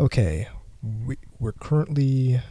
Okay, we're currently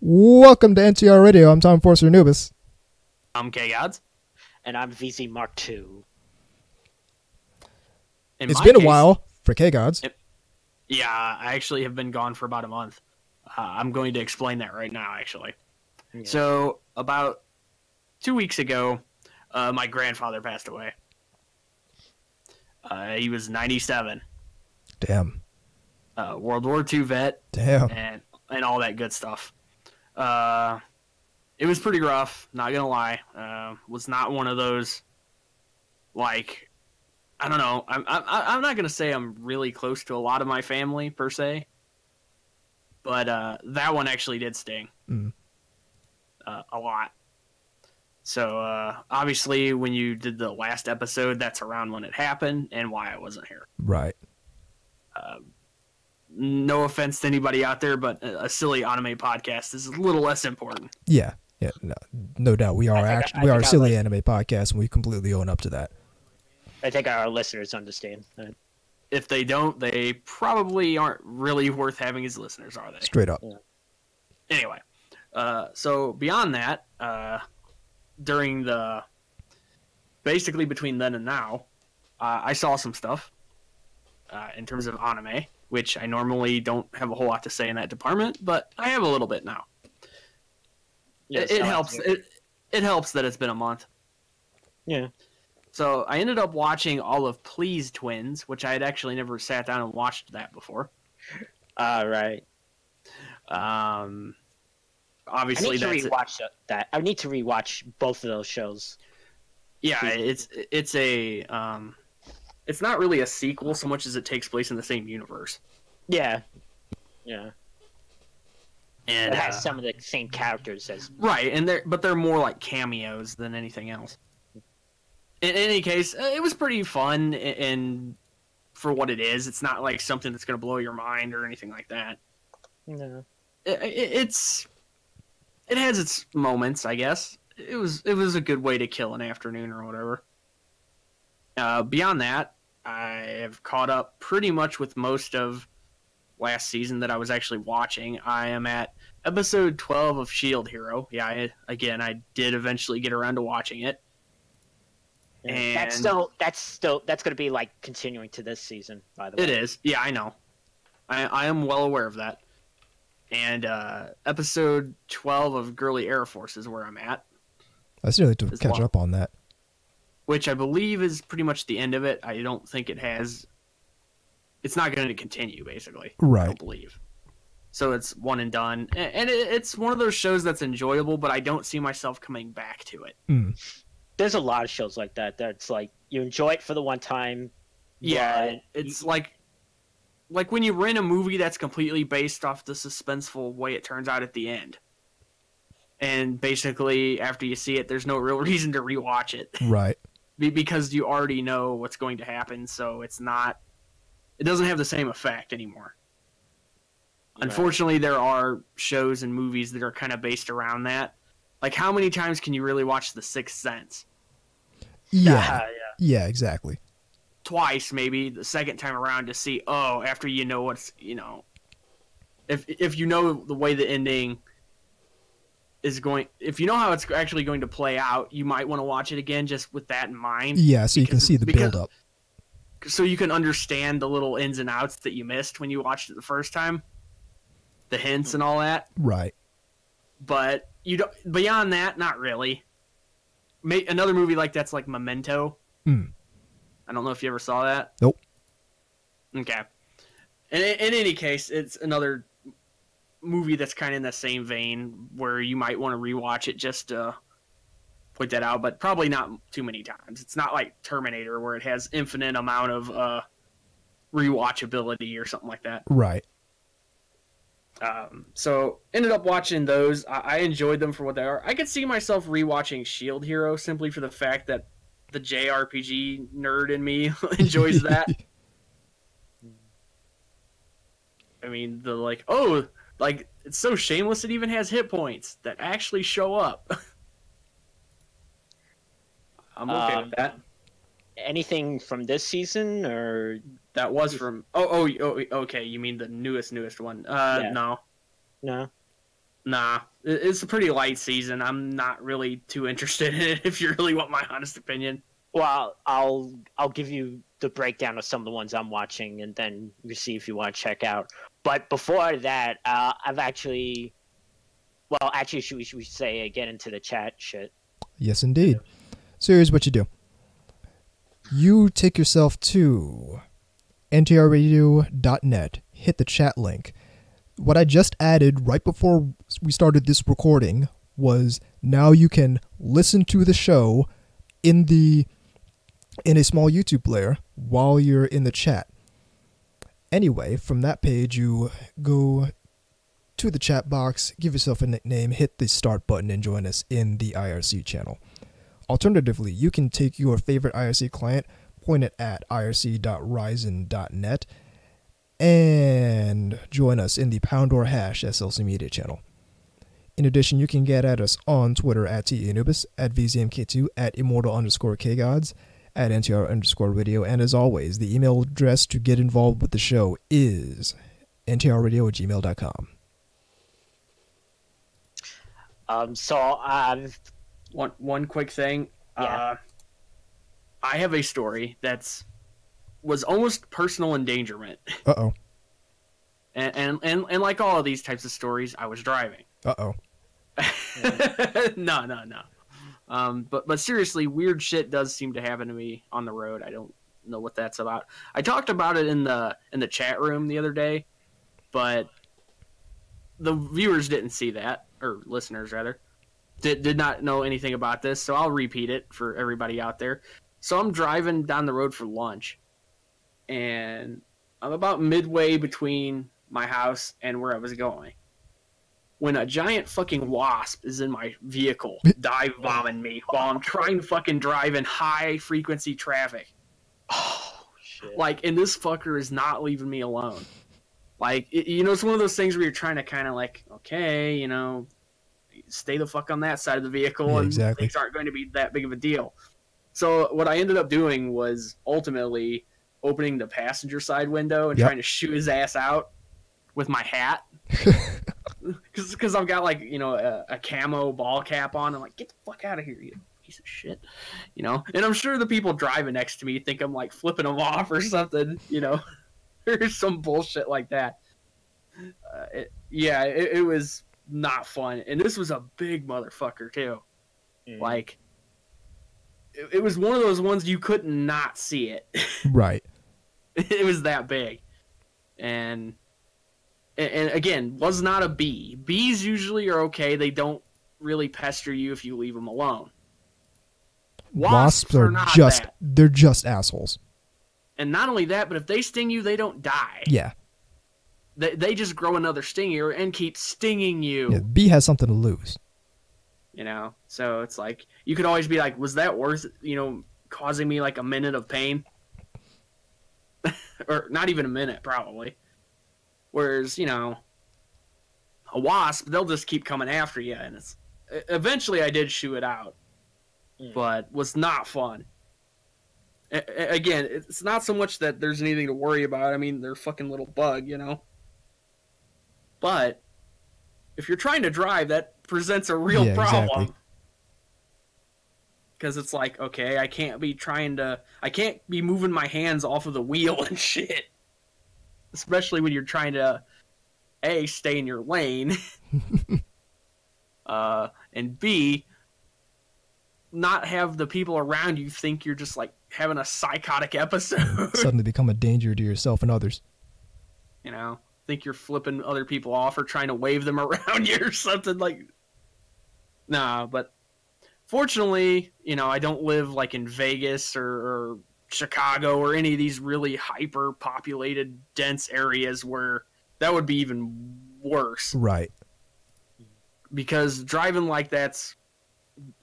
Welcome to NTR Radio. I'm Tom Forster Nubis. I'm K-Gods. And I'm VZ Mark II. It's been a while for K-Gods. Yeah, I actually have been gone for about a month. I'm going to explain that right now, actually. Yeah. So, about 2 weeks ago, my grandfather passed away. He was 97. Damn. World War II vet. Damn. And all that good stuff. It was pretty rough, not gonna lie. Was not one of those, like, I don't know. I'm not gonna say I'm really close to a lot of my family per se, but that one actually did sting a lot. So obviously, when you did the last episode, that's around when it happened and why I wasn't here. Right. No offense to anybody out there, but a silly anime podcast is a little less important. Yeah, no doubt. We are a silly anime podcast, and we completely own up to that. I think our listeners understand. If they don't, they probably aren't really worth having as listeners, are they? Straight up. Yeah. Anyway, so beyond that, during basically between then and now, I saw some stuff in terms of anime, which I normally don't have a whole lot to say in that department, but I have a little bit now. Yes, it helps. It helps that it's been a month. Yeah. So I ended up watching all of Please Twins, which I had actually never sat down and watched that before. Right. Obviously, I need to rewatch that. I need to rewatch both of those shows. Yeah, it's not really a sequel so much as it takes place in the same universe. Yeah. And it has some of the same characters as right, but they're more like cameos than anything else. In any case, it was pretty fun, and for what it is, it's not like something that's going to blow your mind or anything like that. No. It has its moments, I guess. It was a good way to kill an afternoon or whatever. Beyond that, I have caught up pretty much with most of last season that I was actually watching. I am at episode 12 of Shield Hero. Yeah, I did eventually get around to watching it. Yeah, and that's going to be like continuing to this season, by the way. It is. Yeah, I know. I am well aware of that. And episode 12 of Girly Air Force is where I'm at. I still need to catch up on that. Which I believe is pretty much the end of it. I don't think it has... It's not going to continue, basically. Right. I don't believe. So it's one and done. And it's one of those shows that's enjoyable, but I don't see myself coming back to it. There's a lot of shows like that. That's like, you enjoy it for the one time. Yeah, it's like when you rent a movie that's completely based off the suspenseful way it turns out at the end. And basically, after you see it, there's no real reason to rewatch it. Right. Because you already know what's going to happen, so it doesn't have the same effect anymore. Right. Unfortunately, there are shows and movies that are kind of based around that. Like, how many times can you really watch The Sixth Sense? Yeah, exactly. Twice, maybe, the second time around to see, after you know what's, if you know the way the ending is going, if you know how it's actually going to play out, you might want to watch it again just with that in mind. Yeah, so you can see the build-up. So you can understand the little ins and outs that you missed when you watched it the first time. The hints and all that. Right. But you don't. Beyond that, not really. Another movie like that's like Memento. I don't know if you ever saw that. Nope. Okay. In any case, it's another movie that's kind of in the same vein where you might want to rewatch it just to point that out, but probably not too many times. It's not like Terminator where it has infinite amount of rewatchability or something like that. Right. So ended up watching those. I enjoyed them for what they are. I could see myself rewatching Shield Hero simply for the fact that the JRPG nerd in me enjoys that. I mean, it's so shameless it even has hit points that actually show up. I'm okay with that. Anything from this season, or that was from? Oh, okay. You mean the newest one? Yeah. No. Nah, it's a pretty light season. I'm not really too interested in it, if you really want my honest opinion. Well, I'll give you the breakdown of some of the ones I'm watching, and then you see if you want to check out. But before that, I've actually, should we say get into the chat shit? Yes, indeed. So here's what you do. You take yourself to ntrradio.net, hit the chat link. What I just added right before we started this recording was now you can listen to the show in a small YouTube player while you're in the chat. Anyway, from that page, you go to the chat box, give yourself a nickname, hit the start button, and join us in the IRC channel. Alternatively, you can take your favorite IRC client, point it at irc.ryzen.net, and join us in the # or hash SLC Media channel. In addition, you can get at us on Twitter at TEAnubis, at VZMK2, at Immortal_KGods, at NTR Radio, and as always, the email address to get involved with the show is ntrradio@gmail.com. One quick thing. Yeah. I have a story was almost personal endangerment. Uh-oh. And like all of these types of stories, I was driving. Uh-oh. No. But seriously, weird shit does seem to happen to me on the road. I don't know what that's about. I talked about it in the chat room the other day, but the viewers didn't see that, or listeners rather, did not know anything about this. So I'll repeat it for everybody out there. So I'm driving down the road for lunch, and I'm about midway between my house and where I was going, when a giant fucking wasp is in my vehicle, dive bombing me while I'm trying to fucking drive in high frequency traffic. Oh, shit. Like, and this fucker is not leaving me alone. Like, it's one of those things where you're trying to kind of like, okay, stay the fuck on that side of the vehicle, yeah, and exactly. things aren't going to be that big of a deal. So what I ended up doing was ultimately opening the passenger side window and trying to shoot his ass out with my hat. Because I've got a camo ball cap on. I'm like, get the fuck out of here, you piece of shit. And I'm sure the people driving next to me think I'm like flipping them off or something, or some bullshit like that. It was not fun. And this was a big motherfucker too. Like, it was one of those ones you could not see it. Right. It was that big. And again, was not a bee. Bees usually are okay. They don't really pester you if you leave them alone. Wasps are not that. They're just assholes. And not only that, but if they sting you, they don't die. Yeah. They just grow another stinger and keep stinging you. Yeah, the bee has something to lose. So it's like, you could always be like, was that worth, causing me like a minute of pain? Or not even a minute, probably. Whereas, a wasp, they'll just keep coming after you, and eventually I did shoo it out, but was not fun. Again, it's not so much that there's anything to worry about. I mean, they're a fucking little bug, But if you're trying to drive, that presents a real problem. Exactly. Because it's like, okay, I can't be moving my hands off of the wheel and shit. Especially when you're trying to, A, stay in your lane, and B, not have the people around you think you're just like having a psychotic episode. Suddenly become a danger to yourself and others. Think you're flipping other people off or trying to wave them around you or something like. Nah, but fortunately, I don't live like in Vegas or Chicago or any of these really hyper populated dense areas where that would be even worse. Right. Because driving like that's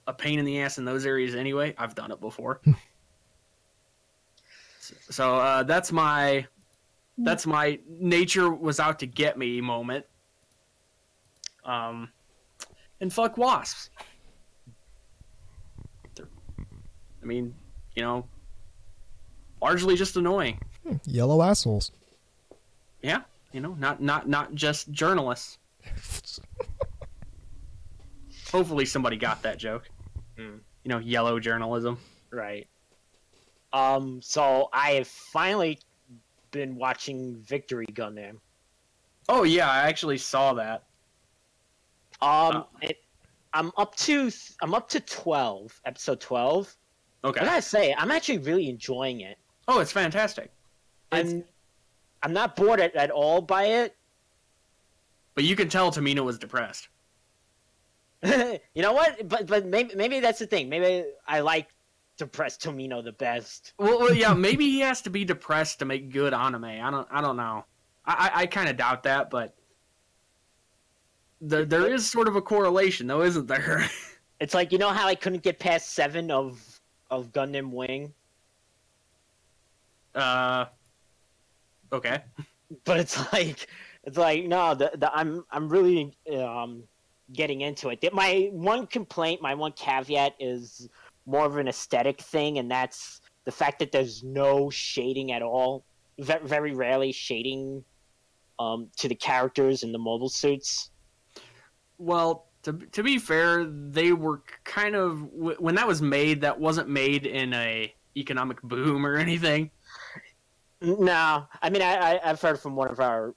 a pain in the ass in those areas anyway. I've done it before. So that's my nature was out to get me moment. And fuck wasps. I mean, largely just annoying. Yellow assholes. Yeah, not just journalists. Hopefully somebody got that joke. Mm. You know, yellow journalism. Right. So I have finally been watching Victory Gundam. Oh yeah, I actually saw that. I'm up to 12, episode 12. Okay. I gotta say, I'm actually really enjoying it. Oh, it's fantastic. I'm not bored at all by it. But you can tell Tamino was depressed. You know what? But maybe that's the thing. Maybe I like depressed Tomino the best. Well, yeah, maybe he has to be depressed to make good anime. I don't know. I kind of doubt that, but there is sort of a correlation, though, isn't there? It's like, you know how I couldn't get past 7 of Gundam Wing? Okay. But it's like no, I'm really getting into it. My one complaint, my one caveat is more of an aesthetic thing, and that's the fact that there's no shading at all. Very rarely shading to the characters in the mobile suits. Well, to be fair, they were kind of, when that was made, that wasn't made in a economic boom or anything. No, I mean I've heard from one of our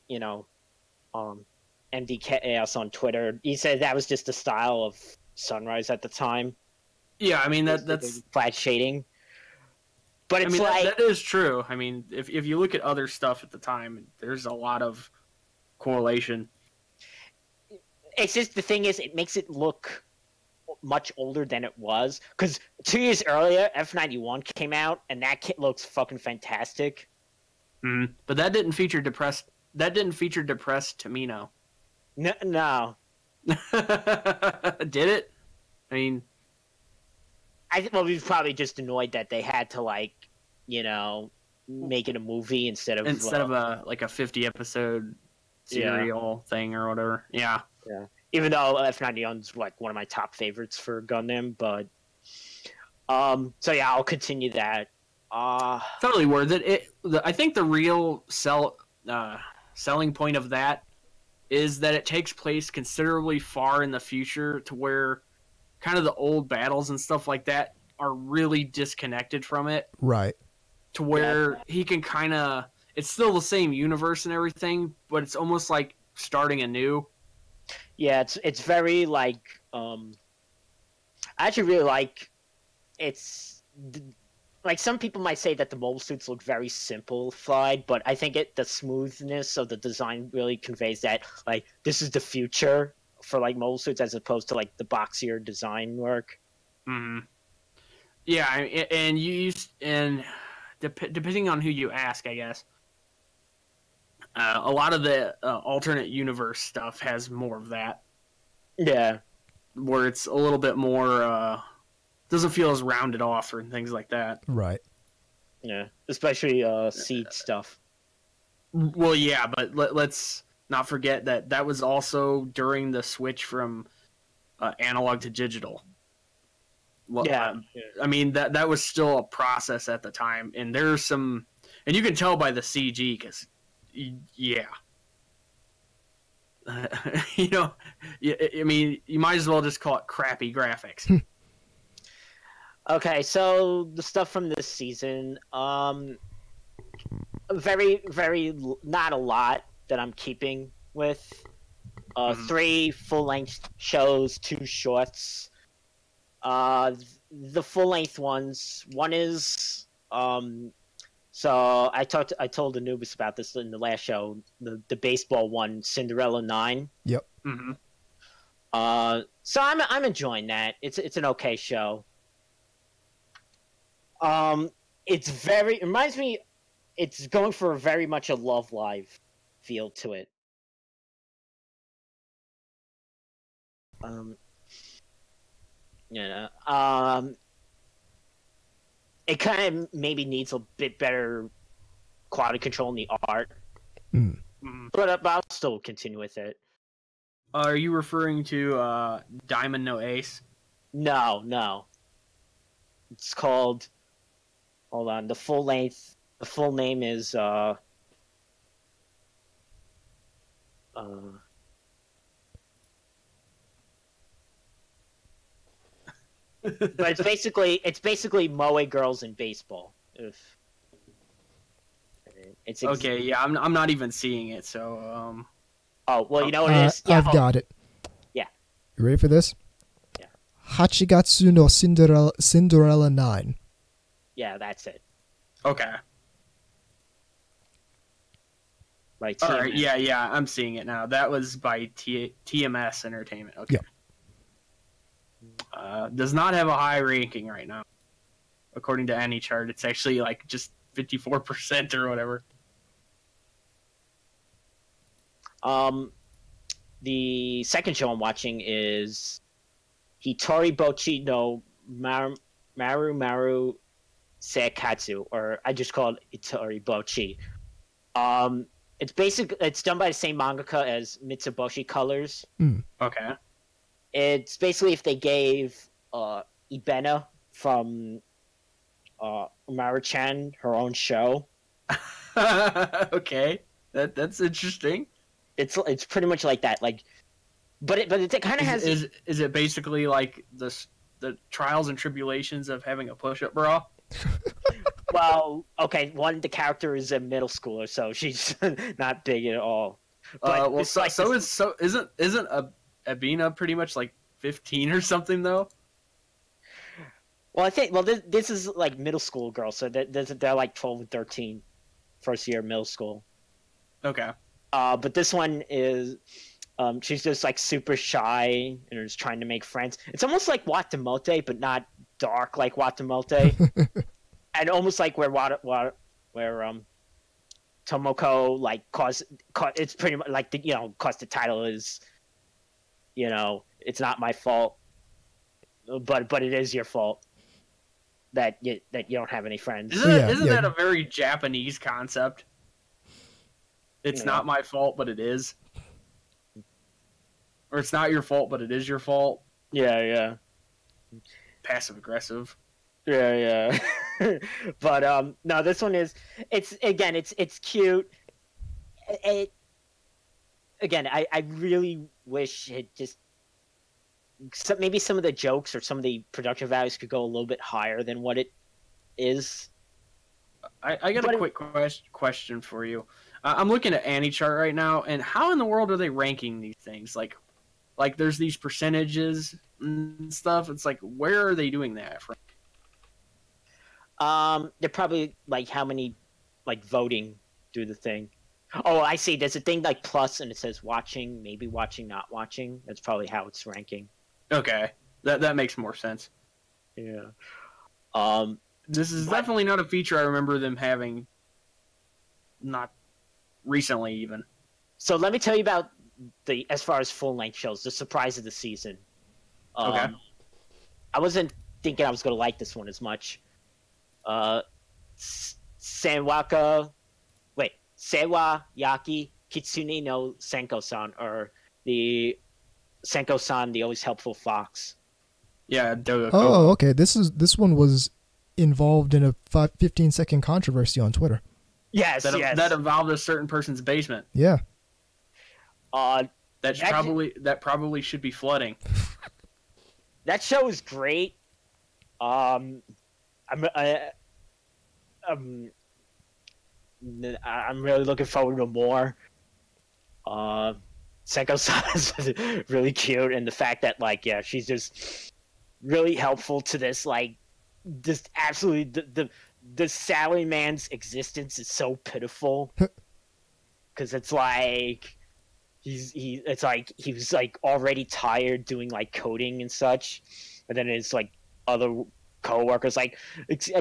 MDKs on Twitter. He said that was just the style of Sunrise at the time. Yeah, I mean that's flat shading. But it's that is true. I mean, if you look at other stuff at the time, there's a lot of correlation. It's just, the thing is, it makes it look much older than it was. Because 2 years earlier, F91 came out, and that kit looks fucking fantastic. Mm-hmm. But that didn't feature depressed. That didn't feature depressed Tamino. No. Did it? I mean, well, we was probably just annoyed that they had to make it a movie instead of a 50 episode serial thing or whatever. Yeah. Yeah. Even though F91's like one of my top favorites for Gundam, but so yeah, I'll continue that. Totally worth it. I think the real selling point of that is that it takes place considerably far in the future, to where kind of the old battles and stuff like that are really disconnected from it. Right. To where he can kind of, it's still the same universe and everything, but it's almost like starting anew. Yeah, it's very like I actually really like, it's like, some people might say that the mobile suits look very simplified, but I think the smoothness of the design really conveys that, like, this is the future for like mobile suits, as opposed to like the boxier design work. Mm-hmm. Yeah, and depending on who you ask, I guess, a lot of the alternate universe stuff has more of that. Yeah, where it's a little bit more doesn't feel as rounded off or things like that. Right. Yeah, especially seed stuff. Well, yeah, but let's not forget that was also during the switch from analog to digital. Well, yeah. I mean that was still a process at the time, and there's some, and you can tell by the CG, because yeah. I mean, you might as well just call it crappy graphics. Okay, so the stuff from this season, very, very not a lot that I'm keeping with. 3 full-length shows, 2 shorts. The full-length ones, one is so I told Anubis about this in the last show, the baseball one, Cinderella 9. Yep. Mm-hmm. So I'm enjoying that. It's an okay show. It reminds me, it's going for very much a Love Live feel to it. It kind of maybe needs a bit better quality control in the art, but I'll still continue with it. Are you referring to Diamond No Ace? No. It's called. Hold on. The full name is But it's basically Moe girls in baseball. Okay, yeah, I'm not even seeing it, so Oh well, you know what it is. Yeah, I've got it. Yeah. You ready for this? Yeah. Hachigatsu no Cinderella 9. Yeah, that's it. okay. Right. All right, yeah, I'm seeing it now. That was by TMS Entertainment. Okay. Does not have a high ranking right now. According to any chart, it's actually like just 54% or whatever. The second show I'm watching is Hitori Bochi no Maru Seikatsu, or I just call it Hitori Bochi. It's done by the same mangaka as Mitsuboshi Colors. Okay. It's basically if they gave Ibena from Umaru-chan her own show. Okay, that's interesting. It's pretty much like that. Like, but it kind of has. Is it basically like the trials and tribulations of having a push-up bra? Well, okay. The character is a middle schooler, so she's not big at all. But isn't Abina pretty much like 15 or something though? Well, I think this is like middle school girls, so they're like 12 and 13, first year middle school. Okay. But this one is, she's just like super shy and is trying to make friends. It's almost like Watamote, but not dark like Watamote, and almost like where Tomoko like it's pretty much like cause the title is, it's not my fault, but it is your fault that you don't have any friends. Isn't that a very Japanese concept? It's not my fault, but it is. Or it's not your fault, but it is your fault. Yeah. Passive aggressive. Yeah. But no, this one is it's cute. I really wish it just maybe some of the jokes or some of the production values could go a little bit higher than what it is. I got a quick question for you. I'm looking at AniChart right now, and how in the world are they ranking these things? Like there's these percentages and stuff. It's like, where are they doing that from? They're probably like how many like voting do the thing. Oh, I see. There's a thing like plus, and it says watching, maybe watching, not watching. That's probably how it's ranking. Okay, that makes more sense. Yeah. This is definitely not a feature I remember them having. Not recently, even. So let me tell you about as far as full length shows, the surprise of the season. Okay. I wasn't thinking I was going to like this one as much. Sewa Yaki Kitsune no Senko-san, or the Senko-san, the always helpful fox. Yeah. Oh, okay. This one was involved in a 15-second controversy on Twitter. Yes, that involved a certain person's basement. Yeah. That probably should be flooding. That show is great. I'm really looking forward to more. Senko-san is really cute, and the fact that she's just really helpful to this just absolutely the salaryman's existence is so pitiful, because it's like he was already tired doing coding and such, and then it's other co-workers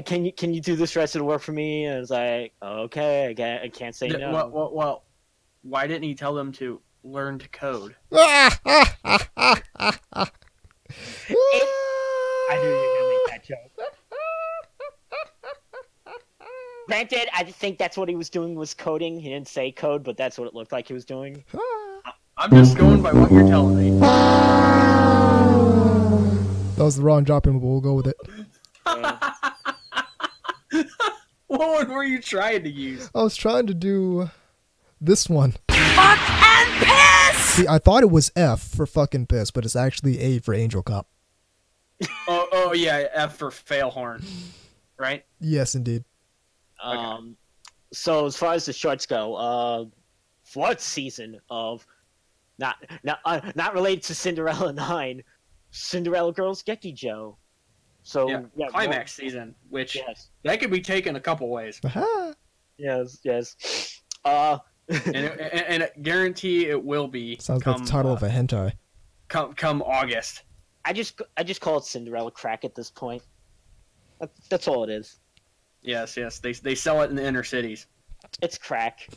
can you do this rest of the work for me, and it's like, okay, I can't say no. Well, why didn't he tell them to learn to code? I knew you were gonna make that joke. Granted, I think that's what he was doing, was coding. He didn't say code, but that's what it looked like he was doing. I'm just going by what you're telling me. That was the wrong drop-in, but we'll go with it. What one were you trying to use? I was trying to do this one. Fuck and piss! See, I thought it was F for fucking piss, but it's actually A for Angel Cop. Oh, Oh yeah, F for failhorn, right? Yes, indeed. So as far as the shorts go, fourth season of not related to Cinderella 9, Cinderella Girls Gekijo. So yeah, climax season, which yes. that could be taken a couple ways. Aha. Yes. and guarantee it will be. Sounds like the title of a hentai. Come August. I just call it Cinderella crack at this point. That's all it is. Yes. They sell it in the inner cities. It's crack.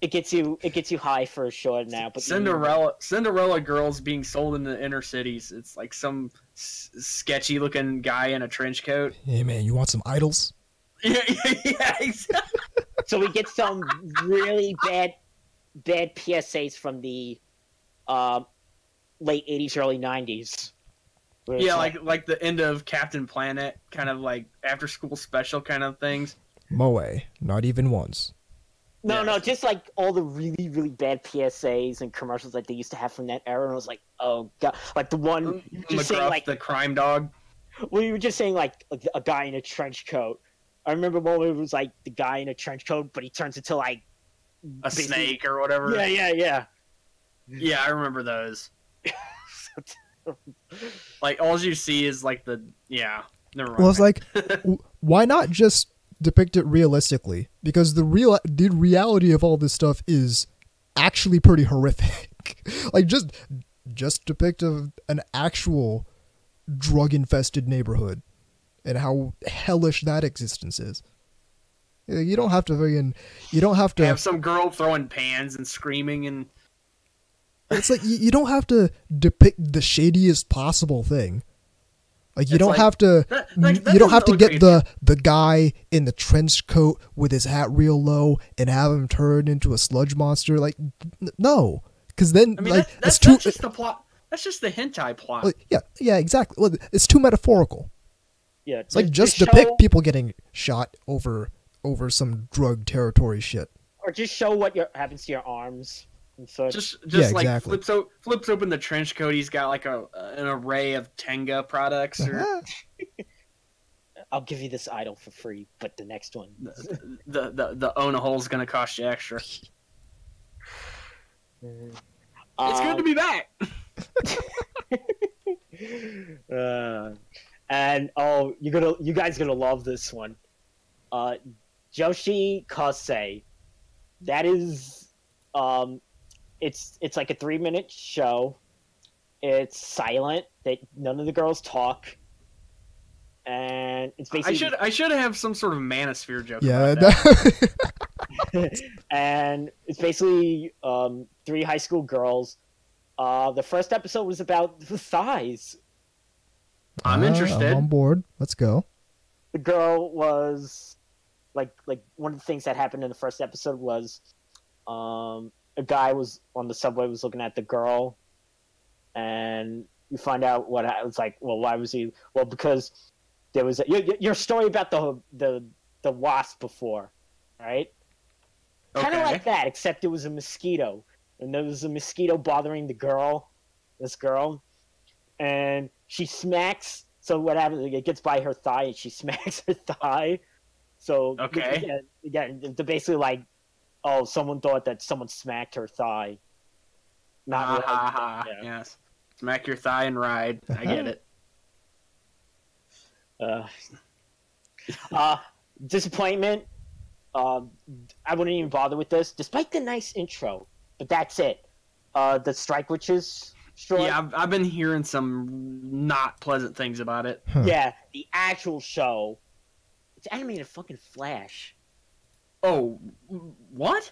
It gets you high for a short now. But Cinderella girls being sold in the inner cities. It's like some sketchy looking guy in a trench coat. Hey man, you want some idols? Yeah, exactly. So we get some really bad PSAs from the late 80s, early 90s. Yeah, like the end of Captain Planet, kind of like after school special kind of things. Moe, not even once. No, just like all the really, really bad PSAs and commercials that they used to have from that era. And I was like, oh god, like the one just saying, like the crime dog. Well, you were just saying like a guy in a trench coat. I remember one where it was like the guy in a trench coat, but he turns into like a snake or whatever. Yeah. Yeah, I remember those. Like all you see is like the Never mind. Well, it's like, why not just depict it realistically? Because the reality of all this stuff is actually pretty horrific. Like just depict an actual drug-infested neighborhood and how hellish that existence is. You don't have to have some girl throwing pans and screaming, and it's like you don't have to depict the shadiest possible thing. Like you don't have to get the guy in the trench coat with his hat real low and have him turn into a sludge monster. Like no, because then that's just the plot. That's just the hentai plot. Like, yeah, exactly. Well, it's too metaphorical. Yeah, it's like just depict people getting shot over some drug territory shit, or just show what happens to your arms. Just exactly. flips open the trench coat. He's got like an array of Tenga products. Or... I'll give you this idol for free, but the next one, the own a hole's gonna cost you extra. It's good to be back. And you guys gonna love this one. Joshi Kosei. That is it's like a 3-minute show. It's silent. None of the girls talk. And it's basically I should have some sort of manosphere joke. Yeah. And it's basically 3 high school girls. The first episode was about the thighs. I'm interested. I'm on board. Let's go. The girl was like one of the things that happened in the first episode was a guy was on the subway, was looking at the girl, and you find out what it was like. Well, why was he? Well, because there was your story about the wasp before, right? Okay. Kind of like that, except it was a mosquito, and there was a mosquito bothering this girl, and she smacks. So what happens? It gets by her thigh, and she smacks her thigh. So again, they're basically like, oh, someone thought that someone smacked her thigh. Not really. Yes, smack your thigh and ride. I get it. Disappointment. I wouldn't even bother with this, despite the nice intro. But that's it. The Strike Witches. Yeah, I've been hearing some not pleasant things about it. Yeah, the actual show. It's animated fucking Flash. Oh, what?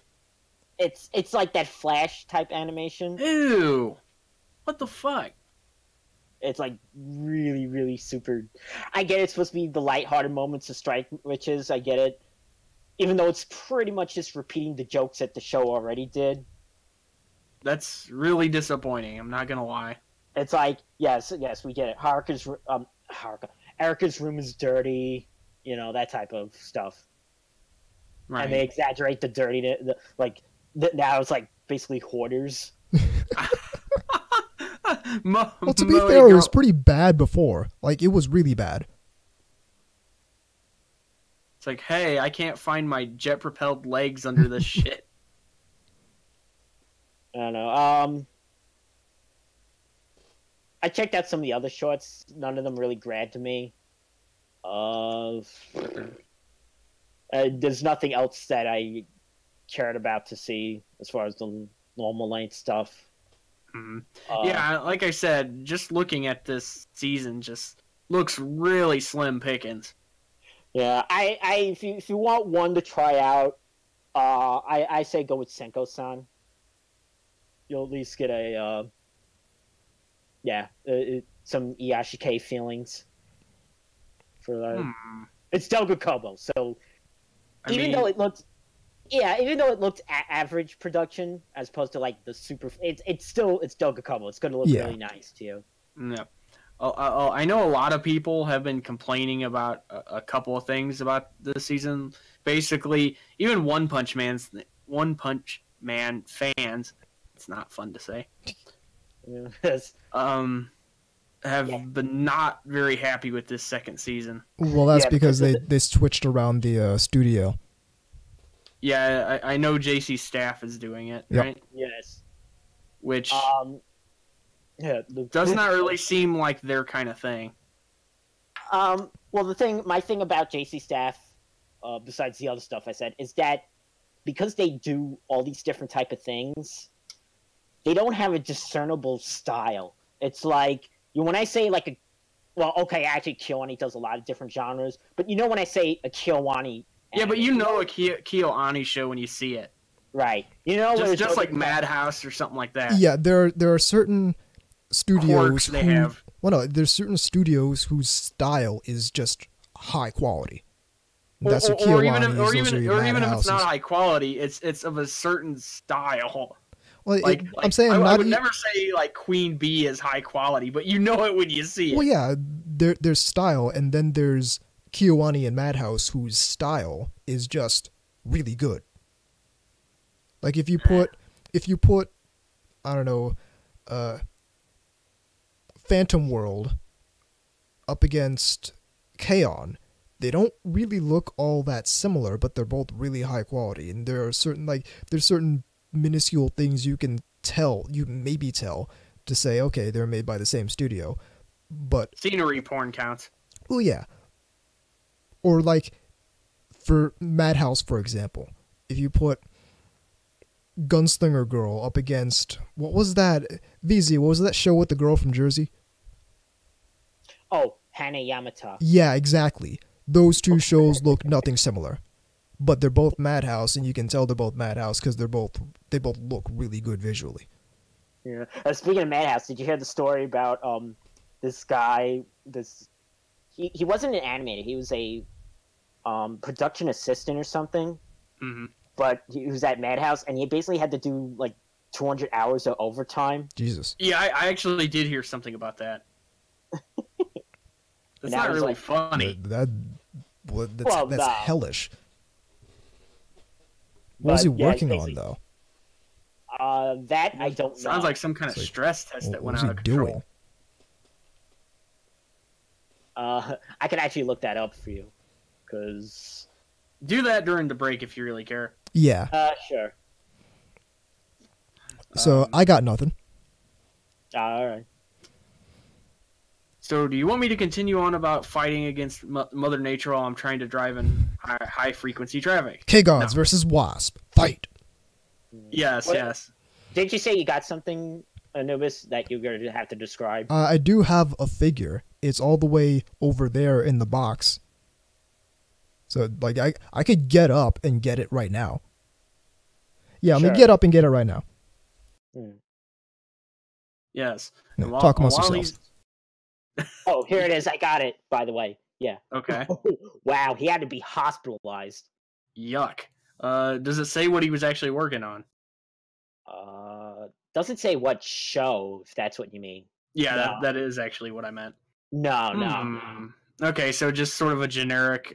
It's like that Flash type animation. Ew. What the fuck? It's like really, really super. I get it's supposed to be the lighthearted moments of Strike Witches. I get it. Even though it's pretty much just repeating the jokes that the show already did. That's really disappointing. I'm not gonna lie. It's like, yes, we get it. Erica's room is dirty. You know, that type of stuff. Right. And they exaggerate the dirtiness. Now it's like basically hoarders. Well, to be fair, it was pretty bad before. Like, it was really bad. It's like, hey, I can't find my jet-propelled legs under this shit. I don't know. I checked out some of the other shorts. None of them really grabbed me. There's nothing else that I cared about to see as far as the normal length stuff. Mm-hmm. Yeah, like I said, just looking at this season just looks really slim pickings. Yeah, if you want one to try out, I say go with Senko-san. You'll at least get a some Iyashikei feelings for that. It's Doga Kobo, so even though it looked average production as opposed to like the super, it's Doga Kobo. It's going to look really nice too. Yeah. I know a lot of people have been complaining about a couple of things about this season. Basically, even One Punch Man fans, it's not fun to say, have been not very happy with this second season. Well, that's because they switched around the studio. Yeah, I know JC Staff is doing it, right? Yes. Which does not really seem like their kind of thing. Well, my thing about JC Staff, besides the other stuff I said, is that because they do all these different type of things, they don't have a discernible style. It's like, when I say like actually KyoAni does a lot of different genres, but when I say a KyoAni... Yeah, but you know a KyoAni show when you see it. Right. Just like Madhouse or something like that. Yeah, there are certain studios have. Well, no, there's certain studios whose style is just high quality. That's what KyoAni or even if it's not high quality, it's of a certain style. Well, I'm saying I would never say like Queen Bee is high quality, but you know it when you see it. Well, yeah, there's style, and then there's KyoAni and Madhouse, whose style is just really good. Like if you put I don't know, Phantom World up against K-On!, they don't really look all that similar, but they're both really high quality, and there's certain minuscule things you can maybe tell to say, okay, they're made by the same studio, but scenery porn counts. Well, yeah. Or like for Madhouse, for example, if you put Gunslinger Girl up against, what was that? VZ, what was that show with the girl from Jersey? Oh, Hana Yamata. Yeah, exactly. Those two shows look nothing similar, but they're both Madhouse, and you can tell they're both Madhouse because they both look really good visually. Yeah. Speaking of Madhouse, did you hear the story about this guy? He wasn't an animator. He was a production assistant or something. Mm-hmm. But he was at Madhouse, and he basically had to do like 200 hours of overtime. Jesus. Yeah, I actually did hear something about that. That's not really funny. That's hellish. What was he working on, though? That I don't know. Sounds like some kind of stress test that went out of control. I could actually look that up for you, because... Do that during the break if you really care. Yeah. Sure. So, I got nothing. All right. So, do you want me to continue on about fighting against Mother Nature while I'm trying to drive in high-frequency traffic? K-Gods versus Wasp. Fight! Yes. Did you say you got something, Anubis, that you're going to have to describe? I do have a figure. It's all the way over there in the box. So, like, I could get up and get it right now. Yeah, I'm going to get up and get it right now. Yes. No, talk amongst yourselves. Oh, here it is. I got it, by the way. Yeah. Okay. Wow, he had to be hospitalized. Yuck. Does it say what he was actually working on? Doesn't say what show, if that's what you mean. Yeah, no. that is actually what I meant. No. Okay, so just sort of a generic,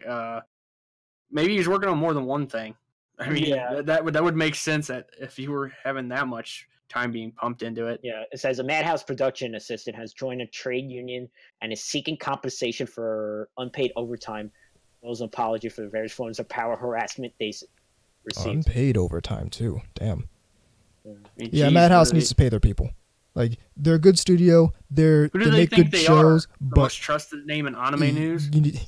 maybe he's working on more than one thing. I mean, that would make sense if you were having that much time being pumped into it. Yeah, it says a Madhouse production assistant has joined a trade union and is seeking compensation for unpaid overtime. Owes an apology for the various forms of power harassment they received. Unpaid overtime too. Damn. Geez, Madhouse needs to pay their people. Like, they're a good studio. They make good shows. The But most trusted name in anime news. You need...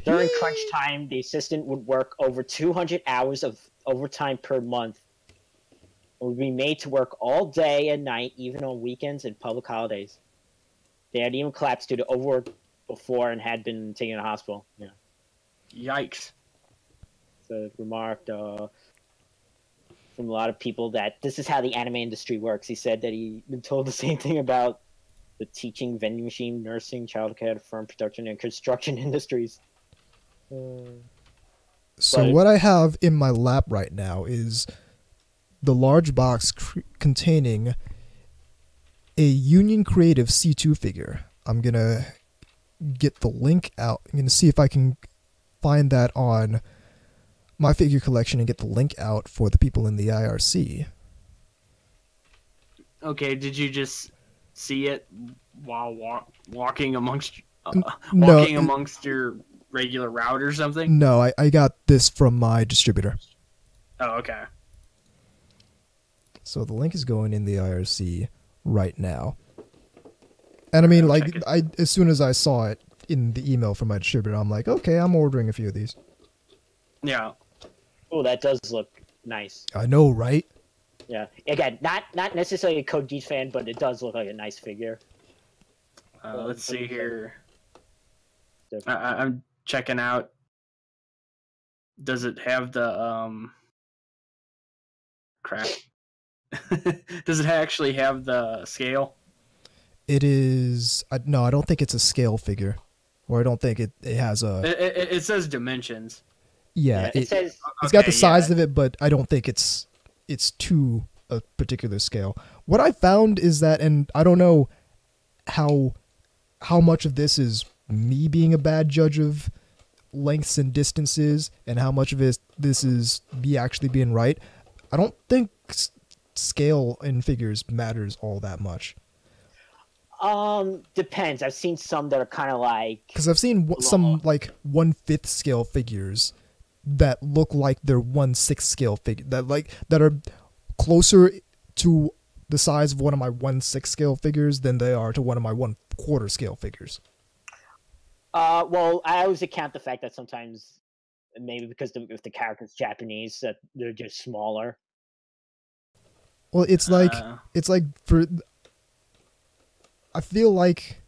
During crunch time, the assistant would work over 200 hours of overtime per month. It would be made to work all day and night, even on weekends and public holidays. They had even collapsed due to overwork before and had been taken to the hospital. Yeah. Yikes. So it remarked from a lot of people that this is how the anime industry works. He said that he'd been told the same thing about the teaching, vending machine, nursing, childcare, film production, and construction industries. So what I have in my lap right now is the large box containing a Union Creative C2 figure. I'm going to get the link out. I'm going to see if I can find that on my figure collection and get the link out for the people in the IRC. Okay, did you just see it while walking amongst amongst your regular route or something? No, I got this from my distributor. Oh, okay. So the link is going in the IRC right now. And I mean, like, as soon as I saw it in the email from my distributor, I'm like, okay, I'm ordering a few of these. Yeah. Oh, that does look nice. I know, right? Yeah. Again, not necessarily a Code Geass fan, but it does look like a nice figure. Let's see here. I'm checking out. Does it have the crap? Does it actually have the scale? It is... no, I don't think it's a scale figure. Or I don't think it has a... It says dimensions. Yeah, it says... It's got the size of it, but I don't think it's to a particular scale. What I found is that, and I don't know how much of this is me being a bad judge of lengths and distances, and how much of this is me actually being right. I don't think scale in figures matters all that much. Depends. I've seen some that are kind of like... Because I've seen some, like, 1/5 scale figures that look like they're 1/6 scale figure that are closer to the size of one of my 1/6 scale figures than they are to one of my 1/4 scale figures. Well, I always account the fact that sometimes, maybe because if the character's Japanese, that they're just smaller. Well, it's like I feel like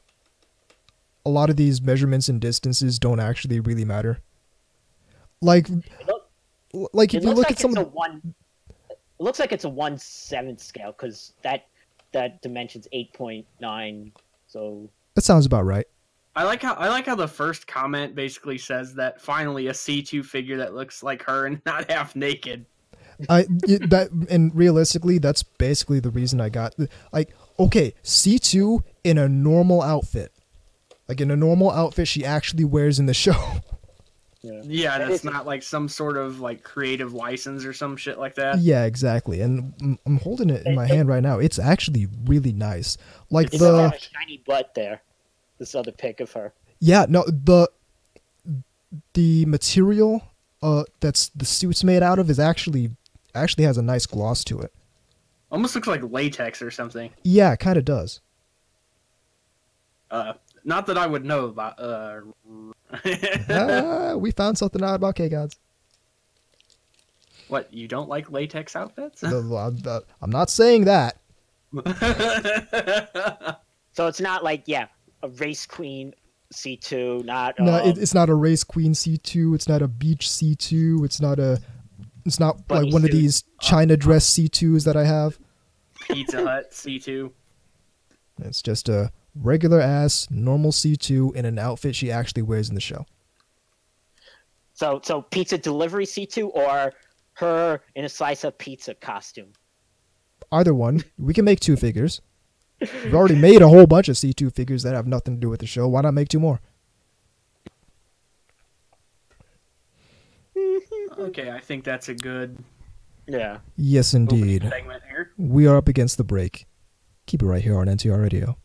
a lot of these measurements and distances don't actually really matter. Like if you look at some of the... It looks like it's a 1/7 scale, because that dimension's 8.9. So that sounds about right. I like how the first comment basically says that finally a C2 figure that looks like her and not half naked. And realistically, that's basically the reason I got, like, okay, C2 in a normal outfit, like in a normal outfit she actually wears in the show. Yeah, that's not like some sort of like creative license or some shit like that. Yeah, exactly. And I'm holding it in my hand right now. It's actually really nice. Like it's got a shiny butt there. This other pic of her. Yeah, no, the material that's the suit's made out of is actually has a nice gloss to it. Almost looks like latex or something. Yeah, it kind of does. Not that I would know about. We found something out about K-Gods. What, you don't like latex outfits? I'm not saying that. So it's not like, a race queen C2, not... No, it's not a race queen C2, it's not a beach C2, it's not like one of these China dress C2s that I have. Pizza Hut C2. It's just a regular ass normal C2 in an outfit she actually wears in the show. So pizza delivery C2 or her in a slice of pizza costume? Either one. We can make 2 figures. We've already made a whole bunch of C2 figures that have nothing to do with the show. Why not make 2 more? Okay, I think that's a good Yeah. Yes, indeed. Segment here. We are up against the break. Keep it right here on NTR Radio.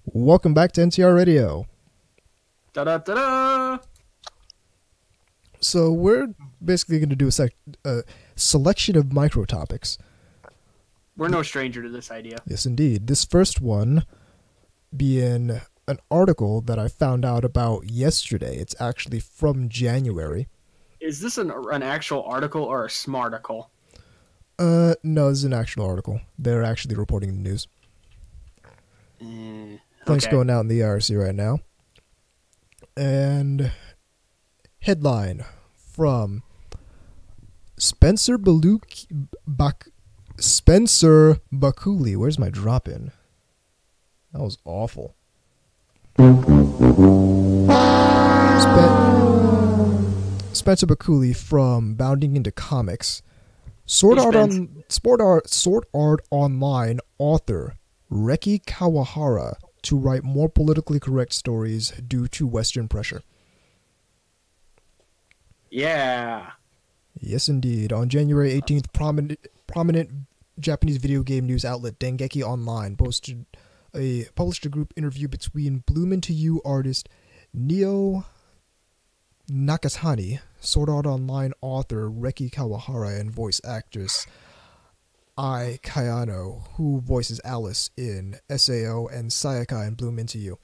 Welcome back to NTR Radio. Da-da-da-da! So we're basically going to do a selection of microtopics. We're no stranger to this idea. Yes, indeed. This first one being an article that I found out about yesterday. It's actually from January. Is this an actual article or a smarticle? No, this is an actual article. They're actually reporting the news. Things going out in the IRC right now. And headline from Spencer Bakuli. Where's my drop in? That was awful. Spencer Bakuli from Bounding into Comics. Sword Art Online author Reki Kawahara to write more politically correct stories due to Western pressure. Yeah. Yes, indeed. On January 18th, prominent Japanese video game news outlet Dengeki Online published a group interview between Bloom Into You artist Neo Nakatani, Sword Art Online author Reki Kawahara, and voice actress Ai Kayano, who voices Alice in SAO and Sayaka in Bloom Into You.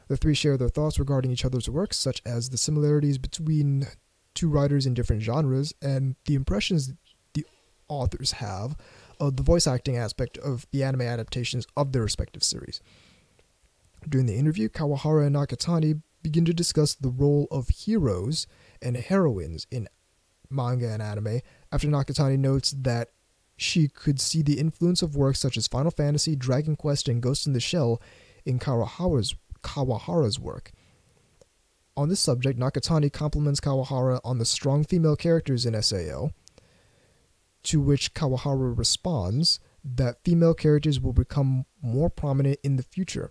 The three share their thoughts regarding each other's works, such as the similarities between two writers in different genres and the impressions the authors have of the voice acting aspect of the anime adaptations of their respective series. During the interview, Kawahara and Nakatani begin to discuss the role of heroes and heroines in manga and anime, after Nakatani notes that she could see the influence of works such as Final Fantasy, Dragon Quest, and Ghost in the Shell in Kawahara's work. On this subject, Nakatani compliments Kawahara on the strong female characters in SAO, to which Kawahara responds that female characters will become more prominent in the future.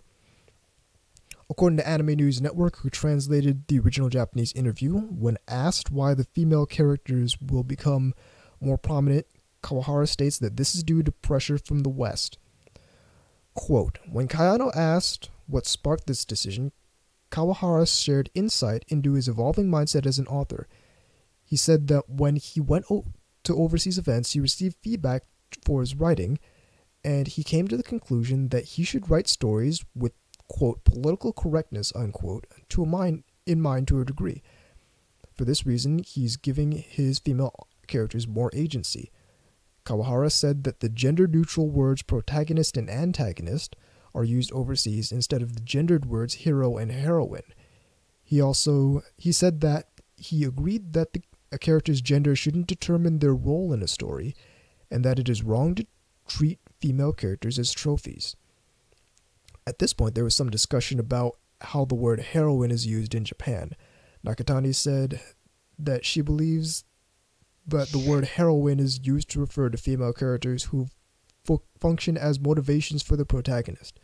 According to Anime News Network, who translated the original Japanese interview, when asked why the female characters will become more prominent, Kawahara states that this is due to pressure from the West. Quote, when Kayano asked what sparked this decision, Kawahara shared insight into his evolving mindset as an author. He said that when he went to overseas events, he received feedback for his writing, and he came to the conclusion that he should write stories with, quote, political correctness, unquote, in mind to a degree. For this reason, he's giving his female characters more agency. Kawahara said that the gender-neutral words protagonist and antagonist are used overseas instead of the gendered words hero and heroine. He said that he agreed that a character's gender shouldn't determine their role in a story, and that it is wrong to treat female characters as trophies. At this point, there was some discussion about how the word heroine is used in Japan. Nakatani said that she believes that the word heroine is used to refer to female characters who function as motivations for the protagonist.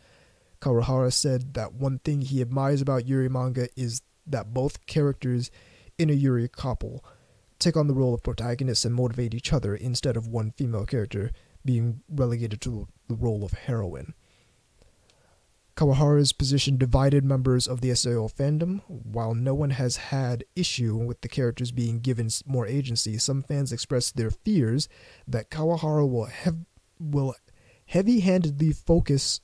Kawahara said that one thing he admires about Yuri manga is that both characters in a Yuri couple take on the role of protagonists and motivate each other instead of one female character being relegated to the role of heroine. Kawahara's position divided members of the SAO fandom. While no one has had issue with the characters being given more agency, some fans expressed their fears that Kawahara will heavy-handedly focus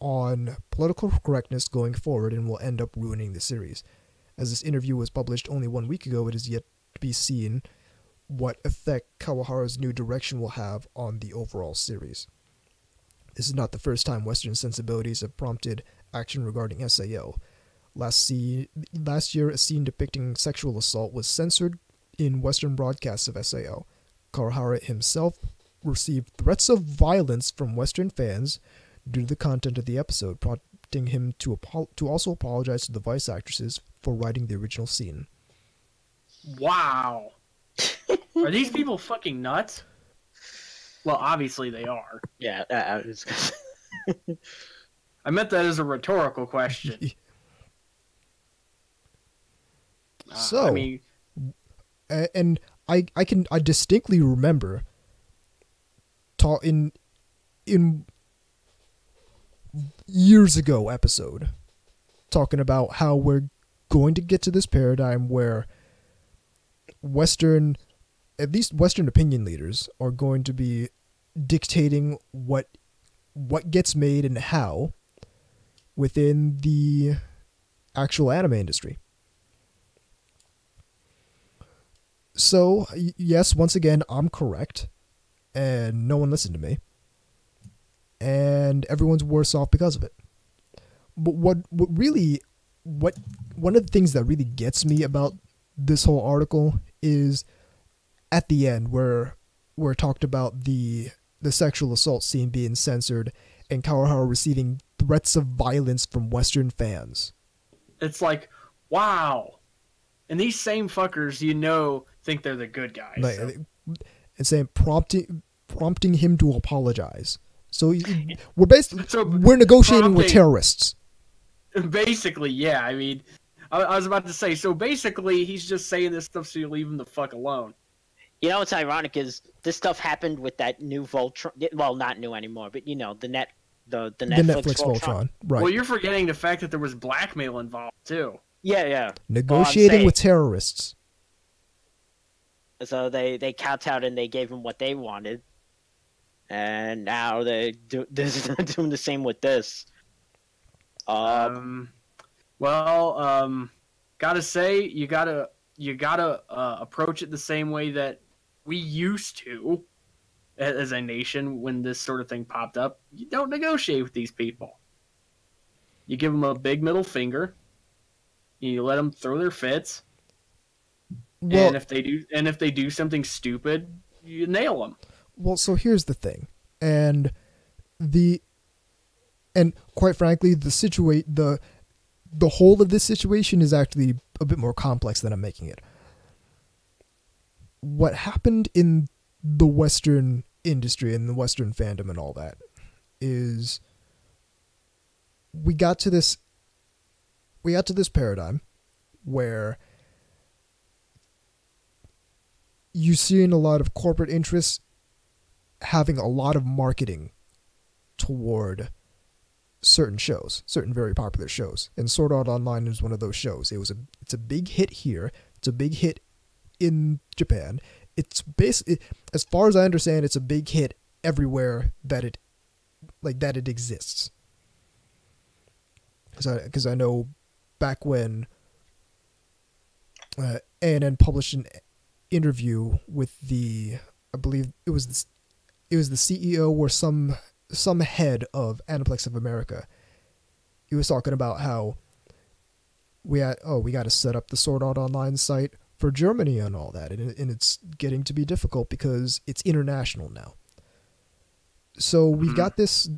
on political correctness going forward and will end up ruining the series. As this interview was published only 1 week ago, it is yet to be seen what effect Kawahara's new direction will have on the overall series. This is not the first time Western sensibilities have prompted action regarding SAO. Last year, a scene depicting sexual assault was censored in Western broadcasts of SAO. Kawahara himself received threats of violence from Western fans due to the content of the episode, prompting him to also apologize to the voice actresses for writing the original scene. Wow. Are these people fucking nuts? Well, obviously they are. Yeah, I meant that as a rhetorical question. So, I distinctly remember in years ago episode talking about how we're going to get to this paradigm where at least Western opinion leaders are going to be dictating what gets made and how within the actual anime industry. So, yes, once again, I'm correct, and no one listened to me, and everyone's worse off because of it. But one of the things that really gets me about this whole article is at the end where it talked about the sexual assault scene being censored and Kawahara receiving threats of violence from Western fans. It's like, wow. And these same fuckers, think they're the good guys. Like, so. And saying prompting him to apologize. So we're negotiating with terrorists. Basically, yeah. I mean, I was about to say. So basically, he's just saying this stuff so you leave him the fuck alone. You know what's ironic is this stuff happened with that new Voltron. Well, not new anymore, but the Netflix Voltron. Right. Well, you're forgetting the fact that there was blackmail involved too. Yeah. Negotiating with terrorists. So they kowtowed and they gave him what they wanted, and now they're doing the same with this. Gotta say you gotta approach it the same way that we used to as a nation when this sort of thing popped up. You don't negotiate with these people. You give them a big middle finger. You let them throw their fits. Well, and if they do something stupid, you nail them. Well, so here's the thing, and quite frankly, the whole of this situation is actually a bit more complex than I'm making it. What happened in the Western industry and the Western fandom and all that is we got to this paradigm where you're seeing a lot of corporate interests having a lot of marketing toward certain very popular shows, and Sword Art Online is one of those shows. It's a big hit here. It's a big hit in Japan. It's basically, as far as I understand, it's a big hit everywhere that it exists. Because I know back when A&N published an interview with I believe it was the CEO or some head of Aniplex of America. He was talking about how we got to set up the Sword Art Online site for Germany and all that, and it's getting to be difficult because it's international now. So we've got this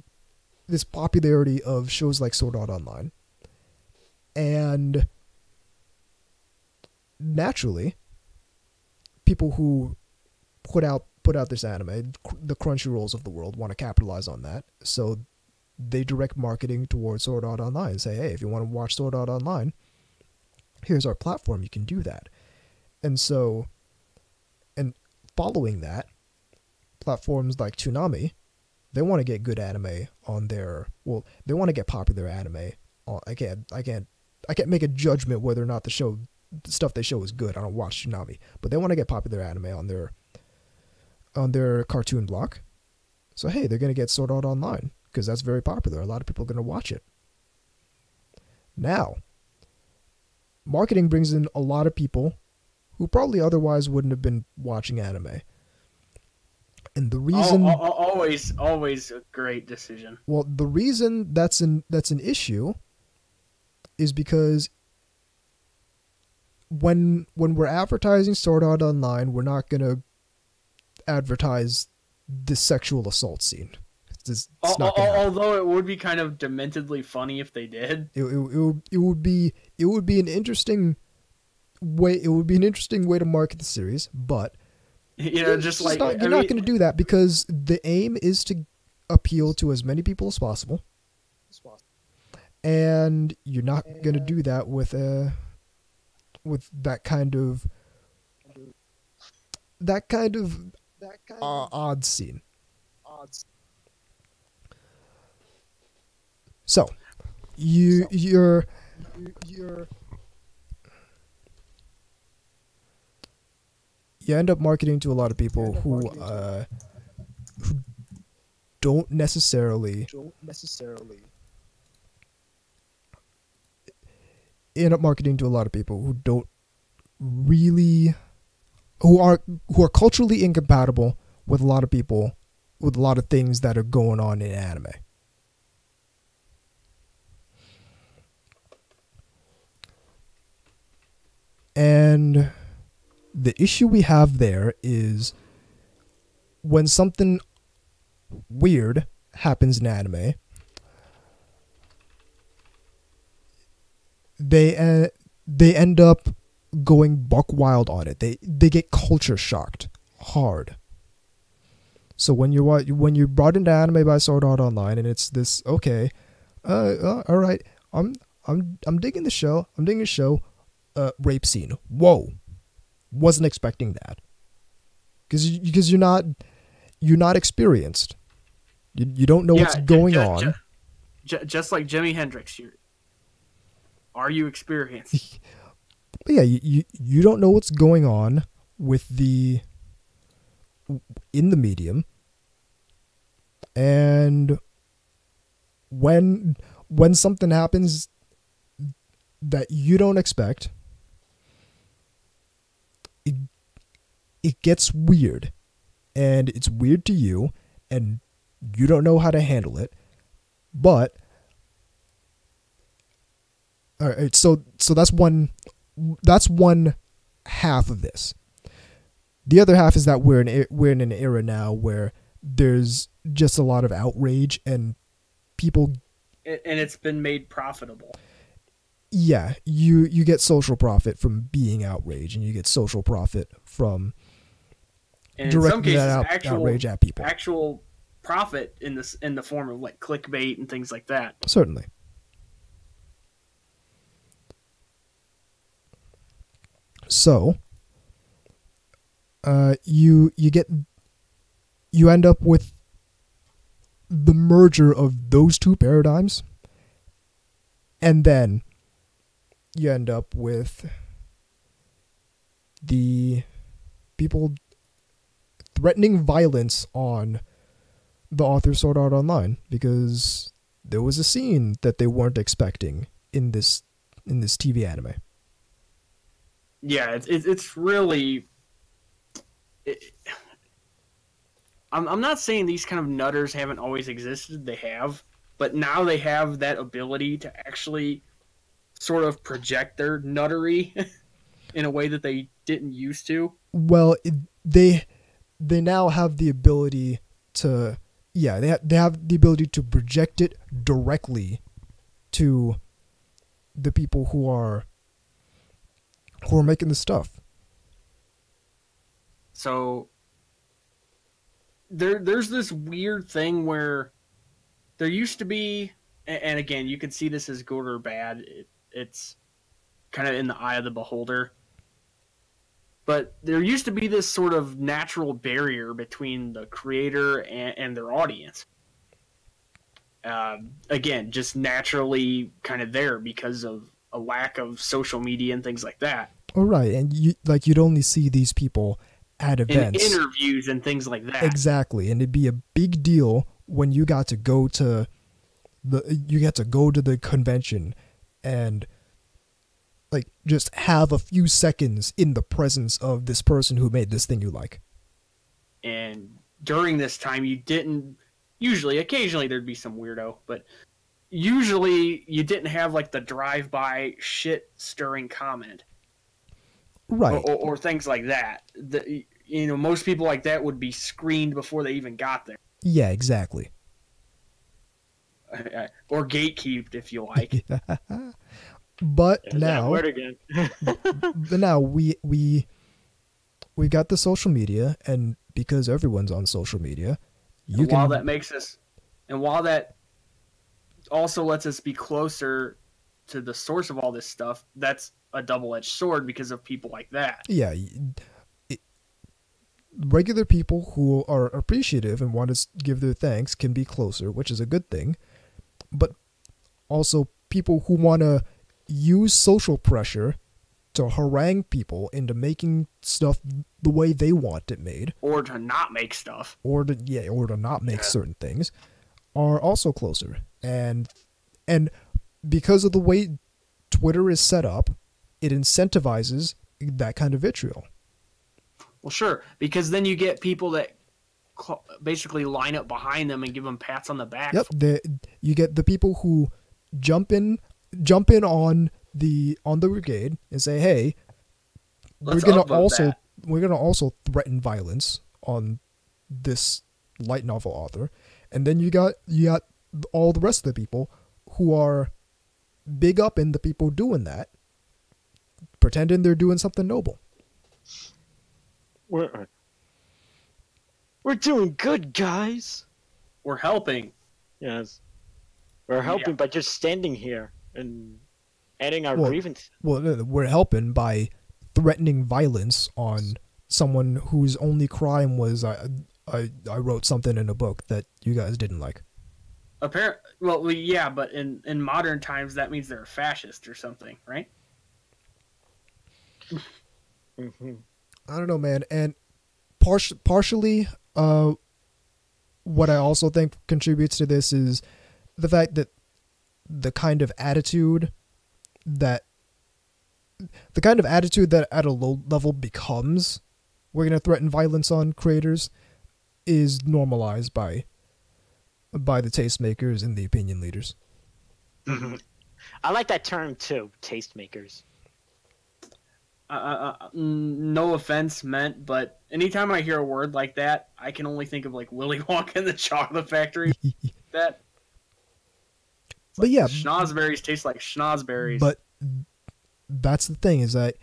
popularity of shows like Sword Art Online, and naturally, people who put out this anime, the Crunchyrolls of the world, want to capitalize on that. So they direct marketing towards Sword Art Online and say, hey, if you want to watch Sword Art Online, here's our platform. You can do that. And so, and following that, platforms like Toonami, they want to get good anime on their, they want to get popular anime on. I can't make a judgment whether or not the stuff they show is good. I don't watch Toonami, but they want to get popular anime on their cartoon block. So hey, they're going to get Sword Art Online because that's very popular. A lot of people are going to watch it. Now, marketing brings in a lot of people who probably otherwise wouldn't have been watching anime. And the reason always a great decision. Well, the reason that's an issue is because when we're advertising Sword Art Online, we're not going to advertise the sexual assault scene. It's not gonna happen. Although it would be kind of dementedly funny if they did. It would be an interesting way. It would be an interesting way to market the series, but you're not going to do that because the aim is to appeal to as many people as possible, and you're not going to do that with that kind of odd scene. So, you end up marketing to a lot of people who don't necessarily end up marketing to a lot of people who don't really who are culturally incompatible with a lot of people, with a lot of things that are going on in anime. And the issue we have there is when something weird happens in anime, they end up going buck wild on it. They get culture shocked hard. So when you're brought into anime by Sword Art Online and it's this, okay, all right, I'm digging the show. I'm digging the show. Rape scene. Whoa, wasn't expecting that. Because you're not experienced. You don't know what's going on. Just like Jimi Hendrix, are you experienced? But yeah, you don't know what's going on in the medium, and when something happens that you don't expect, it gets weird, and it's weird to you, and you don't know how to handle it. But all right, so that's one half of this. The other half is that we're in an era now where there's just a lot of outrage and people, and it's been made profitable. Yeah, you get social profit from being outraged, and you get social profit from directing that outrage at people. Actual profit in the form of like clickbait and things like that. Certainly. So, you end up with the merger of those two paradigms, and then you end up with the people threatening violence on the author Sword Art Online because there was a scene that they weren't expecting in this TV anime. Yeah, it's really. I'm not saying these kind of nutters haven't always existed. They have, but now they have that ability to actually sort of project their nuttery in a way that they didn't used to. Well, they now have the ability to, they have the ability to project it directly to the people who are making the stuff. So there's this weird thing where there used to be, and again, you can see this as good or bad. It's kind of in the eye of the beholder. But there used to be this sort of natural barrier between the creator and their audience. Again, just naturally kind of there because of a lack of social media and things like that. Oh, right. And you'd only see these people at events. In interviews and things like that. Exactly. And it'd be a big deal when you got to go to the convention and like just have a few seconds in the presence of this person who made this thing you like. And during this time occasionally there'd be some weirdo, but usually you didn't have like the drive-by shit stirring comment. Right. Or things like that. Most people like that would be screened before they even got there. Yeah, exactly. Or gatekeeped, if you like. But There's now, that word again. but now we got the social media, and because everyone's on social media, while that also lets us be closer to the source of all this stuff, that's a double-edged sword because of people like that. Yeah, regular people who are appreciative and want to give their thanks can be closer, which is a good thing. But also people who want to use social pressure to harangue people into making stuff the way they want it made, or to not make stuff, or to not make certain things, are also closer. And because of the way Twitter is set up, it incentivizes that kind of vitriol. Well, sure, because then you get people that basically line up behind them and give them pats on the back. Yep, you get the people who jump in on the brigade and say, "Hey, we're gonna also threaten violence on this light novel author," and then you got all the rest of the people who are big up in the people doing that, pretending they're doing something noble. We're doing good, guys. We're helping. Yes. We're helping by just standing here and adding our grievance. Well, we're helping by threatening violence on someone whose only crime was I wrote something in a book that you guys didn't like. Well, yeah, but in modern times that means they're a fascist or something, right? Mm-hmm. I don't know, man. And partially, what I also think contributes to this is the fact that the kind of attitude that at a low level becomes we're going to threaten violence on creators is normalized by the tastemakers and the opinion leaders. Mm-hmm. I like that term too, tastemakers. No offense meant, but anytime I hear a word like that, I can only think of like Willy Wonka and the Chocolate Factory. But yeah, schnozberries taste like schnozberries. But that's the thing, is that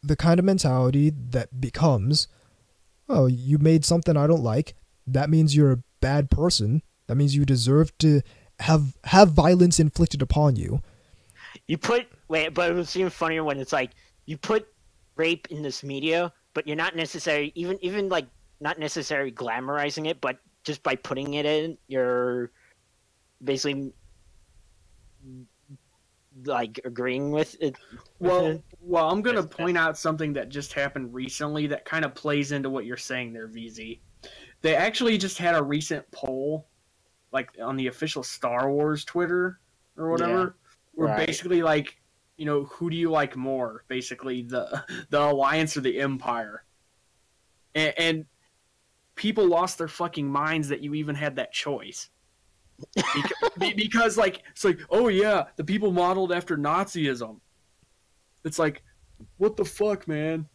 the kind of mentality that becomes, oh, you made something I don't like, that means you're a bad person. That means you deserve to have violence inflicted upon you. But it was even funnier when it's like you put rape in this media, but you're not necessarily even like not necessarily glamorizing it, but just by putting it in, you're basically like agreeing with it. Well, I'm gonna point out something that just happened recently that kind of plays into what you're saying there, VZ. They actually just had a recent poll, like on the official Star Wars Twitter or whatever, where basically like, you know, who do you like more? Basically, the Alliance or the Empire, and people lost their fucking minds that you even had that choice. Because like it's like, oh yeah, the people modeled after Nazism. It's like, what the fuck, man?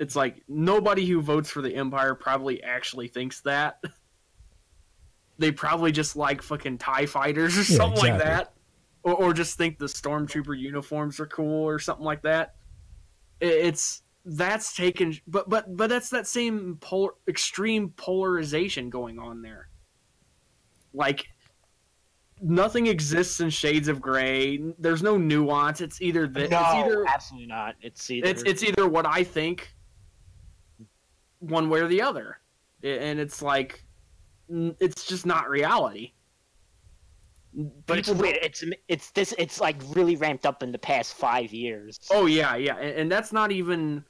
It's like nobody who votes for the Empire probably actually thinks that. They probably just like fucking TIE fighters or something like that. Or just think the stormtrooper uniforms are cool or something like that. That's taken, but that's that same extreme polarization going on there. Like, nothing exists in shades of gray. There's no nuance. It's either this. No, it's either, absolutely not. It's either what I think, one way or the other, and it's like, it's just not reality. But it's weird. It's like really ramped up in the past 5 years. Oh yeah, and that's not even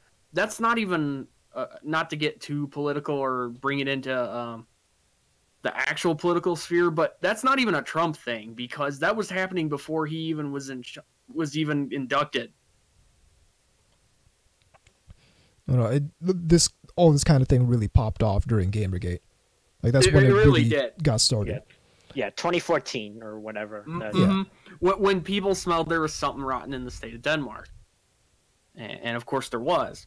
not to get too political or bring it into the actual political sphere, but that's not even a Trump thing, because that was happening before he even was even inducted. No, all this kind of thing really popped off during Gamergate. Like that's when it really got started. Yeah, 2014 or whatever. Mm-hmm. When people smelled there was something rotten in the state of Denmark, and of course there was.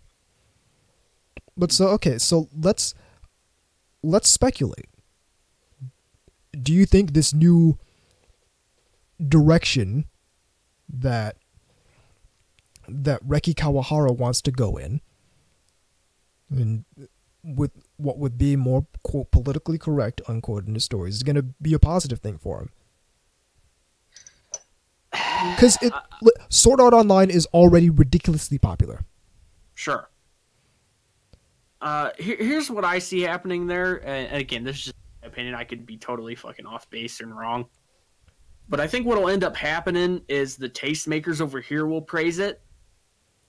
But so let's speculate. Do you think this new direction that Reki Kawahara wants to go in, and with what would be more, quote, politically correct, unquote, in his stories, is going to be a positive thing for him? Because Sword Art Online is already ridiculously popular. Sure. Here's what I see happening there, and again, this is just my opinion. I could be totally fucking off base and wrong. But I think what'll end up happening is the tastemakers over here will praise it,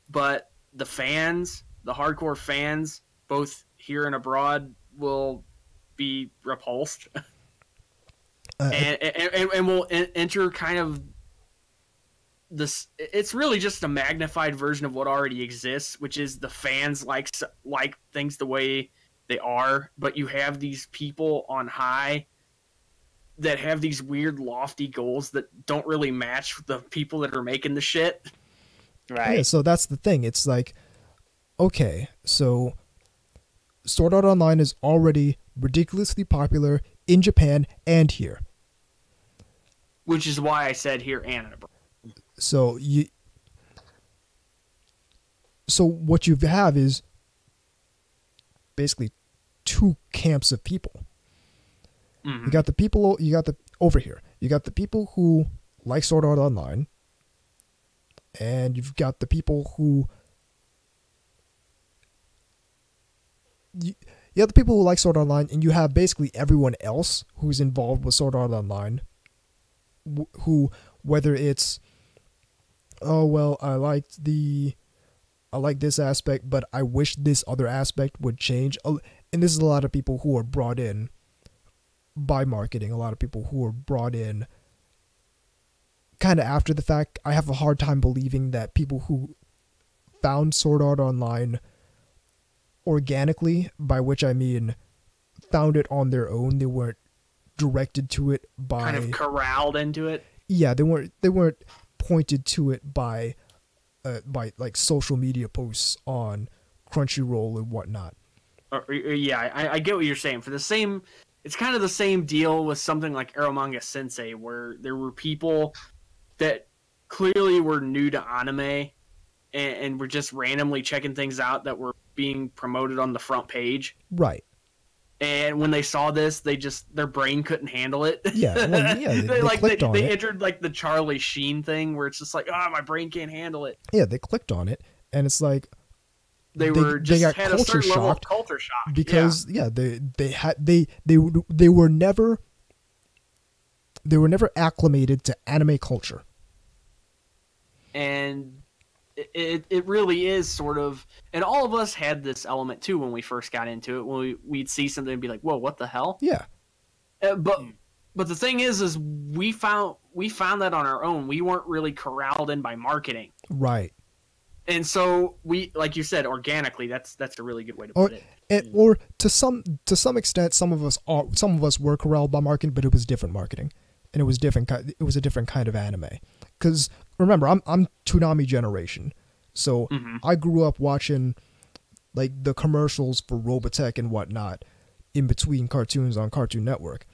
but the fans, the hardcore fans, both here and abroad, will be repulsed, and will enter kind of this. It's really just a magnified version of what already exists, which is the fans like things the way they are, but you have these people on high that have these weird lofty goals that don't really match the people that are making the shit. Right. Yeah, so that's the thing. It's like, okay, so Sword Art Online is already ridiculously popular in Japan and here. Which is why I said here and abroad. So what you have is basically two camps of people. Mm-hmm. You got the people over here. You got the people who like Sword Art Online, and you've got the people who you have the people who like Sword Art Online, and you have basically everyone else who's involved with Sword Art Online, who, whether it's, oh well, I like this aspect, but I wish this other aspect would change. And this is a lot of people who are brought in by marketing, a lot of people who are brought in kind of after the fact. I have a hard time believing that people who found Sword Art Online organically, by which I mean found it on their own, they weren't directed to it by, kind of corralled into it. Yeah, they weren't pointed to it by like social media posts on Crunchyroll and whatnot. Yeah, I get what you're saying. For the same, it's kind of the same deal with something like Eromanga Sensei, where there were people that clearly were new to anime and were just randomly checking things out that were being promoted on the front page. Right. And when they saw this, their brain couldn't handle it. Yeah, well, yeah, they entered like the Charlie Sheen thing, where it's just like, my brain can't handle it. Yeah, they clicked on it, and it's like they got had a certain level of culture shock because they were never acclimated to anime culture, and it really is sort of, and all of us had this element too when we first got into it, when we'd see something and be like, whoa, what the hell? Yeah. But the thing is we found that on our own. We weren't really corralled in by marketing. Right. And so we, like you said, organically, that's a really good way to put it. Or to some extent, some of us were corralled by marketing, but it was different marketing, and it was different. It was a different kind of anime. Because remember, I'm Toonami generation, so I grew up watching like the commercials for Robotech and whatnot in between cartoons on Cartoon Network.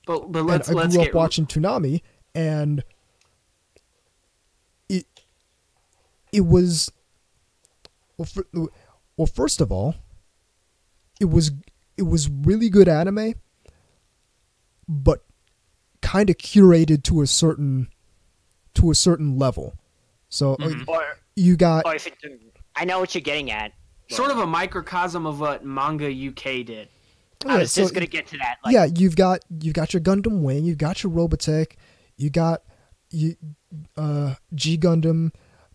But I grew up watching Toonami, and it was well, first of all, it was really good anime, but kind of curated to a certain level. So you got. I know what you're getting at. Sort of a microcosm of what Manga UK did. I was just gonna get to that. Yeah, you've got your Gundam Wing, you've got your Robotech, you got G Gundam,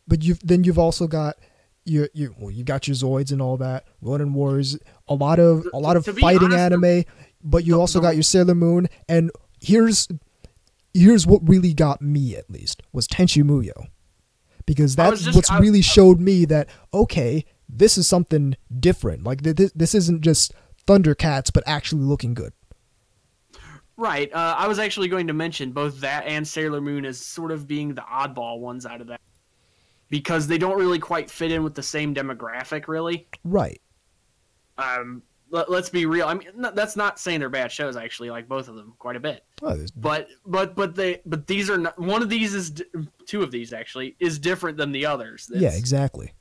but you've also got you've got your Zoids and all that, Ronin Wars, a lot of fighting anime, but you also got your Sailor Moon, and here's what really got me, at least, was Tenchi Muyo, because that's what's really showed me that, okay, this is something different. Like this isn't just Thundercats, but actually looking good. Right. I was actually going to mention both that and Sailor Moon as sort of being the oddball ones out of that, because they don't really quite fit in with the same demographic, really. Right. Let's be real. I mean, that's not saying they're bad shows. I actually like both of them quite a bit. Oh, but these are not. One of these is, two of these actually is different than the others. Yeah, exactly.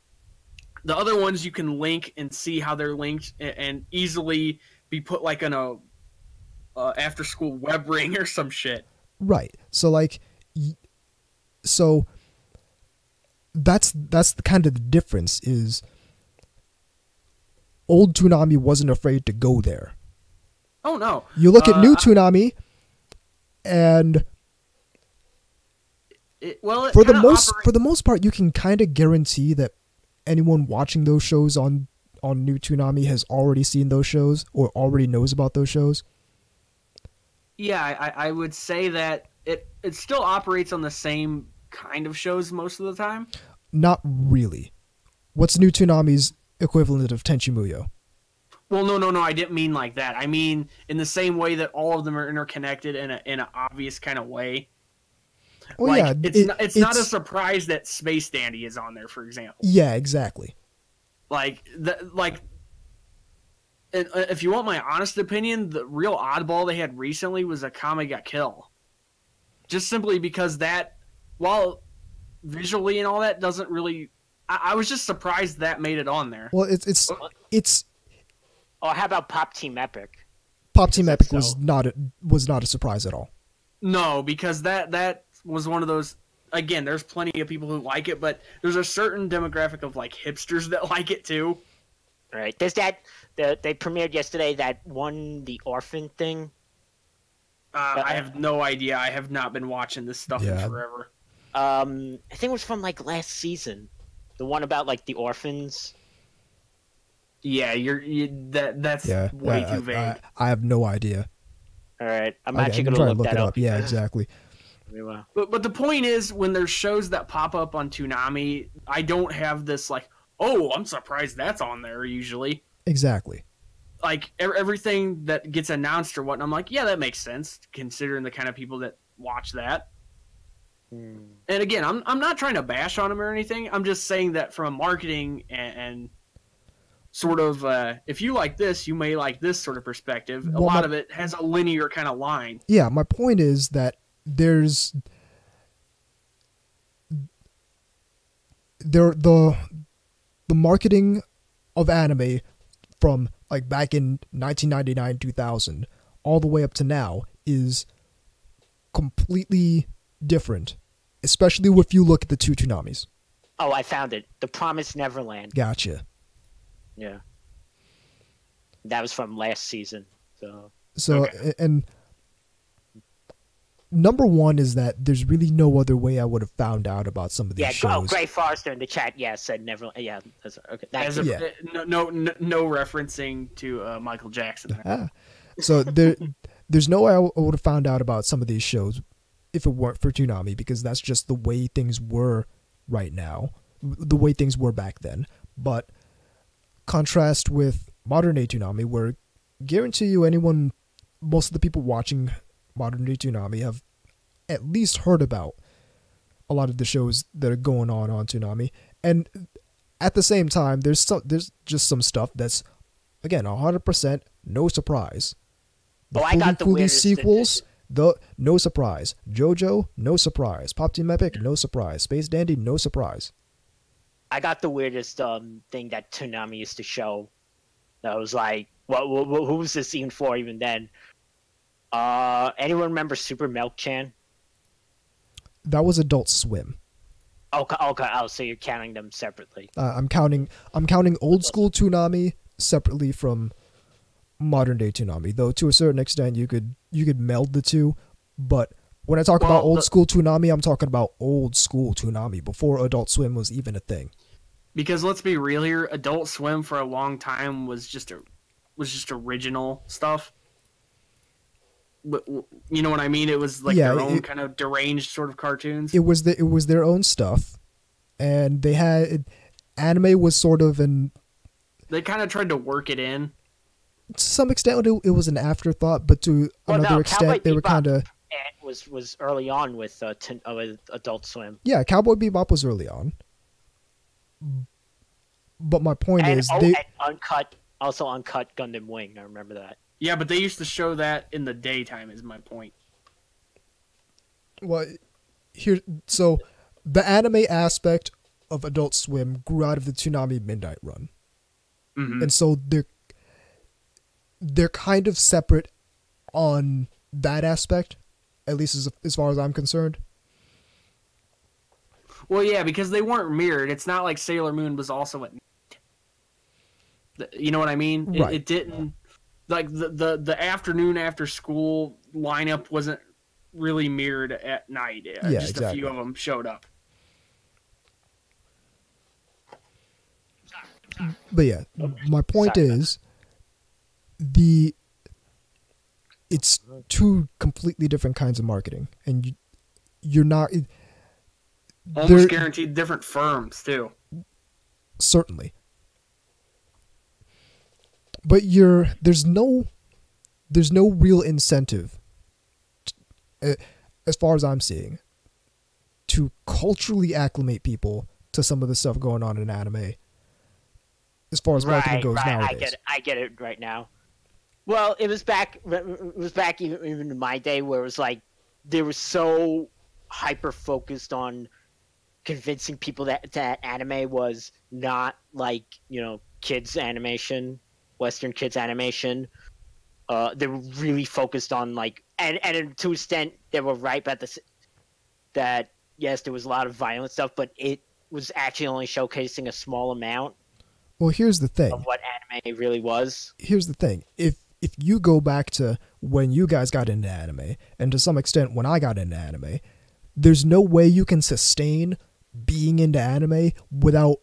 The other ones you can link and see how they're linked and easily be put like in a after school web ring or some shit. Right. So that's the kind of the difference is old Toonami wasn't afraid to go there. Oh no. You look at new Toonami and For the most part, you can kind of guarantee that anyone watching those shows on New Toonami has already seen those shows or already knows about those shows. Yeah, I would say that it still operates on the same kind of shows most of the time. Not really. What's New Toonami's equivalent of Tenchi Muyo? Well, no, I didn't mean like that. I mean in the same way that all of them are interconnected in an obvious kind of way. Well, like, yeah, it's not a surprise that Space Dandy is on there, for example. Yeah, exactly. And if you want my honest opinion, the real oddball they had recently was Akame Ga Kill. Just simply because that, while visually and all that doesn't really... I was just surprised that made it on there. Well, it's. Oh, how about Pop Team Epic? Pop Team Epic was not a surprise at all. No, because that was one of those. Again, there's plenty of people who like it, but there's a certain demographic of like hipsters that like it too. Right. There's that. They premiered yesterday that one, the Orphan thing. I have no idea. I have not been watching this stuff in forever. I think it was from like last season. The one about like the orphans. Yeah, that's way too vague. I have no idea. All right, I'm actually gonna look that up. Yeah, exactly. But the point is, when there's shows that pop up on Toonami, I don't have this like, oh, I'm surprised that's on there usually. Exactly. Like everything that gets announced or whatnot, I'm like, yeah, that makes sense considering the kind of people that watch that. And again, I'm not trying to bash on them or anything. I'm just saying that from a marketing and sort of, if you like this, you may like this sort of perspective. A lot of it has a linear kind of line. Yeah, my point is that there's the marketing of anime from like back in 1999, 2000, all the way up to now is completely different, especially if you look at the two Toonamis. Oh, I found it. The Promised Neverland. Gotcha. Yeah. That was from last season. So okay. And number one is that there's really no other way I would have found out about some of these shows. Oh, Gray Forrester in the chat, said Neverland. Yeah, that's okay. No referencing to Michael Jackson. So there's no way I would have found out about some of these shows if it weren't for Toonami, because that's just the way things were right now, the way things were back then. But contrast with modern day Toonami, where guarantee you most of the people watching modern day Toonami have at least heard about a lot of the shows that are going on Toonami. And at the same time, there's just some stuff that's, again, 100% no surprise. I got the weirdest sequels, no surprise. JoJo, no surprise. Pop Team Epic, no surprise. Space Dandy, no surprise. I got the weirdest thing that Toonami used to show. That was like, who was this even for even then? Anyone remember Super Milk Chan? That was Adult Swim. Okay. Oh, so you're counting them separately. I'm counting old school Toonami separately from modern day Toonami, though to a certain extent you could meld the two. But when I talk about old school Toonami, I'm talking about old school Toonami before Adult Swim was even a thing. Because let's be real here, Adult Swim for a long time was just original stuff. You know what I mean? It was like their own kind of deranged sort of cartoons. It was their own stuff, and they had anime was sort of They kind of tried to work it in. To some extent, it was an afterthought, but to another extent, they were kind of. Was early on with Adult Swim. Yeah, Cowboy Bebop was early on. But my point is, and Uncut Gundam Wing. I remember that. Yeah, but they used to show that in the daytime. Is my point. Well, so the anime aspect of Adult Swim grew out of the Toonami Midnight Run, and so they're kind of separate on that aspect, at least as far as I'm concerned. Well, yeah, because they weren't mirrored. It's not like Sailor Moon was also at night. You know what I mean? Right. It didn't, like the afternoon after school lineup wasn't really mirrored at night. Yeah, just exactly. a few of them showed up. But yeah, my point is it's two completely different kinds of marketing, and you're not almost guaranteed different firms too. Certainly, but there's no real incentive, as far as I'm seeing, to culturally acclimate people to some of the stuff going on in anime. As far as marketing goes nowadays. I get it right now. Well, it was back even in my day where it was like they were so hyper focused on convincing people that anime was not like, kids animation, Western kids animation. They were really focused on like, and to an extent they were right about this, that yes, there was a lot of violent stuff, but it was actually only showcasing a small amount. Well, here's the thing. Of what anime really was. Here's the thing. If you go back to when you guys got into anime, and to some extent when I got into anime, there's no way you can sustain being into anime without,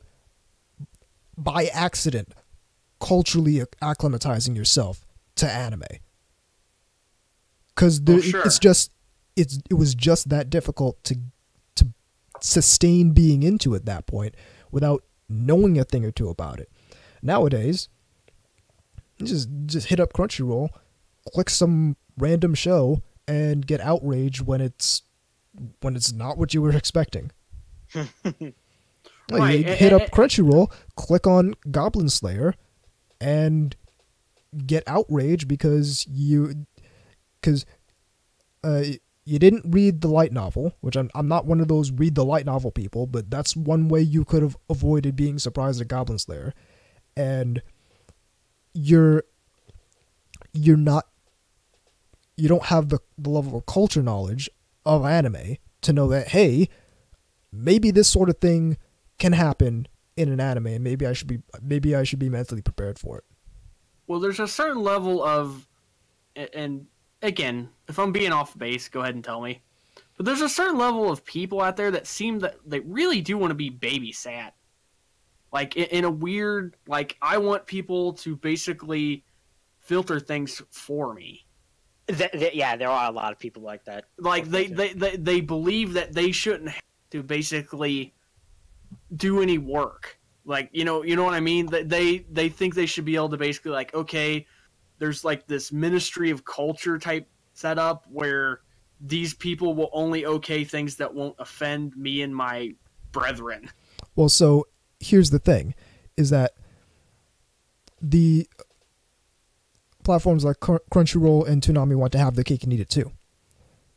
by accident, culturally acclimatizing yourself to anime. Because it was just that difficult to sustain being into it at that point without knowing a thing or two about it. Nowadays, just hit up Crunchyroll, click some random show, and get outraged when it's not what you were expecting. Right. You hit up Crunchyroll, click on Goblin Slayer, and get outraged because you didn't read the light novel, which I'm not one of those read the light novel people, but that's one way you could have avoided being surprised at Goblin Slayer. And you don't have the level of culture knowledge of anime to know that, hey, maybe this sort of thing can happen in an anime, and maybe I should be mentally prepared for it. Well, there's a certain level of, and again, if I'm being off base, go ahead and tell me. But there's a certain level of people out there that seem that they really do want to be babysat. Like, in a weird, like, I want people to basically filter things for me. Yeah, there are a lot of people like that. Like, they believe that they shouldn't have to basically do any work. Like, you know what I mean? They think they should be able to basically, like, okay, there's like this Ministry of Culture type setup where these people will only okay things that won't offend me and my brethren. Well, so here's the thing, is that the platforms like Crunchyroll and Toonami want to have the cake and eat it too.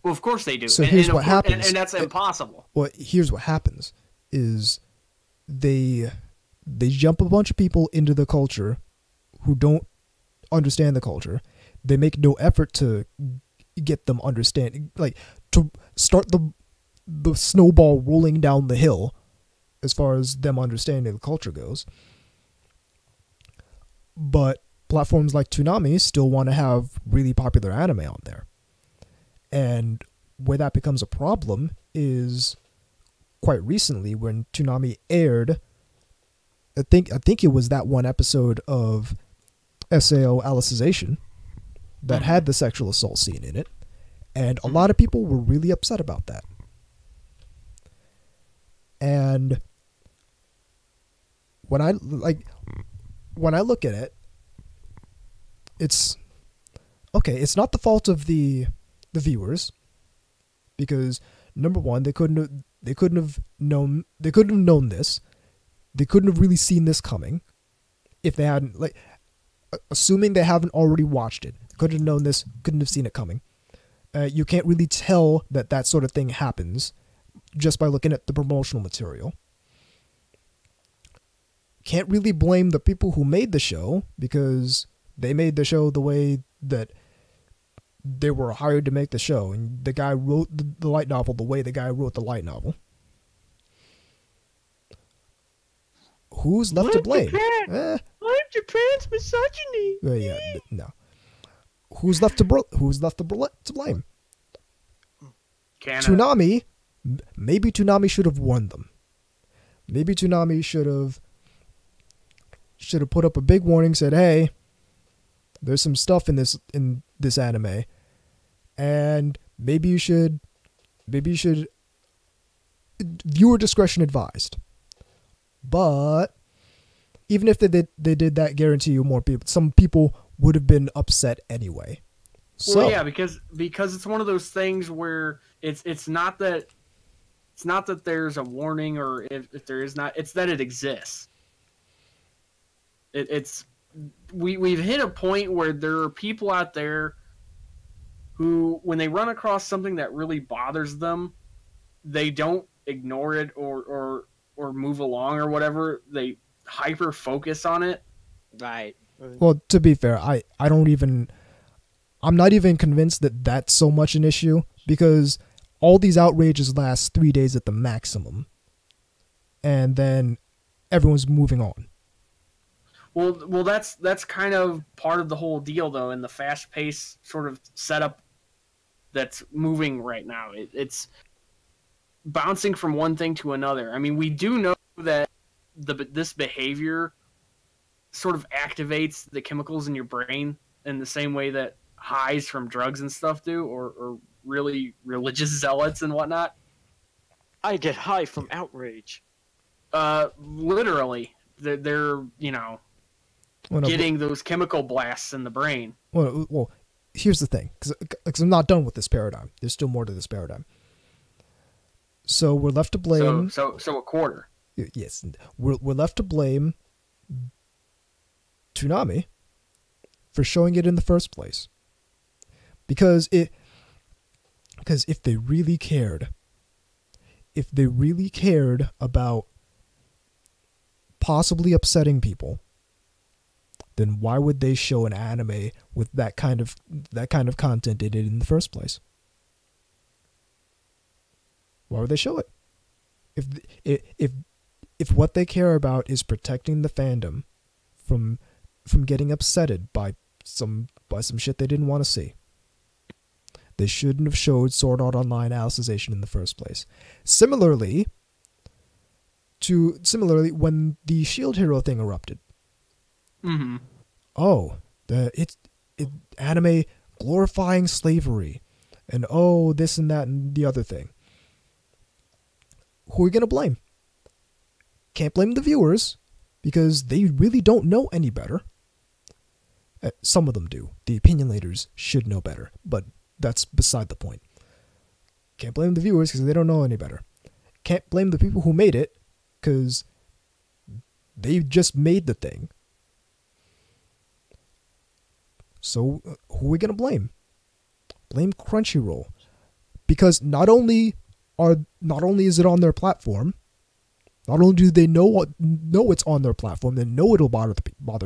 Well, of course they do. So here's what happens. And that's impossible. Well, here's what happens is they jump a bunch of people into the culture who don't understand the culture. They make no effort to get them understanding, like to start the snowball rolling down the hill as far as them understanding the culture goes. But platforms like Toonami still want to have really popular anime on there. And where that becomes a problem is quite recently when Toonami aired, I think it was that one episode of SAO Alicization that had the sexual assault scene in it, and a lot of people were really upset about that. And when I look at it, it's okay. It's not the fault of the viewers, because number one, they couldn't have known this. They couldn't have really seen this coming if they hadn't, like, assuming they haven't already watched it. Couldn't have known this, couldn't have seen it coming. You can't really tell that sort of thing happens just by looking at the promotional material. Can't really blame the people who made the show, because they made the show the way that they were hired to make the show, and the guy wrote the light novel the way the guy wrote the light novel. Who's left to blame? I'm Japan's misogyny. Yeah, no. Who's left to blame? Toonami, maybe Toonami should have warned them. Maybe Toonami should have put up a big warning, said, "Hey, there's some stuff in this anime, and maybe you should viewer discretion advised." But even if they did that, guarantee you some people would have been upset anyway. So well, yeah, because it's one of those things where it's not that there's a warning, or if there is not, it's that it exists. We've hit a point where there are people out there who, when they run across something that really bothers them, they don't ignore it or move along or whatever. They hyper focus on it. Right. Well, to be fair, I'm not even convinced that that's so much an issue, because all these outrages last 3 days at the maximum, and then everyone's moving on. Well, that's kind of part of the whole deal, though, in the fast-paced sort of setup that's moving right now. It's bouncing from one thing to another. I mean, we do know that this behavior sort of activates the chemicals in your brain in the same way that highs from drugs and stuff do, or really religious zealots and whatnot. I get high from outrage. Literally, they're getting those chemical blasts in the brain. Well, here's the thing, because I'm not done with this paradigm. There's still more to this paradigm. So we're left to blame. So a quarter. Yes, we're left to blame Toonami for showing it in the first place, because if they really cared about possibly upsetting people, then why would they show an anime with that kind of content in it in the first place? Why would they show it? If what they care about is protecting the fandom from getting upsetted by some shit they didn't want to see, they shouldn't have showed Sword Art Online Alicization in the first place. Similarly, when the Shield Hero thing erupted. Mm-hmm. Oh, it's anime glorifying slavery, and this and that and the other thing. Who are we gonna blame? Can't blame the viewers, because they really don't know any better. Some of them do. The opiniolators should know better, but that's beside the point. Can't blame the viewers because they don't know any better. Can't blame the people who made it, because they just made the thing. So who are we gonna blame? Blame Crunchyroll, because not only is it on their platform, not only do they know it's on their platform, they know it'll bother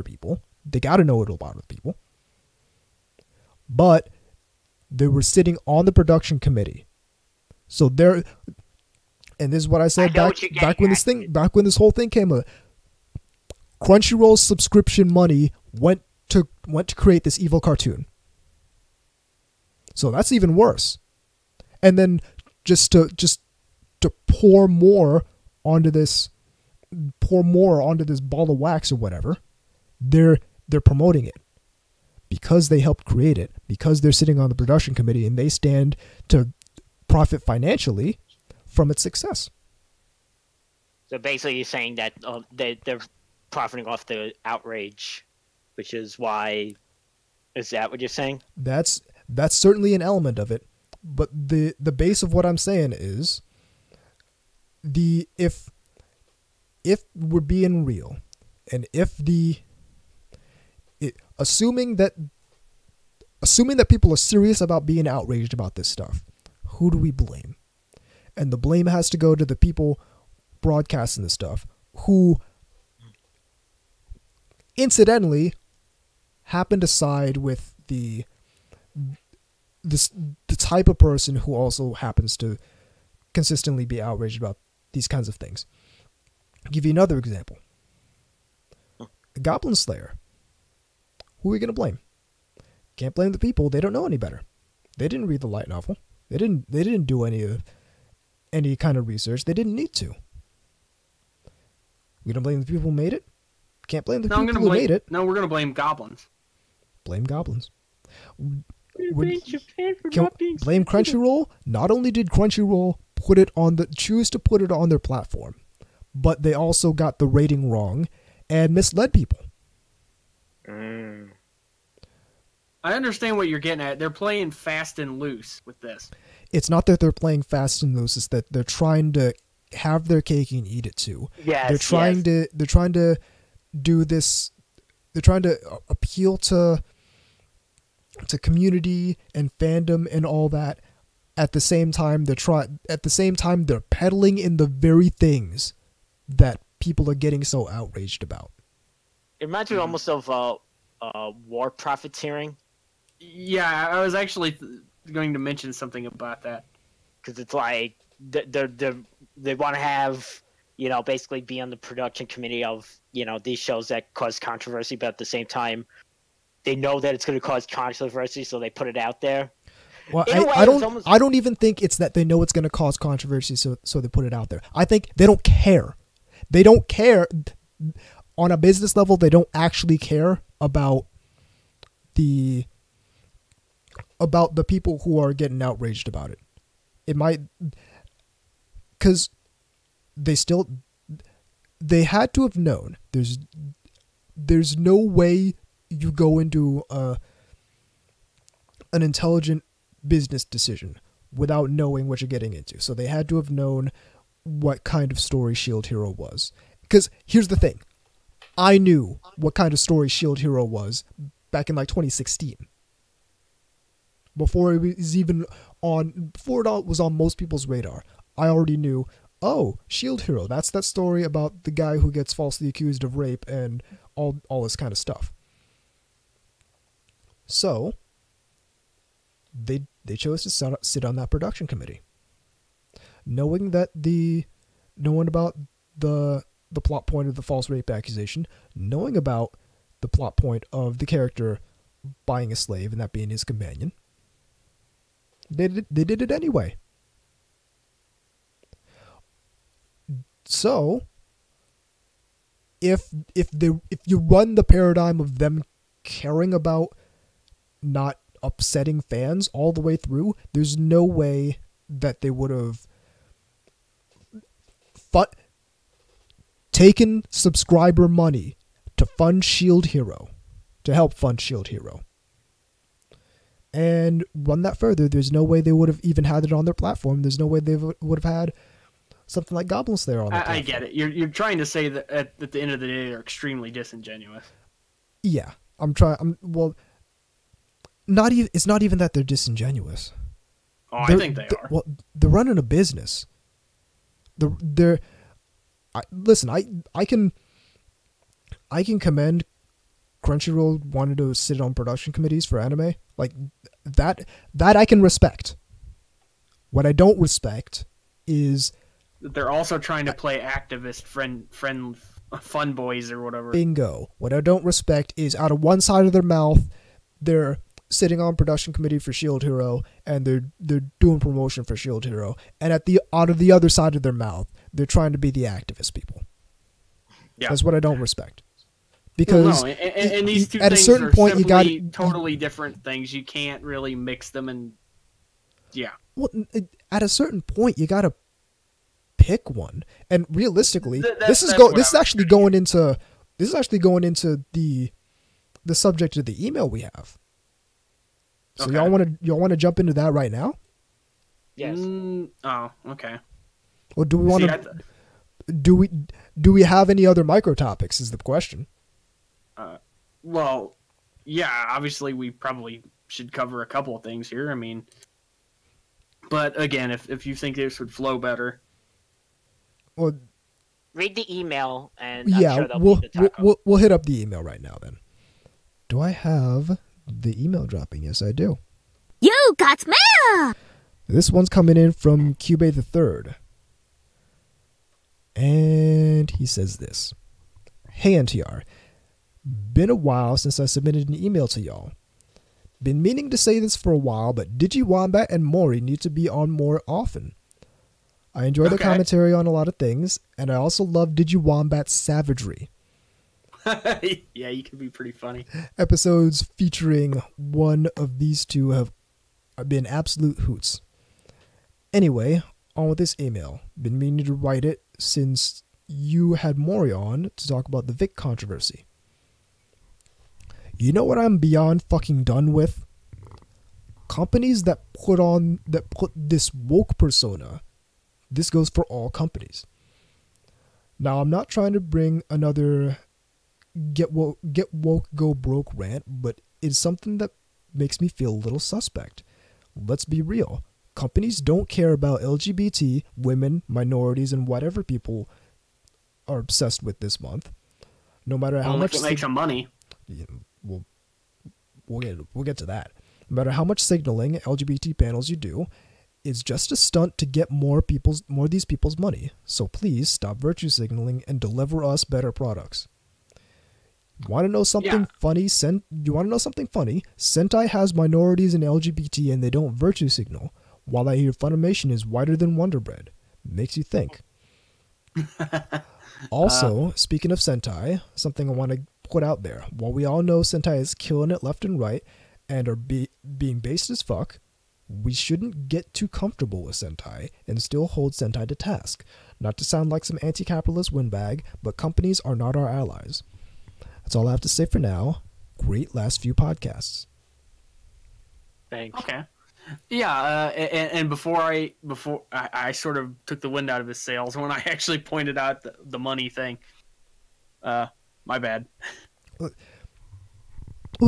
people. They gotta know it'll bother people. But they were sitting on the production committee, so they're. And this is what I said back when this whole thing came up. Crunchyroll's subscription money went to create this evil cartoon. So that's even worse. And then just to pour more onto this ball of wax or whatever, they're promoting it because they helped create it, because they're sitting on the production committee and they stand to profit financially from its success. So basically, you're saying that they're profiting off the outrage, which is why. Is that what you're saying? That's certainly an element of it, but the base of what I'm saying is if we're being real, and assuming that people are serious about being outraged about this stuff, who do we blame? And the blame has to go to the people broadcasting this stuff, who incidentally happen to side with the type of person who also happens to consistently be outraged about these kinds of things. I'll give you another example. Goblin Slayer. Who are we going to blame? Can't blame the people. They don't know any better. They didn't read the light novel. They didn't do any kind of research. They didn't need to. We don't blame the people who made it. Can't blame the people who made it. No, we're gonna blame goblins. Blame goblins. Blame Japan for not being blame Crunchyroll. Not only did Crunchyroll choose to put it on their platform, but they also got the rating wrong and misled people. I understand what you're getting at. They're playing fast and loose with this. It's not that they're playing fast and loose. It's that they're trying to have their cake and eat it too. Yes, they're trying to do this. They're trying to appeal to community and fandom and all that. At the same time, they're peddling in the very things that people are getting so outraged about. It reminds me almost of war profiteering. Yeah, I was actually going to mention something about that. Because it's like they want to have, basically be on the production committee of, these shows that cause controversy, but at the same time, they know that it's going to cause controversy, so they put it out there. Well, I don't even think it's that they know it's going to cause controversy, so they put it out there. I think they don't care. They don't care on a business level. They don't actually care about the people who are getting outraged about it. It might, because they had to have known. There's no way you go into an intelligent business decision without knowing what you're getting into. So they had to have known what kind of story Shield Hero was. Because here's the thing. I knew what kind of story Shield Hero was back in 2016. Before it was on most people's radar. I already knew, Shield Hero, that's that story about the guy who gets falsely accused of rape and all this kind of stuff. So they chose to sit on that production committee, knowing about the plot point of the false rape accusation, knowing about the plot point of the character buying a slave and that being his companion. They did it anyway. So if you run the paradigm of them caring about not upsetting fans all the way through, there's no way that they would have taken subscriber money to fund Shield Hero, to help fund Shield Hero. And run that further, there's no way they would have even had it on their platform. There's no way they would have had something like Goblin Slayer on their platform. I get it. You're trying to say that at the end of the day, they're extremely disingenuous. Yeah. It's not even that they're disingenuous. I think they are. Well, they're running a business. Listen, I can commend Crunchyroll wanted to sit on production committees for anime. Like that I can respect. What I don't respect is they're also trying to play activist friend fun boys or whatever. Bingo. What I don't respect is out of one side of their mouth, they're sitting on production committee for Shield Hero and they're doing promotion for Shield Hero, and out of the other side of their mouth, they're trying to be the activist people. Yeah. That's what I don't respect. Because and these two at things a certain are point, you got totally different things. You can't really mix them, and yeah. Well, at a certain point, you got to pick one. And realistically, this is actually going into the subject of the email we have. So y'all want to jump into that right now? Yes. Okay. Well, do we want to? Do we have any other microtopics? Is the question. Well, yeah. Obviously, we probably should cover a couple of things here. I mean, but again, if you think this would flow better, well, read the email and we'll hit up the email right now. Then, do I have the email dropping? Yes, I do. You got mail. This one's coming in from Cube the Third. And he says this. Hey NTR, been a while since I submitted an email to y'all. Been meaning to say this for a while, but DigiWombat and Mori need to be on more often. I enjoy the commentary on a lot of things, and I also love DigiWombat's savagery. Yeah, you can be pretty funny. Episodes featuring one of these two have been absolute hoots. Anyway, on with this email. Been meaning to write it since you had Mori on to talk about the Vic controversy. You know what I'm beyond fucking done with? Companies that put this woke persona. This goes for all companies. Now, I'm not trying to bring another get woke, go broke rant, but it's something that makes me feel a little suspect. Let's be real. Companies don't care about LGBT, women, minorities, and whatever people are obsessed with this month. No matter how much it makes them money. Yeah, we'll get to that. No matter how much signaling LGBT panels you do, it's just a stunt to get more of these people's money. So please stop virtue signaling and deliver us better products. You want to know something funny? You want to know something funny? Sentai has minorities and LGBT, and they don't virtue signal. While I hear Funimation is whiter than Wonder Bread, makes you think. Also, speaking of Sentai, something I want to put out there. While we all know Sentai is killing it left and right and are being based as fuck, we shouldn't get too comfortable with Sentai and still hold Sentai to task. Not to sound like some anti-capitalist windbag, but companies are not our allies. That's all I have to say for now. Great last few podcasts. Thanks. Okay. Yeah, and before I sort of took the wind out of his sails when I actually pointed out the money thing. My bad. Well,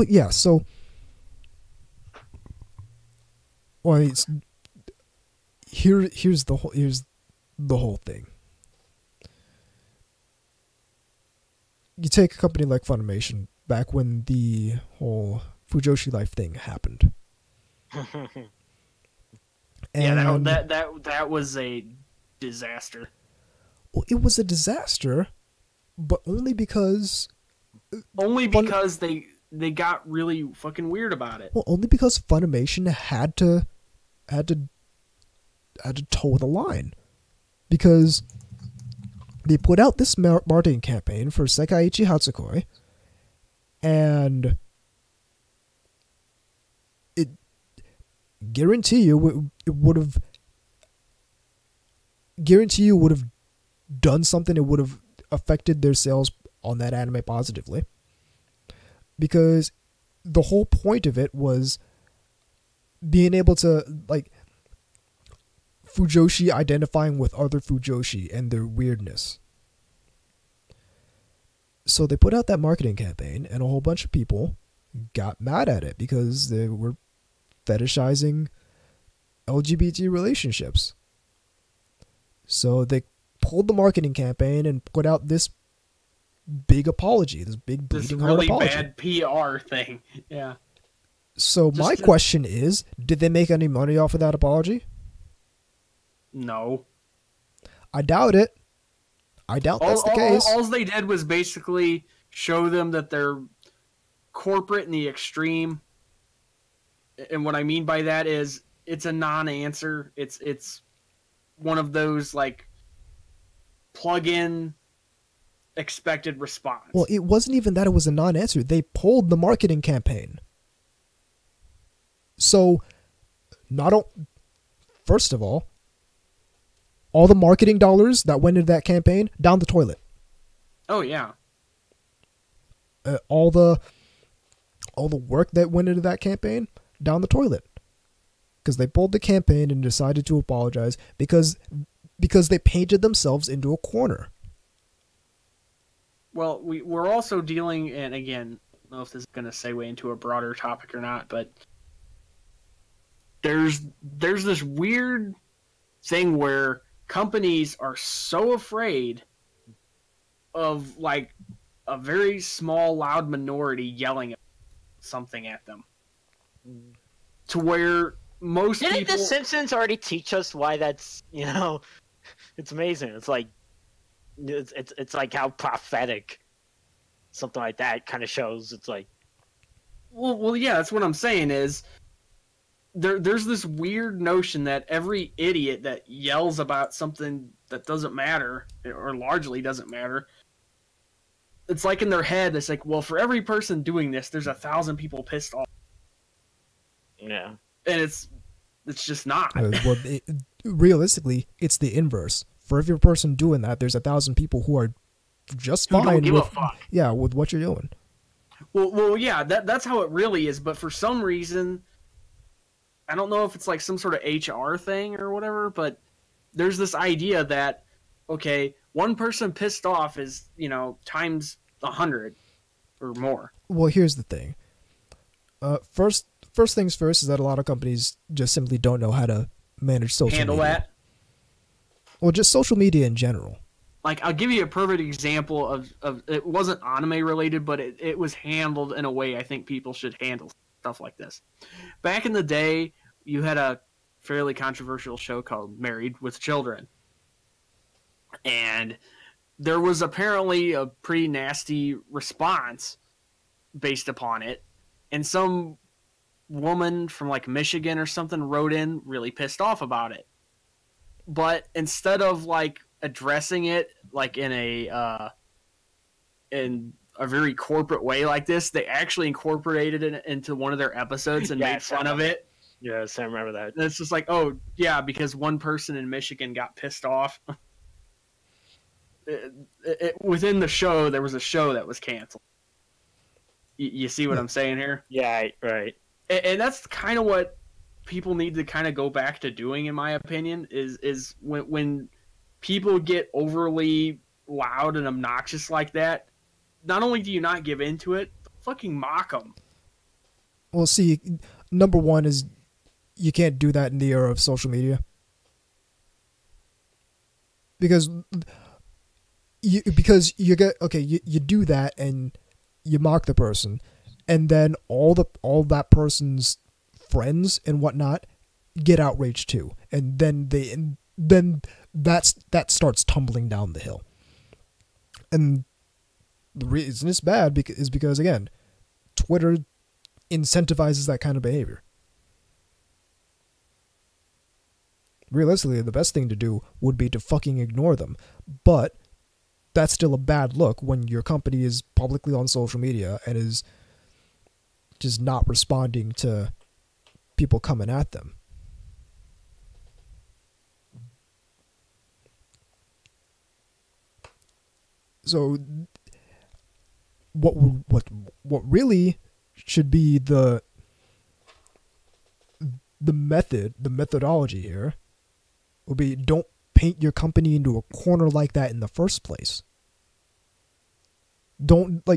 yeah. So, well, here's the whole thing. You take a company like Funimation back when the whole Fujoshi Life thing happened. Yeah, that was a disaster. Well, it was a disaster, but only because they got really fucking weird about it. Well, only because Funimation had to toe the line, because they put out this marketing campaign for Sekaiichi Hatsukoi, and it guarantee you would have done something. It would have affected their sales on that anime positively, because the whole point of it was being able to, like, Fujoshi identifying with other Fujoshi and their weirdness. So they put out that marketing campaign, and a whole bunch of people got mad at it because they were fetishizing LGBT relationships. So they pulled the marketing campaign and put out this big apology, this big bleeding heart apology. This really bad PR thing. Yeah. So my question is, did they make any money off of that apology? No. I doubt it. I doubt that's the case. All they did was basically show them that they're corporate in the extreme. And what I mean by that is it's a non-answer. It's one of those, like, plug-in expected response. Well, it wasn't even that it was a non-answer. They pulled the marketing campaign. So, first of all the marketing dollars that went into that campaign, down the toilet. Oh, yeah. All the work that went into that campaign, down the toilet. Because they pulled the campaign and decided to apologize because they painted themselves into a corner. Well, we're also dealing, and again, I don't know if this is going to segue into a broader topic or not, but there's this weird thing where companies are so afraid of, like, a very small, loud minority yelling something at them, to where most Didn't people... The Simpsons already teach us why that's, it's amazing. It's like, it's like how prophetic something like that kind of shows. It's like, Well, yeah, that's what I'm saying is there's this weird notion that every idiot that yells about something that doesn't matter or largely doesn't matter, it's like in their head, it's like, well, for every person doing this, there's 1,000 people pissed off. Yeah. And it's just not. Realistically, it's the inverse. For every person doing that, there's 1,000 people who are just fine don't give with, a fuck. Yeah, with what you're doing. Well, yeah, that's how it really is. But for some reason, I don't know if it's like some sort of HR thing or whatever, but there's this idea that, okay, one person pissed off is, times 100 or more. Well, here's the thing. First things first is that a lot of companies just simply don't know how to manage social media. Handle that? Well, just social media in general. Like, I'll give you a perfect example of it wasn't anime related, but it was handled in a way I think people should handle stuff like this. Back in the day, you had a fairly controversial show called Married with Children. And there was apparently a pretty nasty response based upon it. And some woman from like Michigan or something wrote in really pissed off about it. But instead of like addressing it like in a very corporate way like this, they actually incorporated it into one of their episodes and made fun of it. Yes, I remember that. And it's just like, oh yeah, because one person in Michigan got pissed off. Within the show, there was a show that was canceled. You see what I'm saying here? Yeah, right. And that's kind of what people need to kind of go back to doing, in my opinion, is when people get overly loud and obnoxious like that, not only do you not give into it, fucking mock them. Well, see, number one is you can't do that in the era of social media. Because you get, okay, you do that and you mock the person, and then all that person's friends and whatnot get outraged too, and then that starts tumbling down the hill. And the reason it's bad is because again, Twitter incentivizes that kind of behavior. Realistically, the best thing to do would be to fucking ignore them, but that's still a bad look when your company is publicly on social media and is just not responding to people coming at them. So what really should be the methodology here would be, don't paint your company into a corner like that in the first place. Don't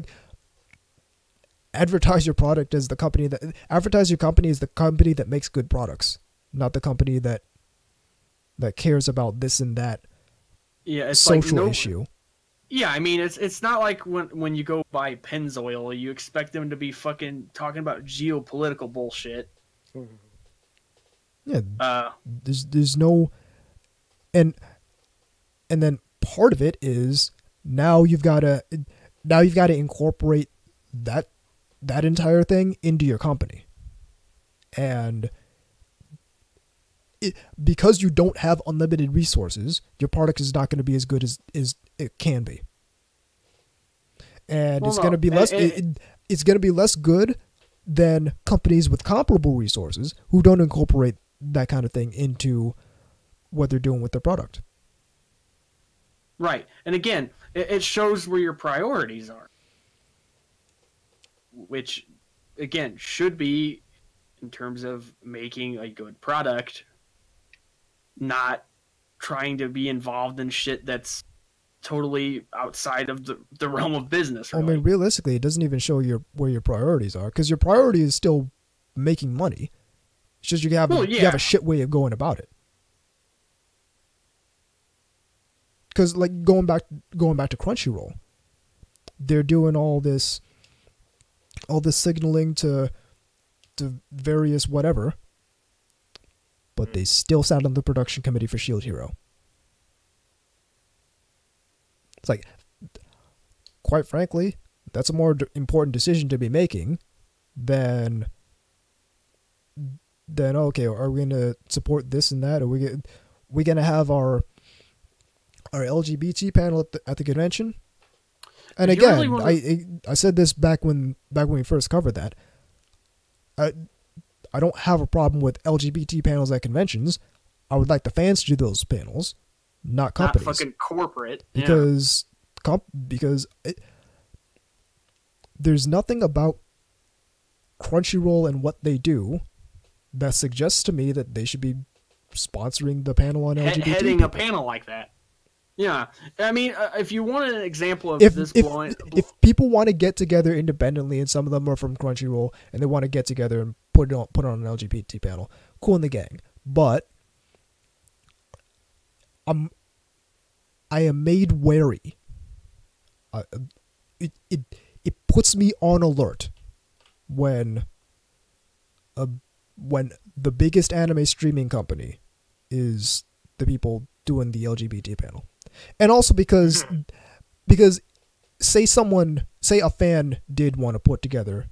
advertise your product as the company that makes good products, not the company that cares about this and that social issue. Yeah, I mean, it's not like when you go buy Pennzoil, you expect them to be fucking talking about geopolitical bullshit. Yeah, there's no, and then part of it is now you've got to incorporate that entire thing into your company, and because you don't have unlimited resources, your product is not going to be as good as it can be, and it's going to be less. It's going to be less good than companies with comparable resources who don't incorporate that kind of thing into what they're doing with their product. Right, and again, it shows where your priorities are, which again should be in terms of making a good product, not trying to be involved in shit that's totally outside of the realm of business. Really. I mean, realistically, it doesn't even show where your priorities are, because your priority is still making money. It's just you have a shit way of going about it. Because like going back to Crunchyroll, they're doing all this signaling to various whatever, but they still sat on the production committee for Shield Hero. It's like, quite frankly, that's a more important decision to be making then okay, are we gonna support this and that? Are we gonna have our LGBT panel at the convention? And again, really I said this back when we first covered that. I don't have a problem with LGBT panels at conventions. I would like the fans to do those panels, not companies. Not fucking corporate. Because there's nothing about Crunchyroll and what they do that suggests to me that they should be sponsoring the panel on LGBT. Heading people. a panel like that. Yeah, I mean, if you want an example of if people want to get together independently, and some of them are from Crunchyroll, and they want to get together and put on an LGBT panel, cool in the gang. But I am made wary. It puts me on alert when the biggest anime streaming company is the people doing the LGBT panel. And also because say a fan did want to put together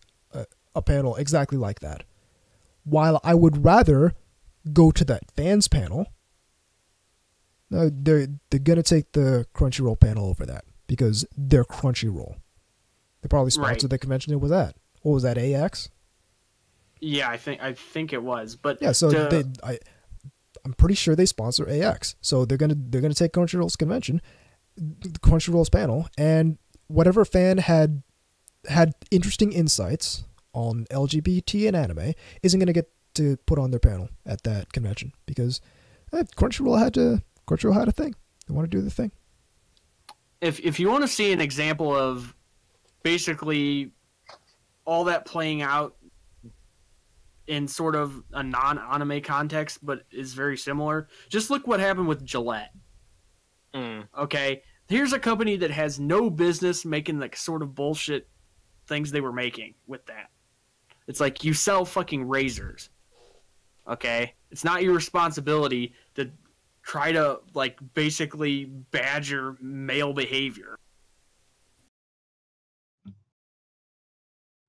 a panel exactly like that, while I would rather go to that fans panel, they're gonna take the Crunchyroll panel over that because they're Crunchyroll. They probably sponsored the convention it was at. What was that, AX? Yeah, I think it was. But yeah, so I'm pretty sure they sponsor AX. So they're gonna take Crunchyroll's convention, Crunchyroll's panel, and whatever fan had interesting insights on LGBT and anime isn't gonna get to put on their panel at that convention because Crunchyroll had a thing. They want to do the thing. If you want to see an example of basically all that playing out in sort of a non-anime context, but is very similar, just look what happened with Gillette. Okay, here's a company that has no business making the sort of bullshit things they were making with that. It's like, you sell fucking razors. Okay, it's not your responsibility to try to like basically badger male behavior.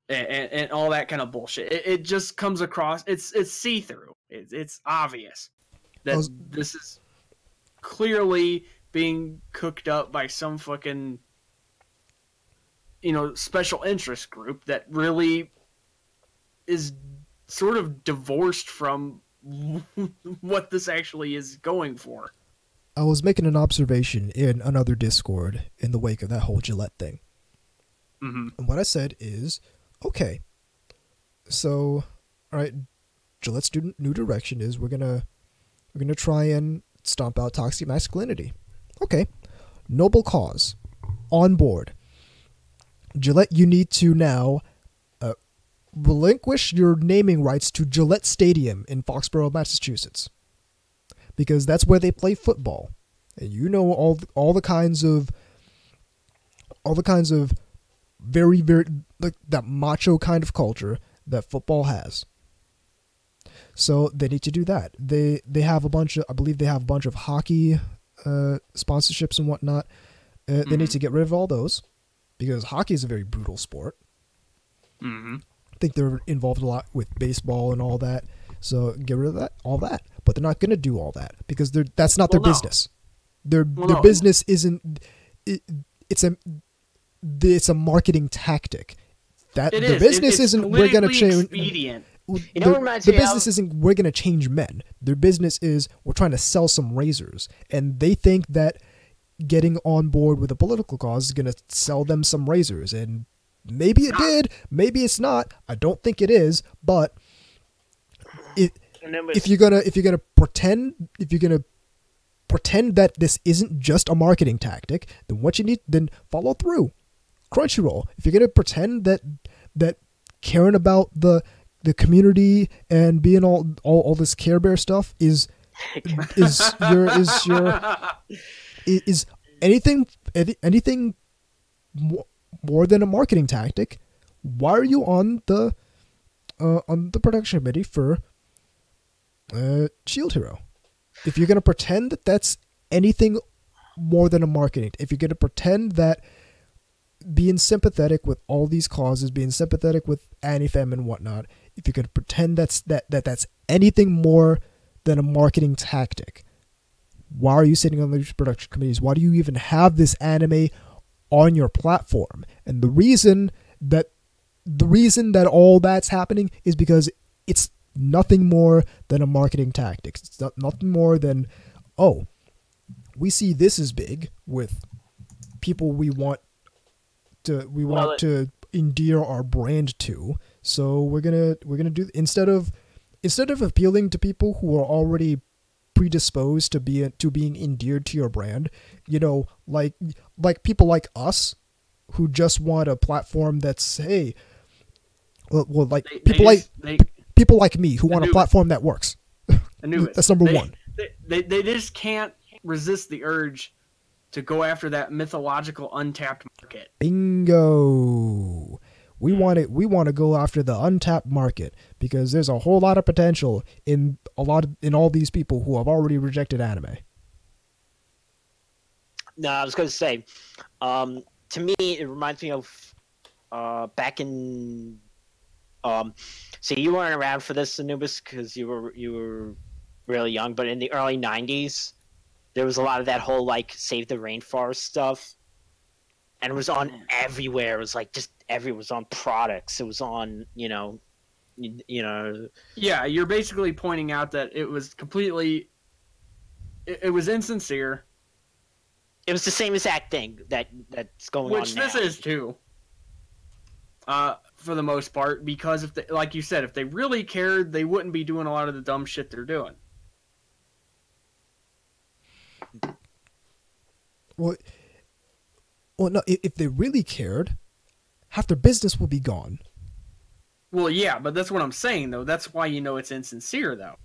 And all that kind of bullshit. It just comes across. It's see-through. It's obvious that this is clearly being cooked up by some fucking, special interest group that really is sort of divorced from what this actually is going for. I was making an observation in another Discord in the wake of that whole Gillette thing. Mm-hmm. And what I said is, okay, so, all right, Gillette's new direction is we're gonna try and stomp out toxic masculinity. Okay, noble cause, on board. Gillette, you need to now relinquish your naming rights to Gillette Stadium in Foxborough, Massachusetts, because that's where they play football, and all the kinds of very, very, like, that macho kind of culture that football has. So they need to do that. They have I believe they have a bunch of hockey sponsorships and whatnot. They need to get rid of all those because hockey is a very brutal sport. Mm-hmm. I think they're involved a lot with baseball and all that. So get rid of all that. But they're not going to do all that because that's not their business. Their business isn't. It's a marketing tactic. The business isn't we're going to change. Expedient. The business isn't we're going to change men. Their business is we're trying to sell some razors, and they think that getting on board with a political cause is going to sell them some razors. And maybe it did, maybe it's not. I don't think it is, but if you're gonna pretend that this isn't just a marketing tactic, then what you need then follow through. Crunchyroll, if you're gonna pretend that caring about the community and being all this Care Bear stuff is anything more than a marketing tactic, why are you on the production committee for Shield Hero? If you're gonna pretend that that's anything more than a marketing, if you're gonna pretend that being sympathetic with all these causes, being sympathetic with anti-fem and whatnot, if you could pretend that's anything more than a marketing tactic, why are you sitting on these production committees? Why do you even have this anime on your platform? And the reason that all that's happening is because it's nothing more than a marketing tactic. It's nothing more than, oh, we see this is big with people we want to endear our brand to. So we're gonna do, instead of appealing to people who are already predisposed to being endeared to your brand, like people like us who just want a platform that's, hey, people like me who want a platform that works. That's number one. They just can't resist the urge to go after that mythological untapped market. Bingo. We want to go after the untapped market because there's a whole lot of potential in all these people who have already rejected anime. No, I was going to say, to me, it reminds me of back in. So you weren't around for this, Anubis, because you were really young. But in the early '90s, there was a lot of that whole like save the rainforest stuff, and it was on everywhere. It was like just everywhere. It was on products. It was on Yeah, you're basically pointing out that it was completely. It was insincere. It was the same exact thing that's going on now. Which this is too. For the most part, because if like you said, if they really cared, they wouldn't be doing a lot of the dumb shit they're doing. Well, no. If they really cared, half their business would be gone. Well, yeah, but that's what I'm saying, though. That's why it's insincere, though,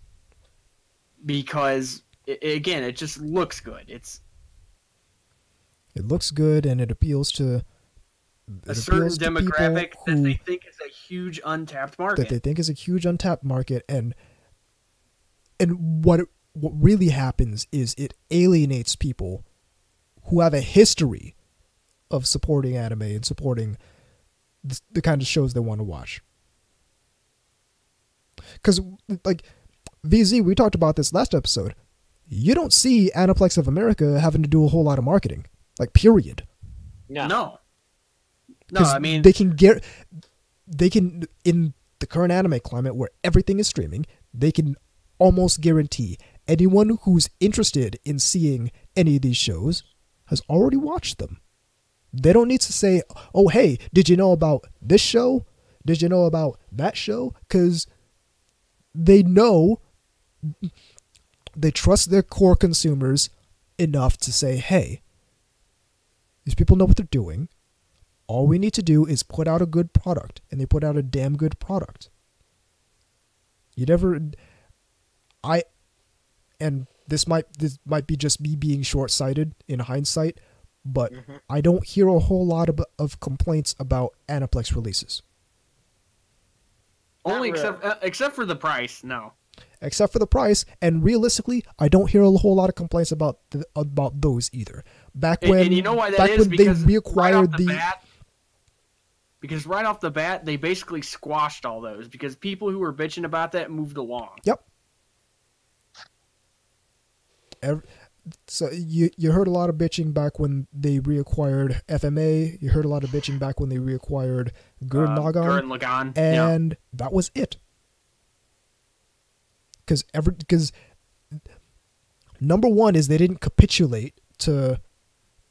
because again, it just looks good. It looks good, and it appeals to a certain demographic that they think is a huge untapped market. And what really happens is it alienates people who have a history of supporting anime and supporting the kind of shows they want to watch. Because, like, VZ, we talked about this last episode. You don't see Aniplex of America having to do a whole lot of marketing. Like, period. No, I mean, they can in the current anime climate where everything is streaming, they can almost guarantee anyone who's interested in seeing any of these shows has already watched them. They don't need to say, oh, hey, did you know about this show? Did you know about that show? Because they know, they trust their core consumers enough to say, hey, these people know what they're doing. All we need to do is put out a good product, and they put out a damn good product. And this might be just me being short-sighted in hindsight, but I don't hear a whole lot of complaints about Aniplex releases. Only except for the price, no. Except for the price, and realistically, I don't hear a whole lot of complaints about those either. And you know why that is? Because because right off the bat, they basically squashed all those because people who were bitching about that moved along. Yep. So you heard a lot of bitching back when they reacquired FMA. You heard a lot of bitching back when they reacquired Gurren Lagann. And that was it. Because number one is they didn't capitulate to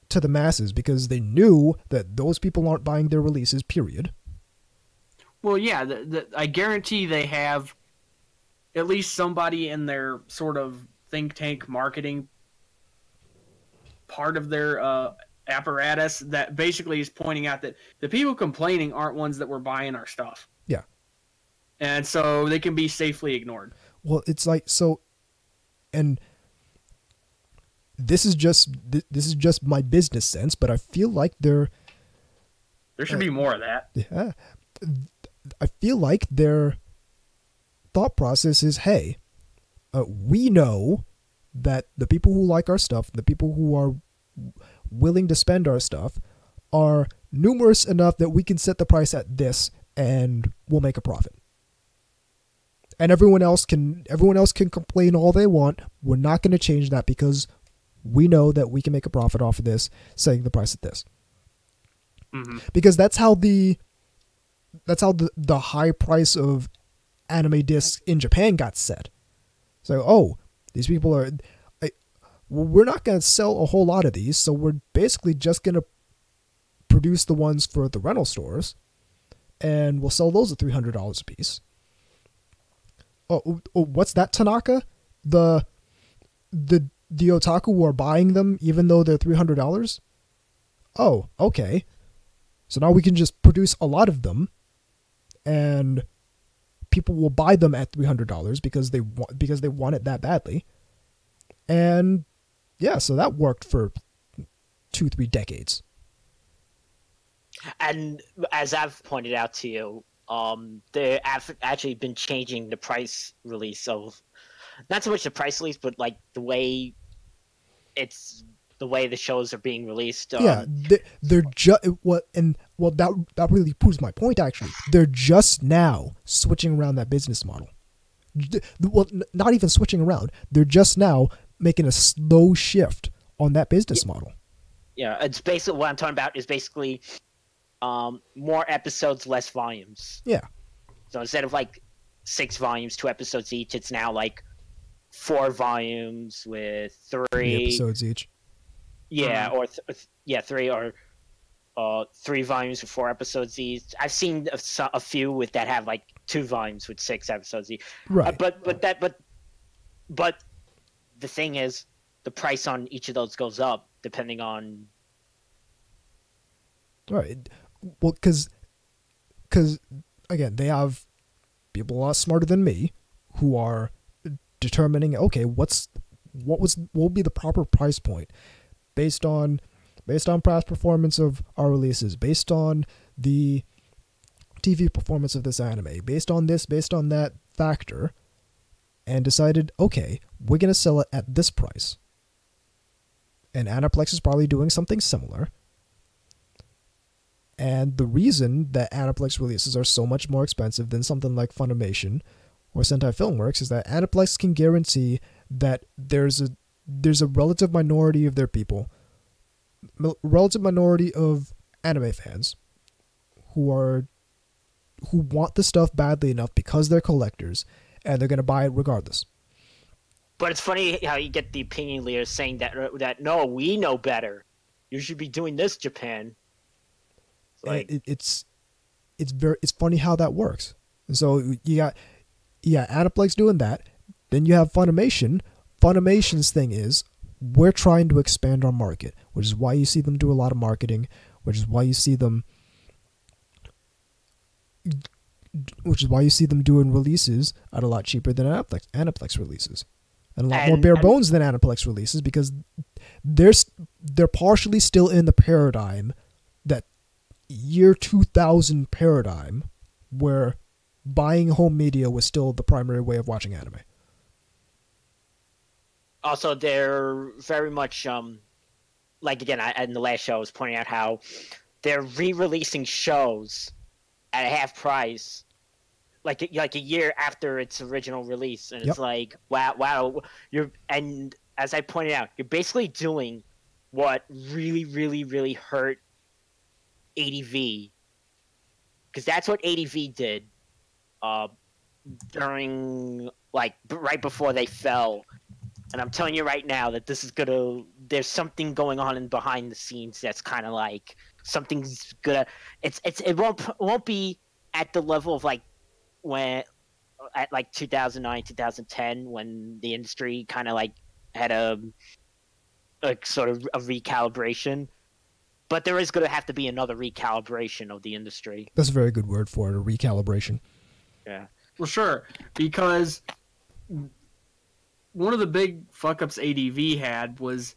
the masses because they knew that those people aren't buying their releases, period. Well, yeah, I guarantee they have at least somebody in their sort of think tank marketing part of their apparatus that basically is pointing out that the people complaining aren't ones that were buying our stuff. Yeah. And so they can be safely ignored. Well, it's like, so, and this is just my business sense, but I feel like there should be more of that. Yeah. I feel like their thought process is, hey, we know that the people who like our stuff, the people who are willing to spend our stuff, are numerous enough that we can set the price at this and we'll make a profit. And everyone else can complain all they want. We're not going to change that because we know that we can make a profit off of this, setting the price at this. Mm-hmm. Because that's how the high price of anime discs in Japan got set. So, these people are, we're not going to sell a whole lot of these, so we're basically just going to produce the ones for the rental stores, and we'll sell those at $300 a piece. Oh, what's that, Tanaka? The otaku who are buying them even though they're $300? Oh, okay. So now we can just produce a lot of them, and people will buy them at $300 because they want it that badly. And yeah, so that worked for 2-3 decades. And as I've pointed out to you, they have actually been changing the price release of, not so much the price release, but like the way the shows are being released. Yeah, they're just that really proves my point. Actually, they're just now switching around that business model. Well, not even switching around. They're just now making a slow shift on that business model. Yeah, it's basically what I'm talking about. Is basically more episodes, less volumes. Yeah. So instead of like 6 volumes, 2 episodes each, it's now like 4 volumes with 3 episodes each. Yeah, or 3 or 3 volumes with 4 episodes each. I've seen a few that have like 2 volumes with 6 episodes each. Right. But the thing is, the price on each of those goes up depending on. Right. Well, because again, they have people a lot smarter than me who are determining, okay, what will be the proper price point based on past performance of our releases, based on the TV performance of this anime, based on this, based on that factor, and decided, okay, we're going to sell it at this price. And Aniplex is probably doing something similar. And the reason that Aniplex releases are so much more expensive than something like Funimation or Sentai Filmworks is that Aniplex can guarantee that there's a relative minority of their people, relative minority of anime fans who want the stuff badly enough because they're collectors, and they're going to buy it regardless. But it's funny how you get the opinion leaders saying that no, we know better. You should be doing this, Japan. Like, it's funny how that works. And so you got Aniplex doing that. Then you have Funimation. Funimation's thing is, we're trying to expand our market, which is why you see them do a lot of marketing, which is why you see them doing releases at a lot cheaper than Aniplex releases, and a lot more bare bones than Aniplex releases, because they're partially still in the paradigm, that year 2000 paradigm, where buying home media was still the primary way of watching anime. Also, they're very much like, again, in the last show I was pointing out how they're re-releasing shows at a half price, like a year after its original release, and it's like, wow, and as I pointed out, you're basically doing what really, really, really hurt ADV, because that's what ADV did during, like, right before they fell. And I'm telling you right now that there's something going on behind the scenes that's kind of like, something's gonna, it won't be at the level of like at like 2009, 2010, when the industry kind of like had a sort of a recalibration. But there is going to have to be another recalibration of the industry. That's a very good word for it, a recalibration. Yeah. Well, sure, because one of the big fuck-ups ADV had was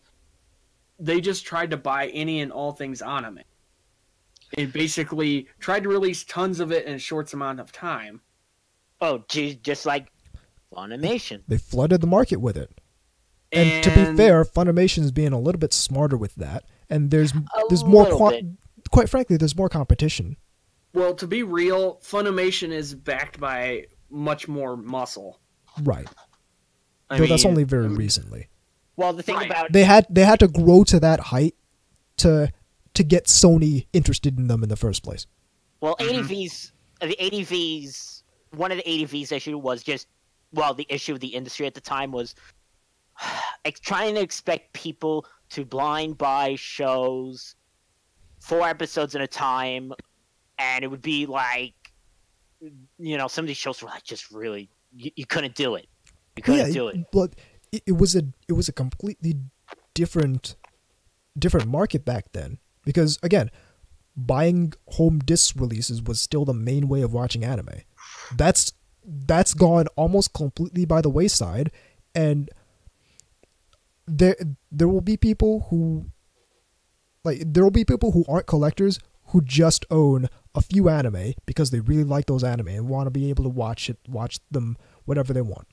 they just tried to buy any and all things anime. It basically tried to release tons of it in a short amount of time. Oh, geez, just like Funimation. They flooded the market with it. And to be fair, Funimation is being a little bit smarter with that. And there's more quite frankly, there's more competition. Well, to be real, Funimation is backed by much more muscle. Right. Though that's only very recently. Well, the thing Right. about They had to grow to that height to get Sony interested in them in the first place. well, ADVs, the ADVs, one of the ADVs issue was just, well, the issue of the industry at the time was trying to expect people to blind buy shows 4 episodes at a time, and it would be like, some of these shows were like just really, you couldn't do it. You couldn't do it. But it was a completely different market back then, because again, buying home disc releases was still the main way of watching anime. That's gone almost completely by the wayside, and there will be people who aren't collectors who just own a few anime because they really like those anime and want to be able to watch them whenever they want.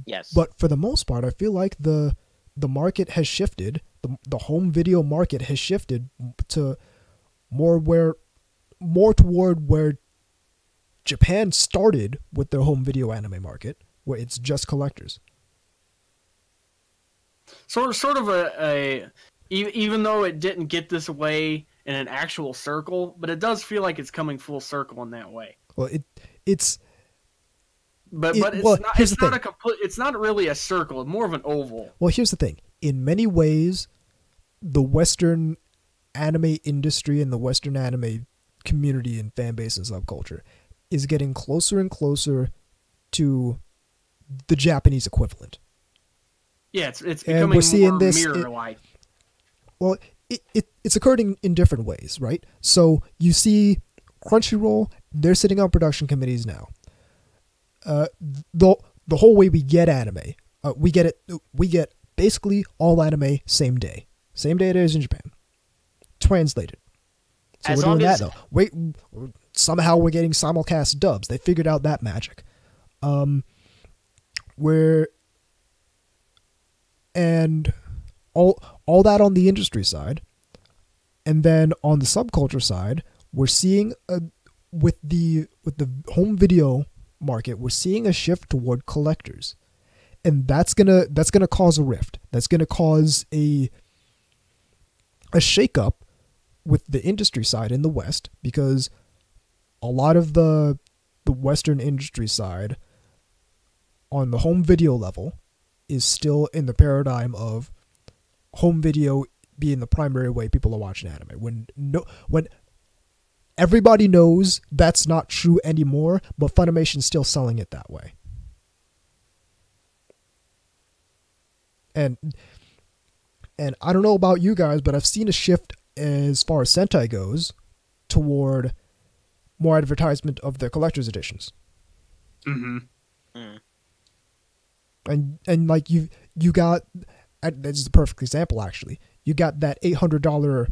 Yes. But for the most part, I feel like the market has shifted. The home video market has shifted to more toward where Japan started with their home video anime market, where it's just collectors. Sort of a even though it didn't get this way in an actual circle, but it does feel like it's coming full circle in that way. Well, it's not really a circle, it's more of an oval. Well, here's the thing. In many ways, the Western anime industry and the Western anime community and fan base and subculture is getting closer and closer to the Japanese equivalent. Yeah, it's And becoming we're seeing more this. mirror-like. Well, it's occurring in different ways, right? So you see Crunchyroll, they're sitting on production committees now. The whole way we get anime, we get basically all anime same day it is in Japan, translated. So we're doing that though. Somehow we're getting simulcast dubs. They figured out that magic. And all that on the industry side, and then on the subculture side, we're seeing with the home video market, we're seeing a shift toward collectors, and that's gonna cause a rift. That's gonna cause a shakeup with the industry side in the West, because a lot of the Western industry side on the home video level is still in the paradigm of home video being the primary way people are watching anime. When everybody knows that's not true anymore, but Funimation's still selling it that way. And I don't know about you guys, but I've seen a shift as far as Sentai goes toward more advertisement of their collector's editions. Mm-hmm. And like you got, this is a perfect example actually. You got that $800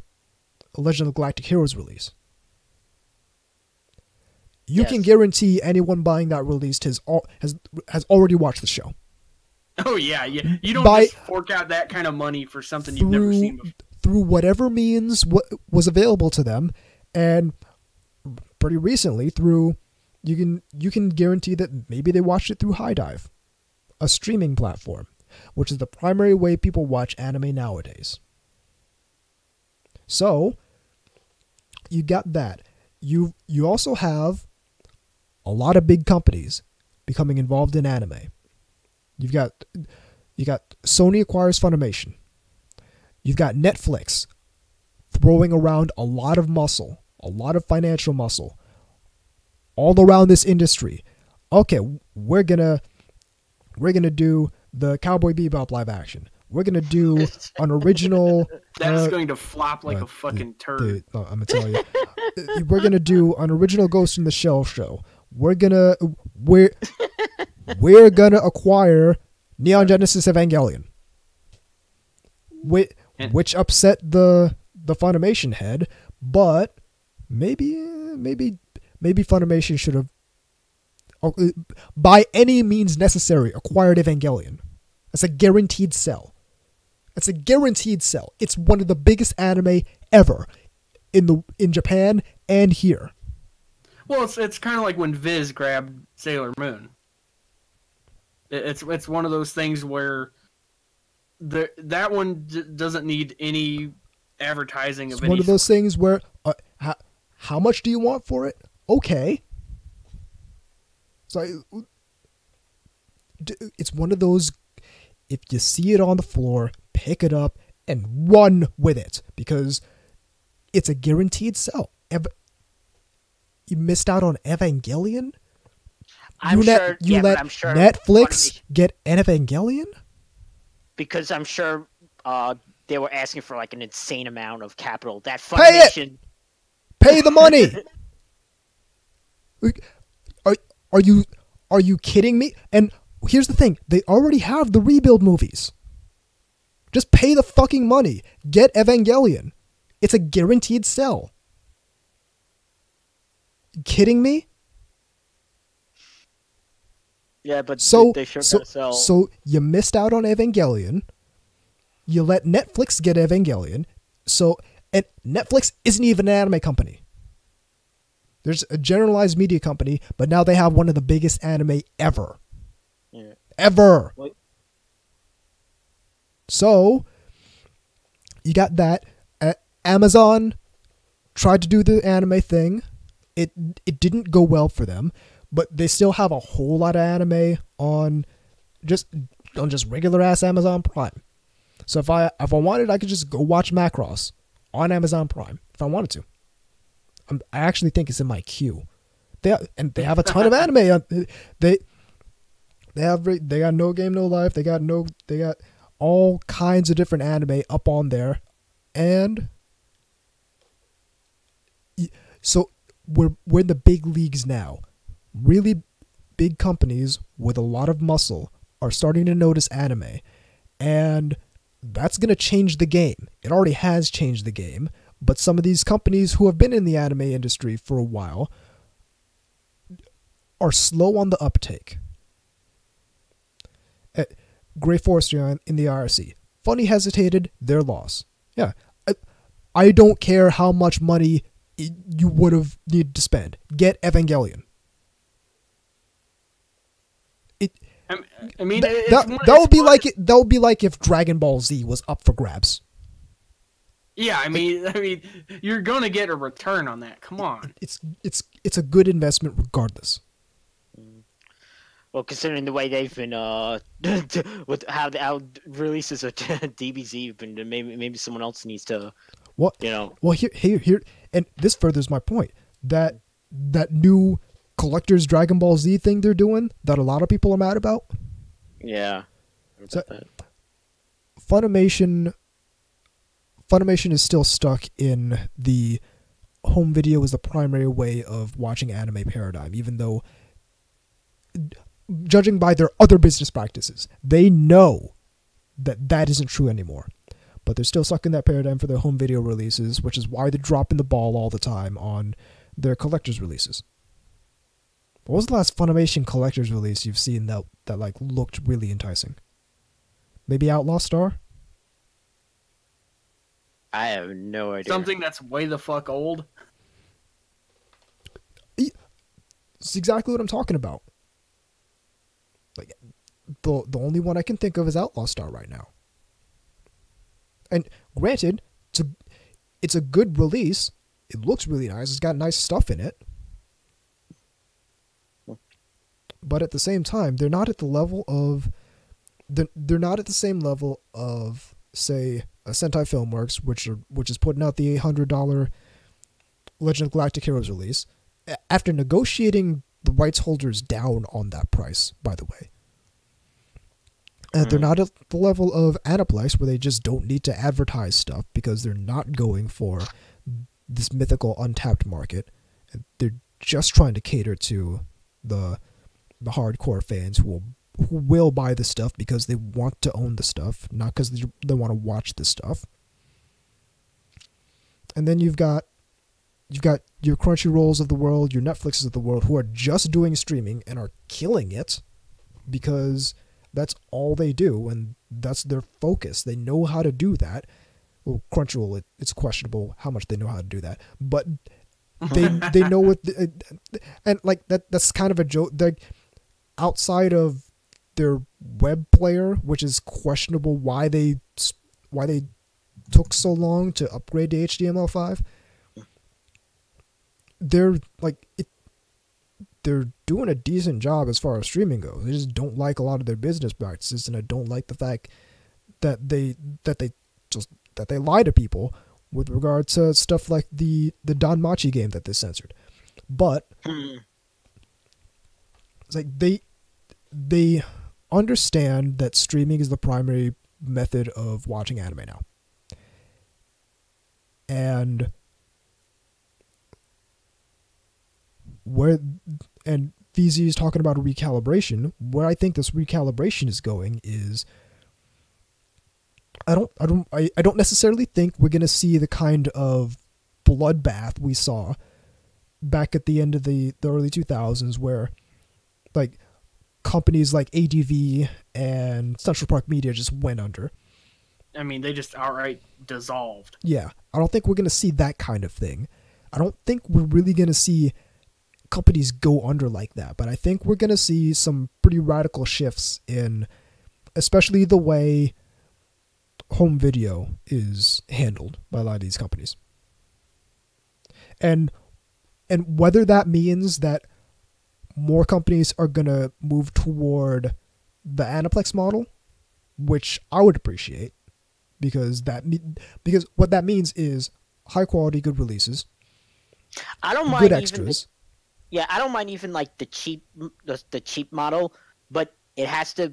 Legend of Galactic Heroes release. You can guarantee anyone buying that release has already watched the show. Oh yeah. You don't just fork out that kind of money for something you've never seen before. Through whatever means was available to them, and pretty recently you can guarantee that maybe they watched it through High Dive, a streaming platform, which is the primary way people watch anime nowadays. So you got that. You also have a lot of big companies becoming involved in anime. You got Sony acquires Funimation. You've got Netflix throwing around a lot of muscle, a lot of financial muscle, all around this industry. Okay, we're gonna do the Cowboy Bebop live action. We're gonna do an original. That's going to flop like a fucking turd. I'm gonna tell you, we're gonna do an original Ghost in the Shell show. We're gonna acquire Neon Genesis Evangelion, which upset the Funimation head, but maybe Funimation should have, by any means necessary, acquired Evangelion. That's a guaranteed sell. It's one of the biggest anime ever. in Japan and here. Well, it's kind of like when Viz grabbed Sailor Moon. It's one of those things where that one doesn't need any advertising of It's any one of those sort. things where how much do you want for it? Okay. So it's one of those, if you see it on the floor, pick it up and run with it, because it's a guaranteed sell. You missed out on Evangelion? I'm let sure Netflix get Evangelion? because I'm sure they were asking for like an insane amount of capital. That Pay it! Funimation, Pay the money. Are you kidding me? And here's the thing, they already have the rebuild movies. Just pay the fucking money. Get Evangelion. It's a guaranteed sell. You kidding me? yeah, but So they sure gotta sell. so you missed out on Evangelion. You let Netflix get Evangelion. And Netflix isn't even an anime company. There's a generalized media company, but now they have one of the biggest anime ever. Yeah. Ever. What? So, you got that. Amazon tried to do the anime thing. It didn't go well for them, but they still have a whole lot of anime on just regular ass Amazon Prime. So if I wanted, I could just go watch Macross on Amazon Prime if I wanted to. I actually think it's in my queue. They have a ton of anime. They got No Game No Life. They got all kinds of different anime up on there, and so we're in the big leagues now. Really big companies with a lot of muscle are starting to notice anime, and that's going to change the game. It already has changed the game, but some of these companies who have been in the anime industry for a while are slow on the uptake. Gray Forestry in the IRC. Funny hesitated, their loss. Yeah, I don't care how much money you would have needed to spend. Get Evangelion. I mean, that would be like if Dragon Ball Z was up for grabs. Yeah, I mean, you're gonna get a return on that. Come on. It's a good investment regardless. Well, considering the way they've been with how releases of DBZ have been, maybe someone else needs to. What? Well, here, and this furthers my point that new collector's Dragon Ball Z thing they're doing that a lot of people are mad about. Yeah. So, Funimation is still stuck in the home video as the primary way of watching anime paradigm, even though, judging by their other business practices, they know that isn't true anymore. But they're still stuck in that paradigm for their home video releases, which is why they're dropping the ball all the time on their collector's releases. What was the last Funimation collector's release you've seen that like looked really enticing? Maybe Outlaw Star? I have no idea. Something that's way the fuck old. It's exactly what I'm talking about. Like the only one I can think of is Outlaw Star right now. And granted, it's a good release. It looks really nice. It's got nice stuff in it. But at the same time, they're not at the level of they're not at the same level of, say, a Sentai Filmworks, which is putting out the $800 Legend of Galactic Heroes release after negotiating the rights holders down on that price, by the way. They're not at the level of Aniplex, where they just don't need to advertise stuff because they're not going for this mythical untapped market. They're just trying to cater to the hardcore fans who will buy the stuff because they want to own the stuff, not because they want to watch the stuff. And then you've got your Crunchyrolls of the world, your Netflixes of the world, who are just doing streaming and are killing it because that's all they do and that's their focus. They know how to do that. well, Crunchyroll, it's questionable how much they know how to do that, but they know what and like that's kind of a joke. Like, outside of their web player, which is questionable why they took so long to upgrade to HTML5, they're doing a decent job as far as streaming goes. They just don't like a lot of their business practices, and I don't like the fact that they lie to people with regard to stuff like the Danmachi game that they censored. But it's like they understand that streaming is the primary method of watching anime now. And VZ is talking about a recalibration. Where I think this recalibration is going is I don't necessarily think we're going to see the kind of bloodbath we saw back at the end of the early 2000s, where like companies like ADV and Central Park Media just went under. I mean, they just outright dissolved. Yeah, I don't think we're going to see that kind of thing. I don't think we're really going to see companies go under like that, but I think we're going to see some pretty radical shifts in especially the way home video is handled by a lot of these companies. And whether that means that more companies are going to move toward the Aniplex model, which I would appreciate, because what that means is high quality, good releases. I don't mind good even extras. I don't mind even like the cheap model, but it has to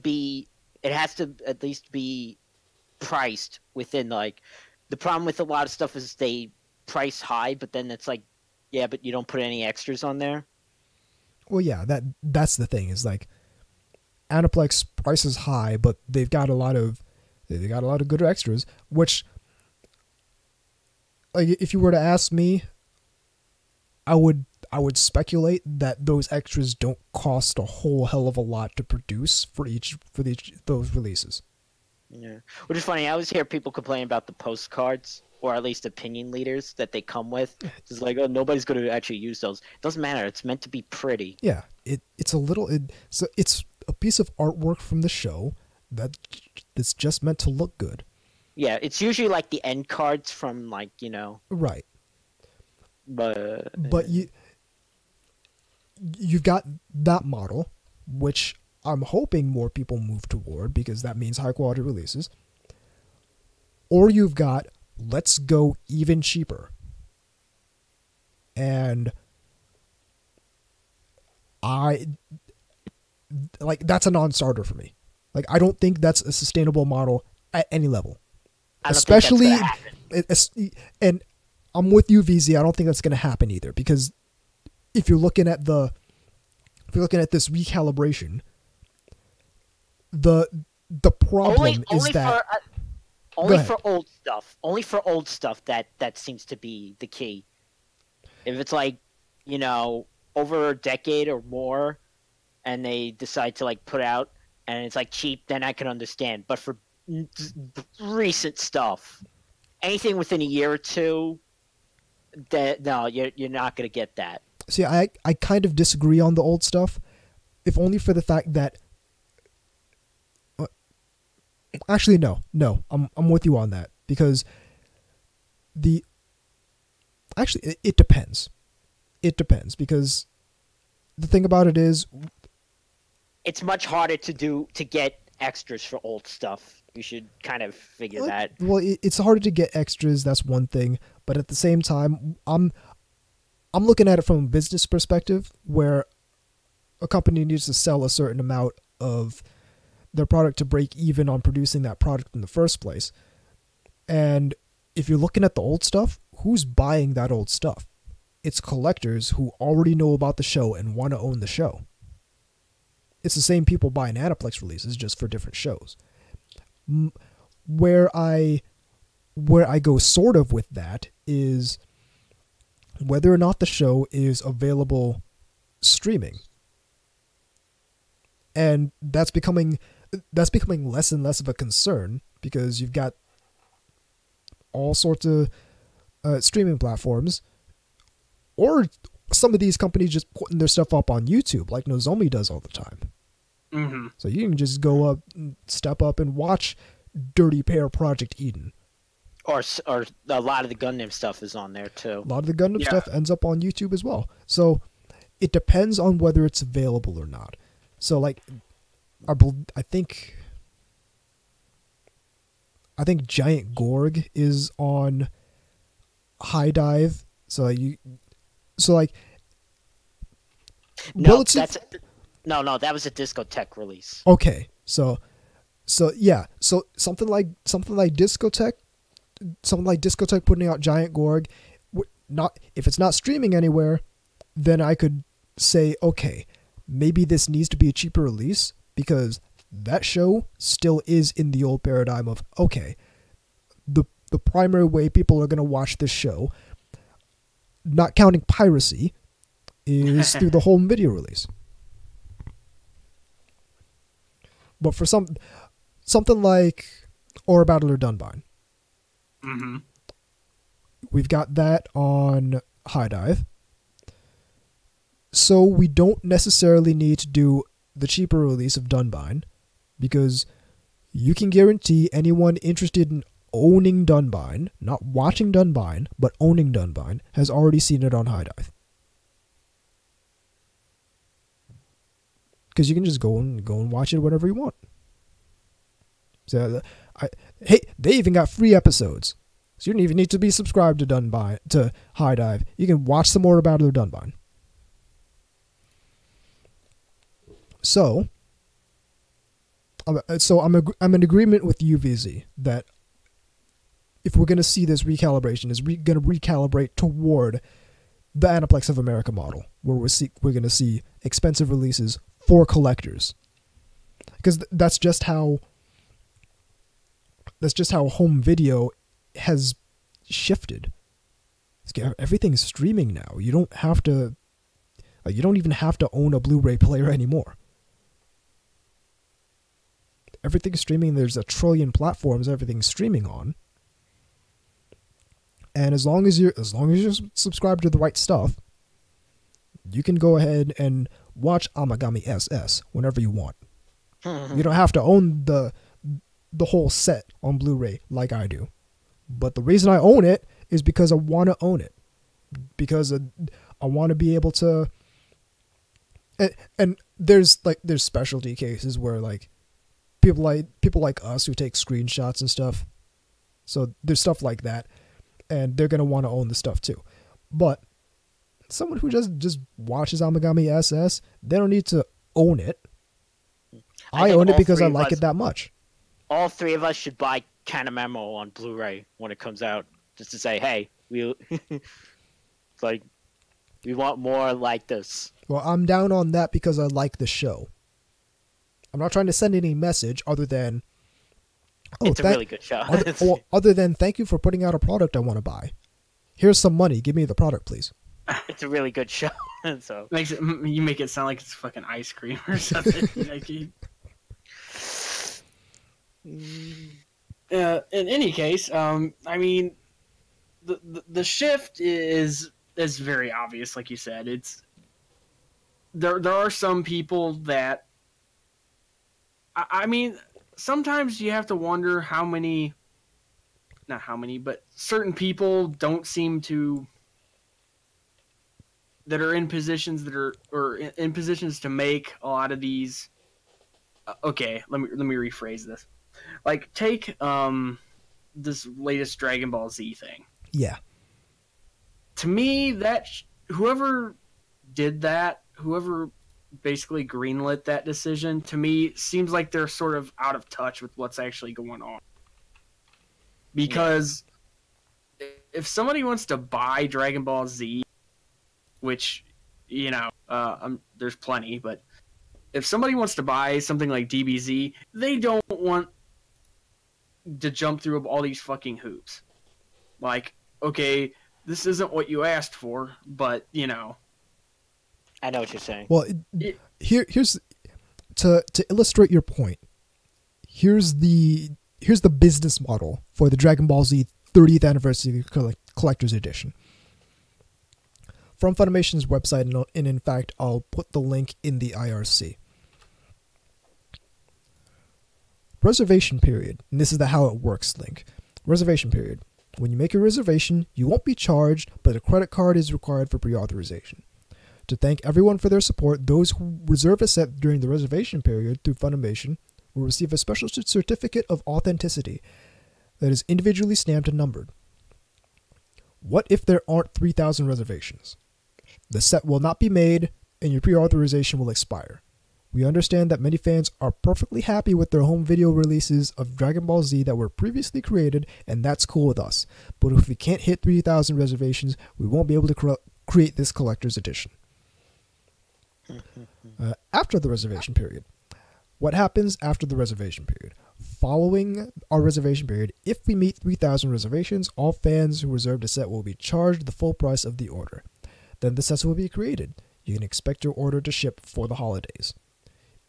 at least be priced within, like, the problem with a lot of stuff is they price high, but then it's like, yeah, but you don't put any extras on there. Well, yeah, that's the thing, is like Aniplex price is high, but they've got a lot of good extras, which, like, if you were to ask me, I would speculate that those extras don't cost a whole hell of a lot to produce for each those releases. Yeah, which is funny. I always hear people complain about the postcards, or at least opinion leaders that they come with. It's like, oh, nobody's going to actually use those. It doesn't matter. It's meant to be pretty. Yeah, it's a piece of artwork from the show that's just meant to look good. Yeah, it's usually like the end cards from, like, Right. But you've got that model, which I'm hoping more people move toward, because that means high quality releases. Or you've got, let's go even cheaper. And that's a non-starter for me. Like, I don't think that's a sustainable model at any level. Especially, and I'm with you, VZ. I don't think that's going to happen either, because if you're looking at this recalibration, the problem is that only for old stuff that seems to be the key. If it's like, over a decade or more, and they decide to, like, put out and it's like cheap, then I can understand. But for recent stuff, anything within a year or two, no, you're not going to get that. See, I kind of disagree on the old stuff, if only for the fact that actually no, I'm with you on that, because it depends. It depends, because the thing about it is it's much harder to get extras for old stuff. You should kind of figure that. Well, it's harder to get extras, that's one thing, but at the same time, I'm looking at it from a business perspective, where a company needs to sell a certain amount of their product to break even on producing that product in the first place. And if you're looking at the old stuff, who's buying that old stuff? It's collectors who already know about the show and want to own the show. It's the same people buying Aniplex releases, just for different shows. Where I go sort of with that is whether or not the show is available streaming. And that's becoming less and less of a concern, because you've got all sorts of streaming platforms, or some of these companies just putting their stuff up on YouTube, like Nozomi does all the time. Mm-hmm. So you can just go up, step up, and watch Dirty Pair Project Eden. Or a lot of the Gundam stuff is on there too. A lot of the Gundam stuff ends up on YouTube as well. So it depends on whether it's available or not. So like, I think Giant Gorg is on High Dive. So that was a Discotech release. Okay, so yeah, so something like Discotech putting out Giant Gorg, not if it's not streaming anywhere, then I could say, okay, maybe this needs to be a cheaper release, because that show still is in the old paradigm of, okay, the primary way people are going to watch this show, not counting piracy, is through the home video release. But for something like Or Battle or Dunbine, mm-hmm. we've got that on High Dive. So we don't necessarily need to do the cheaper release of Dunbine, because you can guarantee anyone interested in owning Dunbine, not watching Dunbine, but owning Dunbine, has already seen it on High Dive. Because you can just go and watch it whenever you want. So, hey, they even got free episodes, so you don't even need to be subscribed to High Dive. You can watch some more about their Dunbine. So I'm in agreement with UVZ that if we're going to see this recalibration, is going to recalibrate toward the Aniplex of America model, where we're going to see expensive releases for collectors, because that's just how home video has shifted. Everything's streaming now. You don't even have to own a Blu-ray player anymore. Everything's streaming. There's a trillion platforms everything's streaming on. And as long as you're subscribed to the right stuff, you can go ahead and watch Amagami SS whenever you want. You don't have to own the whole set on Blu-ray like I do. But the reason I own it is because I want to own it. Because I want to be able to... And there's specialty cases where like people like us who take screenshots and stuff. So there's stuff like that, and they're going to want to own the stuff too. But someone who just watches Amagami SS, they don't need to own it. I own it because I like it that much. All three of us should buy Kanamemo on Blu-ray when it comes out, just to say, hey, we want more like this. Well, I'm down on that because I like the show. I'm not trying to send any message other than... it's a really good show. other than, thank you for putting out a product I want to buy. Here's some money. Give me the product, please. It's a really good show. So you make it sound like it's fucking ice cream or something. In any case, I mean, the shift is very obvious, like you said. It's there are some people that, I mean, sometimes you have to wonder not how many, but certain people don't seem to, that are in positions in positions to make a lot of these. Okay, let me rephrase this. Like, take this latest Dragon Ball Z thing. Yeah. To me, that whoever did that, whoever basically greenlit that decision, to me seems like they're sort of out of touch with what's actually going on. Because if somebody wants to buy Dragon Ball Z, which, there's plenty, but if somebody wants to buy something like DBZ, they don't want to jump through all these fucking hoops. Like, okay, this isn't what you asked for, but, I know what you're saying. Well, here's to illustrate your point. Here's the business model for the Dragon Ball Z 30th Anniversary Collector's Edition. From Funimation's website, and in fact, I'll put the link in the IRC. Reservation period, and this is the how it works link. Reservation period. When you make a reservation, you won't be charged, but a credit card is required for pre-authorization. To thank everyone for their support, those who reserve a set during the reservation period through Funimation will receive a special certificate of authenticity that is individually stamped and numbered. What if there aren't 3,000 reservations? The set will not be made, and your pre-authorization will expire. We understand that many fans are perfectly happy with their home video releases of Dragon Ball Z that were previously created, and that's cool with us. But if we can't hit 3,000 reservations, we won't be able to create this collector's edition. After the reservation period. What happens after the reservation period? Following our reservation period, if we meet 3,000 reservations, all fans who reserved a set will be charged the full price of the order. Then the sets will be created. You can expect your order to ship for the holidays.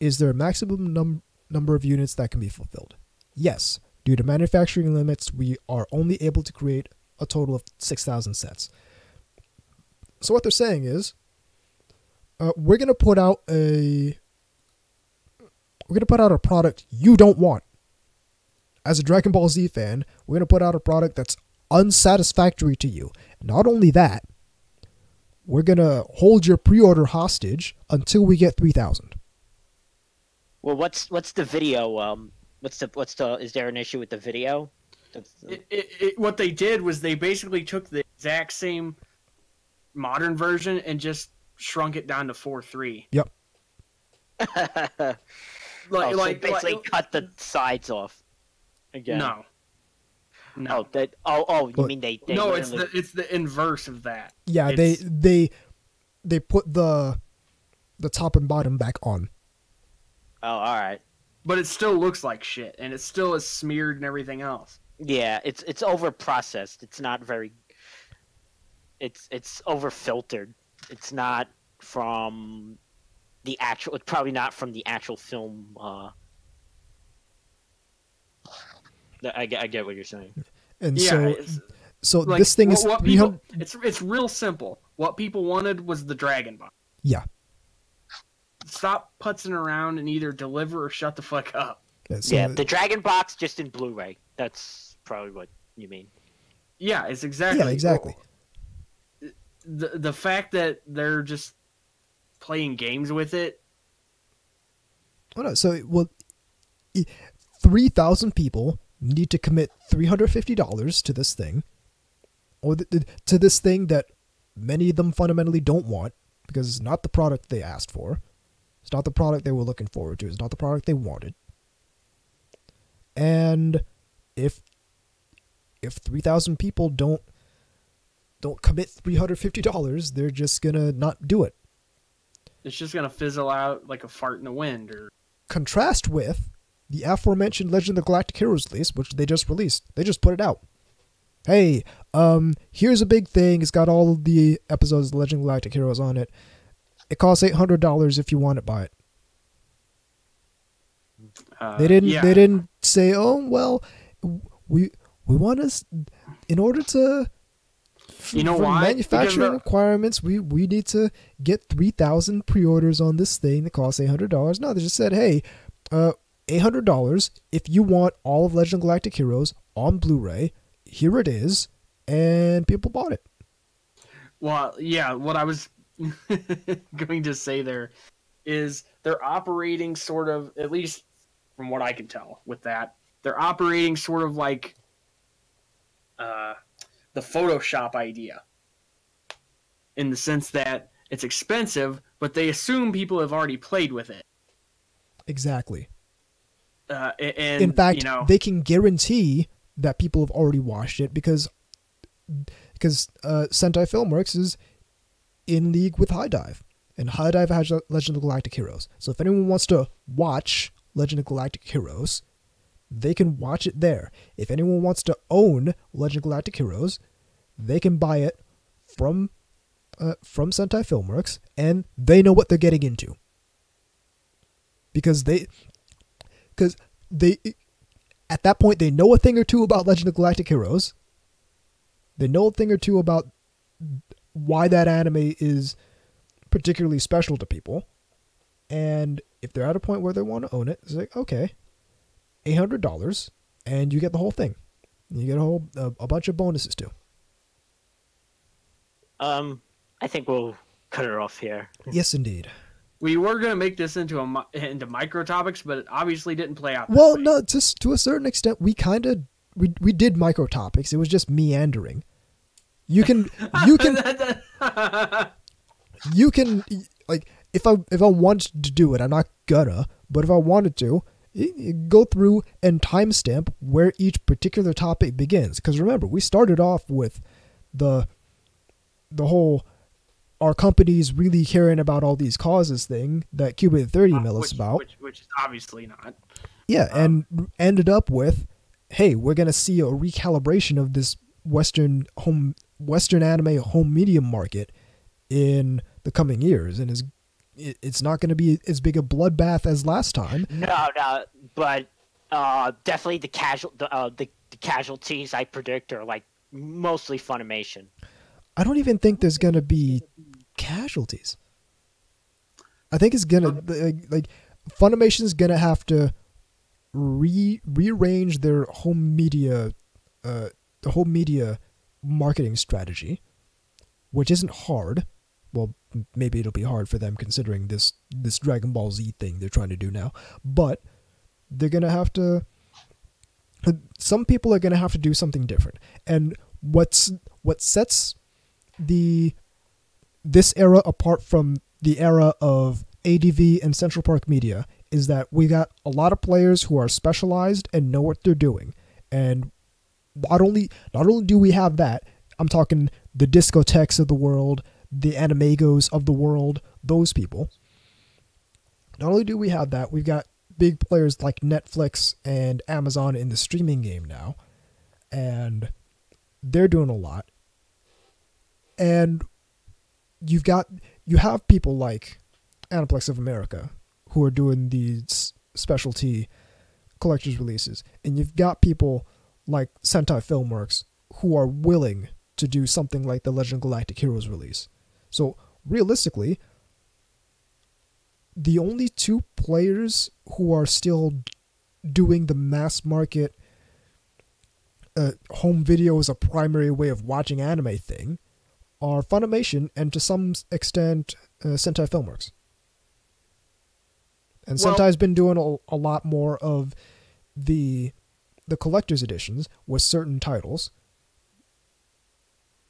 Is there a maximum number of units that can be fulfilled? Yes. Due to manufacturing limits, we are only able to create a total of 6,000 sets. So what they're saying is, we're going to put out a product you don't want. As a Dragon Ball Z fan, we're going to put out a product that's unsatisfactory to you. Not only that, we're going to hold your pre-order hostage until we get 3,000. Well, what's the video? Is there an issue with the video? What they did was they basically took the exact same modern version and just shrunk it down to 4:3. Yep. So basically cut the sides off. Again. No. You mean they no, literally... it's the inverse of that. Yeah, they put the top and bottom back on. Oh, all right. But it still looks like shit, and it still is smeared and everything else. Yeah, it's over processed. It's not very. It's over filtered. It's not from the actual. It's probably not from the actual film. I get what you're saying. And yeah, so like, this thing is 300. It's real simple. What people wanted was the Dragon Box. Yeah. Stop putzing around and either deliver or shut the fuck up. Yeah, the Dragon Box just in Blu-ray. That's probably what you mean. Yeah, it's exactly. Yeah, exactly. The fact that they're just playing games with it. Oh no, so 3,000 people need to commit $350 to this thing, or to this thing that many of them fundamentally don't want because it's not the product they asked for. It's not the product they were looking forward to. It's not the product they wanted. And if 3,000 people don't commit $350, they're just gonna not do it. It's just gonna fizzle out like a fart in the wind. Or contrast with the aforementioned Legend of the Galactic Heroes release, which they just released. They just put it out. Hey, here's a big thing. It's got all of the episodes of Legend of the Galactic Heroes on it. It costs $800 if you want it, buy it. They didn't say, oh well, we want us in order to. You know for why? Manufacturing requirements, we need to get 3,000 pre-orders on this thing that costs $800. No, they just said, hey, $800 if you want all of Legend of Galactic Heroes on Blu-ray. Here it is, and people bought it. Well, yeah, what I was going to say there is they're operating sort of, at least from what I can tell with that, they're operating sort of like the Photoshop idea, in the sense that it's expensive, but they assume people have already played with it. Exactly. And in fact, they can guarantee that people have already watched it because Sentai Filmworks is in league with High Dive, and High Dive has Legend of the Galactic Heroes. So if anyone wants to watch Legend of Galactic Heroes, they can watch it there. If anyone wants to own Legend of Galactic Heroes, they can buy it from Sentai Filmworks, and they know what they're getting into. Because they at that point they know a thing or two about Legend of Galactic Heroes. They know a thing or two about why that anime is particularly special to people. And if they're at a point where they want to own it, it's like, okay, $800, and you get the whole thing. You get a bunch of bonuses too. I think we'll cut it off here. Yes, indeed. We were gonna make this into microtopics, but it obviously didn't play out. Well, no, just to a certain extent, we did microtopics. It was just meandering. You can like if I wanted to do it, I'm not gonna, but if I wanted to, go through and timestamp where each particular topic begins. Because remember, we started off with the whole our company's really caring about all these causes thing that Cuba 30 Mill is about. Which is obviously not. Yeah, and ended up with, hey, we're going to see a recalibration of this Western anime home media market in the coming years. And it's not going to be as big a bloodbath as last time. No, but definitely the casualties I predict are like mostly Funimation. I don't even think there's going to be casualties. I think it's going to, like, Funimation's going to have to rearrange their home media marketing strategy, which isn't hard. Well, maybe it'll be hard for them considering this Dragon Ball Z thing they're trying to do now. But they're going to have to, some people are going to have to do something different. And what sets this era apart from the era of ADV and Central Park Media is that we got a lot of players who are specialized and know what they're doing. And not only do we have that, I'm talking the Discotheques of the world, the Animagos of the world, those people. Not only do we have that, we've got big players like Netflix and Amazon in the streaming game now, and they're doing a lot. And you have people like Aniplex of America who are doing these specialty collector's releases, and you've got people like Sentai Filmworks who are willing to do something like the Legend of Galactic Heroes release. So realistically, the only two players who are still doing the mass market home video as a primary way of watching anime thing are Funimation and to some extent Sentai Filmworks. And Sentai's been doing a lot more of the collector's editions with certain titles.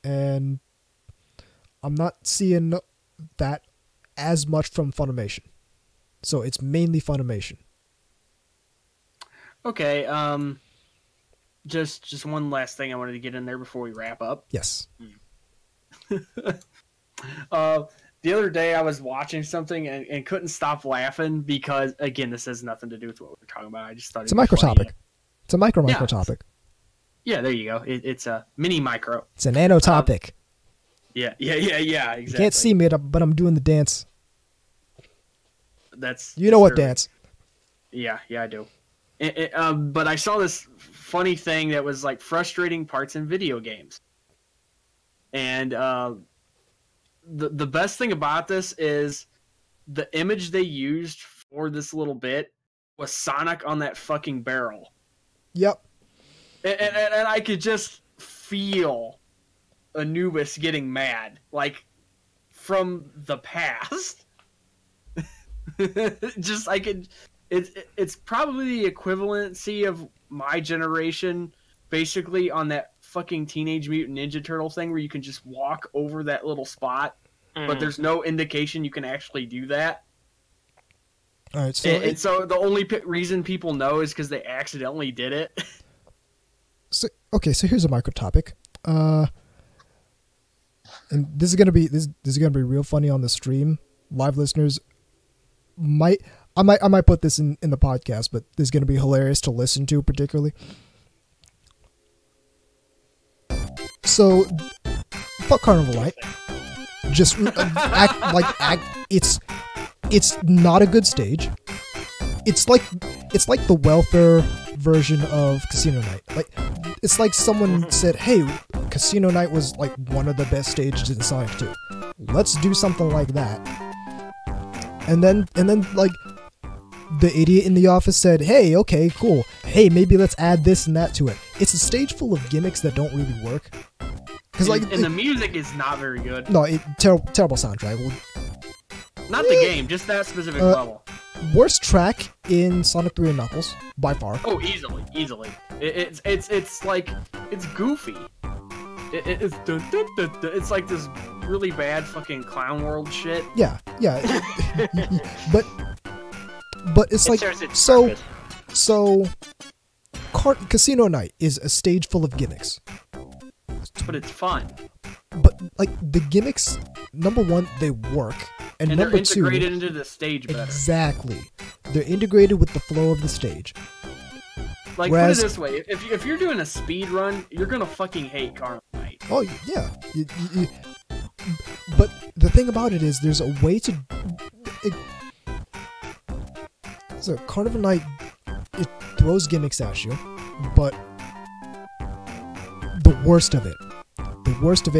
And I'm not seeing that as much from Funimation. So it's mainly Funimation. Okay, just one last thing I wanted to get in there before we wrap up. Yes. The other day I was watching something and couldn't stop laughing because, again, this has nothing to do with what we're talking about. I just thought it's a microtopic. It's a micro topic. Yeah, there you go. It's a mini micro. It's a nano topic. Yeah, exactly. You can't see me, but I'm doing the dance. That's what dance. Yeah, I do. But I saw this funny thing that was like frustrating parts in video games. And the best thing about this is the image they used for this little bit was Sonic on that fucking barrel. Yep. And I could just feel Anubis getting mad, like from the past. Just I could. It's probably the equivalency of my generation, basically on that fucking Teenage Mutant Ninja Turtle thing where you can just walk over that little spot, but there's no indication you can actually do that. All right, so and so the only reason people know is because they accidentally did it. So here's a micro topic. And this is gonna be real funny on the stream. Live listeners I might put this in the podcast, but this is gonna be hilarious to listen to, particularly. So, fuck Carnival Light. Just it's not a good stage. It's like the welfare version of Casino Night. Like, it's like someone said, "Hey, Casino Night was like one of the best stages in Sonic 2. Let's do something like that. And then like the idiot in the office said, hey, okay, cool. Hey, maybe let's add this and that to it. It's a stage full of gimmicks that don't really work. And the music is not very good. No, terrible soundtrack. Not the game, just that specific level. Worst track in Sonic 3 and Knuckles, by far. Oh, easily. It's like, it's goofy. It's like this really bad fucking Clown World shit. Yeah. but it's like so. Casino Night is a stage full of gimmicks. But it's fun. But like the gimmicks, number one, they work, and number they're integrated two, into the stage better. Exactly, they're integrated with the flow of the stage. Like, put it this way: if you're doing a speed run, you're gonna fucking hate Carnival Night. Oh yeah, but the thing about it is, there's a way to. So Carnival Night, it throws gimmicks at you, but the worst of it,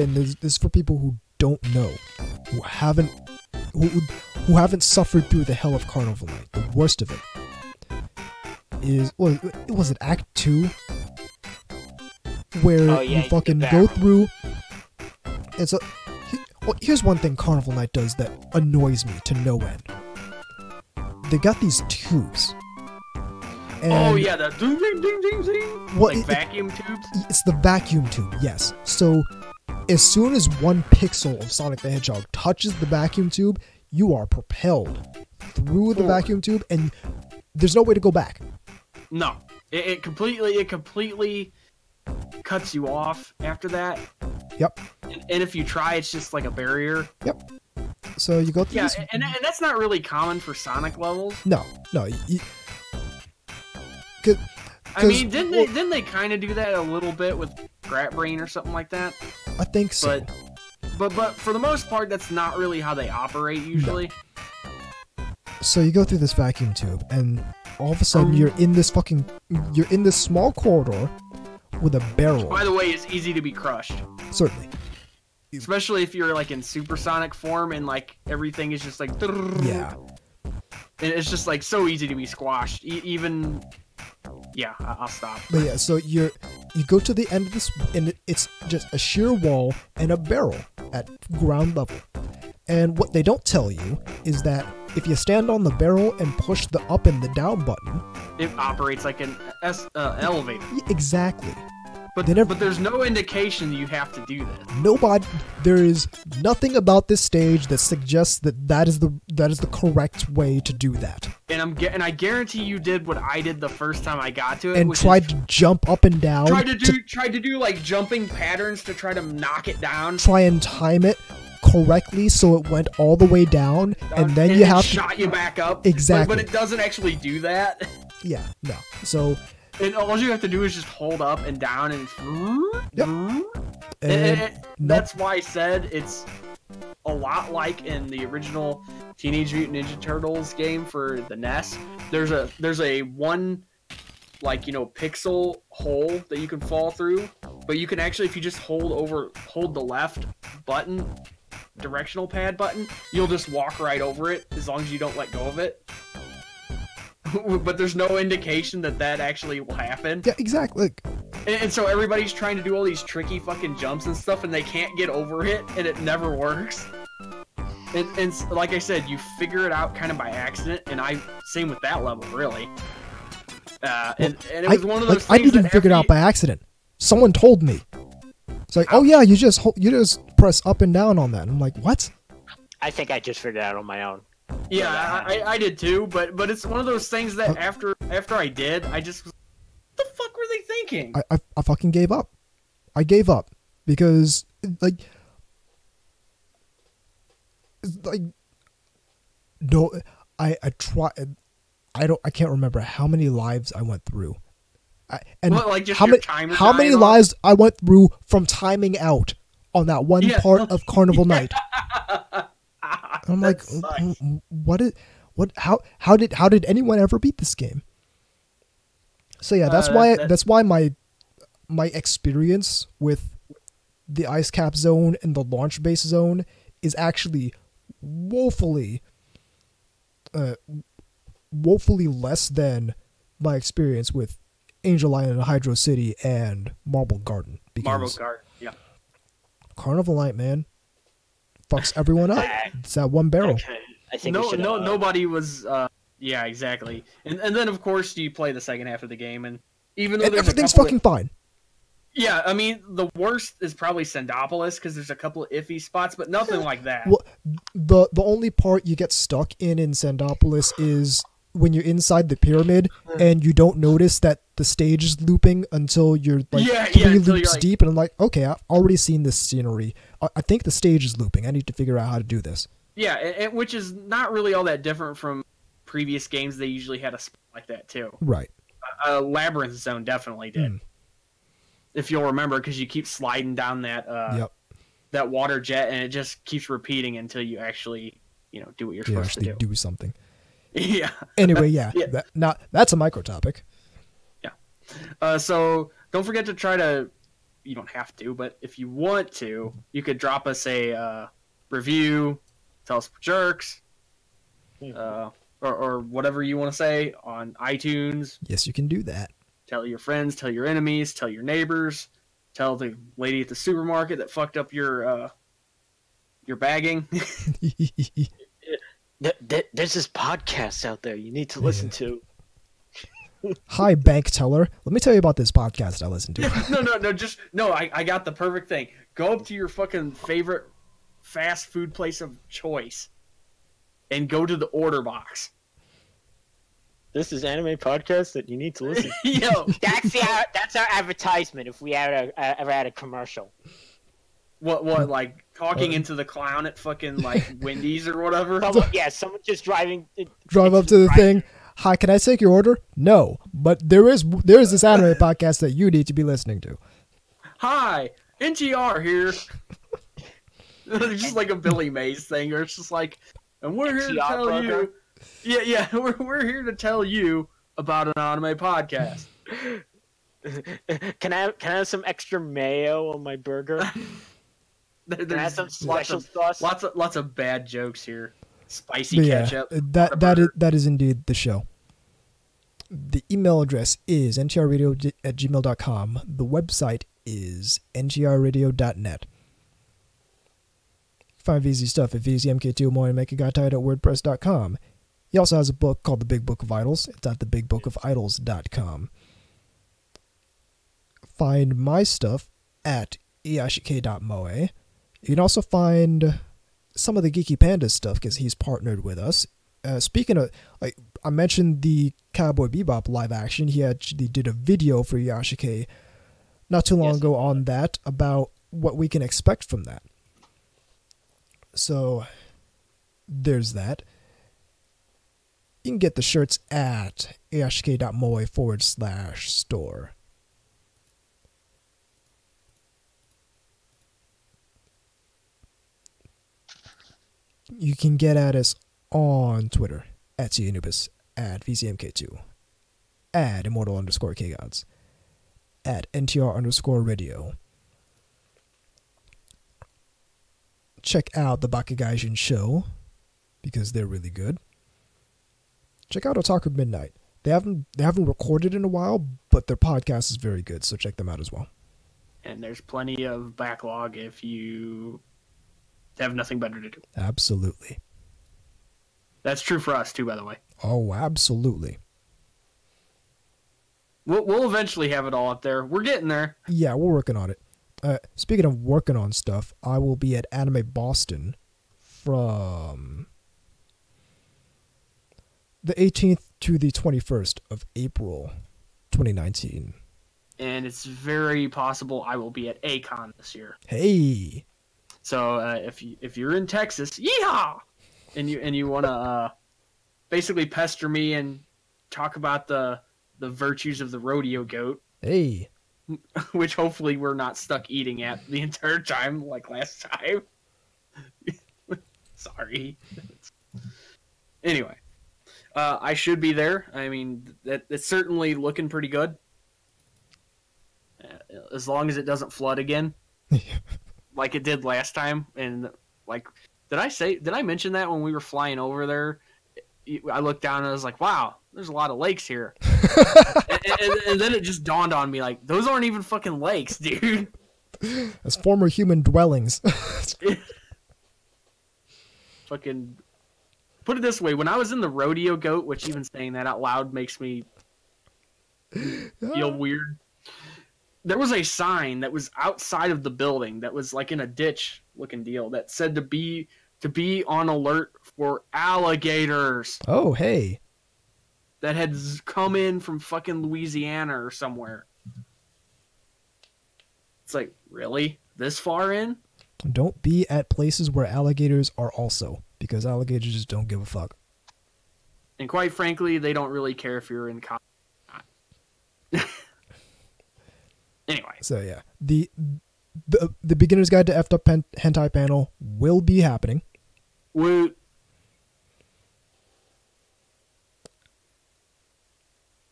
and this is for people who don't know, who haven't suffered through the hell of Carnival Night. The worst of it is, was it Act 2? Where you fucking go through. And so, here's one thing Carnival Night does that annoys me to no end. They got these tubes. And the ding ding ding ding ding. Like vacuum tubes? It's the vacuum tube, yes. So, as soon as one pixel of Sonic the Hedgehog touches the vacuum tube, you are propelled through the vacuum tube, and there's no way to go back. No. It completely cuts you off after that. Yep. And if you try, it's just like a barrier. Yep. So you go through this... and that's not really common for Sonic levels. No. I mean, didn't they kind of do that a little bit with Grat Brain or something like that? I think so. But for the most part, that's not really how they operate usually. No. So you go through this vacuum tube, and all of a sudden you're in this small corridor with a barrel. Which, by the way, is easy to be crushed. Certainly. Especially if you're like in supersonic form and like everything is just like... Yeah. And it's just like so easy to be squashed. Even... Yeah, I'll stop. But yeah, so you go to the end of this, and it's just a sheer wall and a barrel at ground level. And what they don't tell you is that if you stand on the barrel and push the up and the down button, it operates like an elevator. Exactly. But there's no indication that you have to do this. There is nothing about this stage that suggests that is the correct way to do that. And I guarantee you did what I did the first time I got to it, and tried to jump up and down. Tried to do like jumping patterns to try to knock it down. Try and time it correctly so it went all the way down, and then you have to shot you back up. Exactly. But it doesn't actually do that. Yeah, no. So. And all you have to do is just hold up and down and... Yep. That's why I said it's a lot like in the original Teenage Mutant Ninja Turtles game for the NES. There's a one, like, you know, pixel hole that you can fall through. But you can actually, if you just hold the left button, directional pad button, you'll just walk right over it as long as you don't let go of it. But there's no indication that actually will happen. Yeah, exactly. And so everybody's trying to do all these tricky fucking jumps and stuff, and they can't get over it, and it never works. And like I said, you figure it out kind of by accident, and same with that level, really. And it was one of those things I didn't figure it out by accident. Someone told me. It's like, oh yeah, you just press up and down on that. And I'm like, what? I think I just figured it out on my own. Yeah, I did too, but it's one of those things that after I did, I just was, what the fuck were they thinking? I fucking gave up. I gave up because no, I tried. I can't remember how many lives I went through, how many lives I went through from timing out on that one part of Carnival Night. I'm like, how did anyone ever beat this game? So yeah, that's why my experience with the ice cap zone and the launch base zone is actually woefully less than my experience with Angel Island, Hydro City, and Marble Garden. Marble Garden, yeah. Carnival Night, man, fucks everyone up. It's that one barrel. Okay. I think nobody was. Yeah, exactly. And then of course you play the second half of the game, and even though everything's fucking fine. Yeah, I mean the worst is probably Sendopolis because there's a couple of iffy spots, but nothing like that. Well, the only part you get stuck in Sendopolis is when you're inside the pyramid and you don't notice that the stage is looping until you're like 3 loops like, deep, and I'm like, okay, I've already seen this scenery. I think the stage is looping. I need to figure out how to do this. Yeah, and which is not really all that different from previous games. They usually had a spot like that too. Right. Labyrinth Zone definitely did. If you'll remember, because you keep sliding down that that water jet, and it just keeps repeating until you actually, do what you're supposed to do something. Yeah. Anyway, yeah. That's a micro topic. Yeah. So don't forget to try to. You don't have to, but if you want to, you could drop us a review. Tell us we're jerks. Or whatever you want to say on iTunes. Yes, you can do that. Tell your friends, tell your enemies, tell your neighbors, tell the lady at the supermarket that fucked up your bagging. There's this podcast out there you need to listen to. Hi, bank teller. Let me tell you about this podcast I listen to. No, I got the perfect thing. Go up to your fucking favorite fast food place of choice and go to the order box. This is anime podcast that you need to listen to. Yo, that's our advertisement if we ever had a commercial. What like talking into the clown at fucking like Wendy's or whatever? Someone just drive up to the thing. Hi, can I take your order? No, but there is this anime podcast that you need to be listening to. Hi, NTR here. Just like a Billy Mays thing, or it's just like, and we're here to tell you. Yeah, we're here to tell you about an anime podcast. Can I have some extra mayo on my burger? Can I have some special sauce? Lots of bad jokes here. Spicy ketchup. That is indeed the show. The email address is ntrradio@gmail.com. The website is ntrradio.net. Find VZ stuff at vzmk2morimekagatai.wordpress.com. He also has a book called The Big Book of Idols. It's at thebigbookofIdols.com. Find my stuff at iyashike.moe. You can also find some of the Geeky Panda stuff because he's partnered with us. Speaking of, I mentioned the Cowboy Bebop live action. He actually did a video for Iyashike not too long ago on that, about what we can expect from that. So there's that. You can get the shirts at iyashike.moe/store. You can get at us on Twitter at Cianubis, at VCMK2, at Immortal_KGods, at NTR_Radio. Check out the Bakugaijin show because they're really good. Check out Otaku Midnight. They haven't recorded in a while, but their podcast is very good, so check them out as well. And there's plenty of backlog if you have nothing better to do. Absolutely. That's true for us too, by the way. Oh, absolutely. We'll eventually have it all up there. We're getting there. Yeah, we're working on it. Speaking of working on stuff, I will be at Anime Boston from the 18th to the 21st of April, 2019. And it's very possible I will be at A-Kon this year. Hey! So if you're in Texas, yeehaw! And you want to basically pester me and talk about the virtues of the rodeo goat. Hey! Which hopefully we're not stuck eating at the entire time like last time. Sorry. Anyway, I should be there. I mean, it's certainly looking pretty good. As long as it doesn't flood again. like it did last time. And like, did I mention that when we were flying over there? I looked down and I was like, wow, there's a lot of lakes here. and then it just dawned on me, like, those aren't even fucking lakes, dude. As former human dwellings. Fucking, put it this way, when I was in the rodeo goat, which even saying that out loud makes me feel weird, there was a sign that was outside of the building that was like in a ditch looking deal that said to be on alert for alligators. Oh, hey. That had come in from fucking Louisiana or somewhere. It's like, really? This far in? Don't be at places where alligators are also, because alligators just don't give a fuck. And quite frankly, they don't really care if you're in Anyway. So yeah, the beginner's guide to effed up hentai panel will be happening. Woot.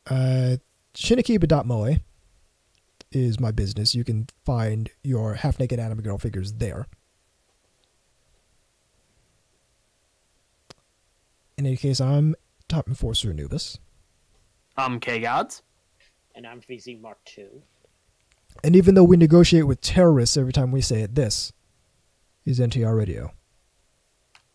Shinikiba.moe is my business. You can find your half-naked anime girl figures there. In any case, I'm Top Enforcer Anubis. I'm K-Gods. And I'm VZ Mark II. And even though we negotiate with terrorists every time we say it, this is NTR Radio.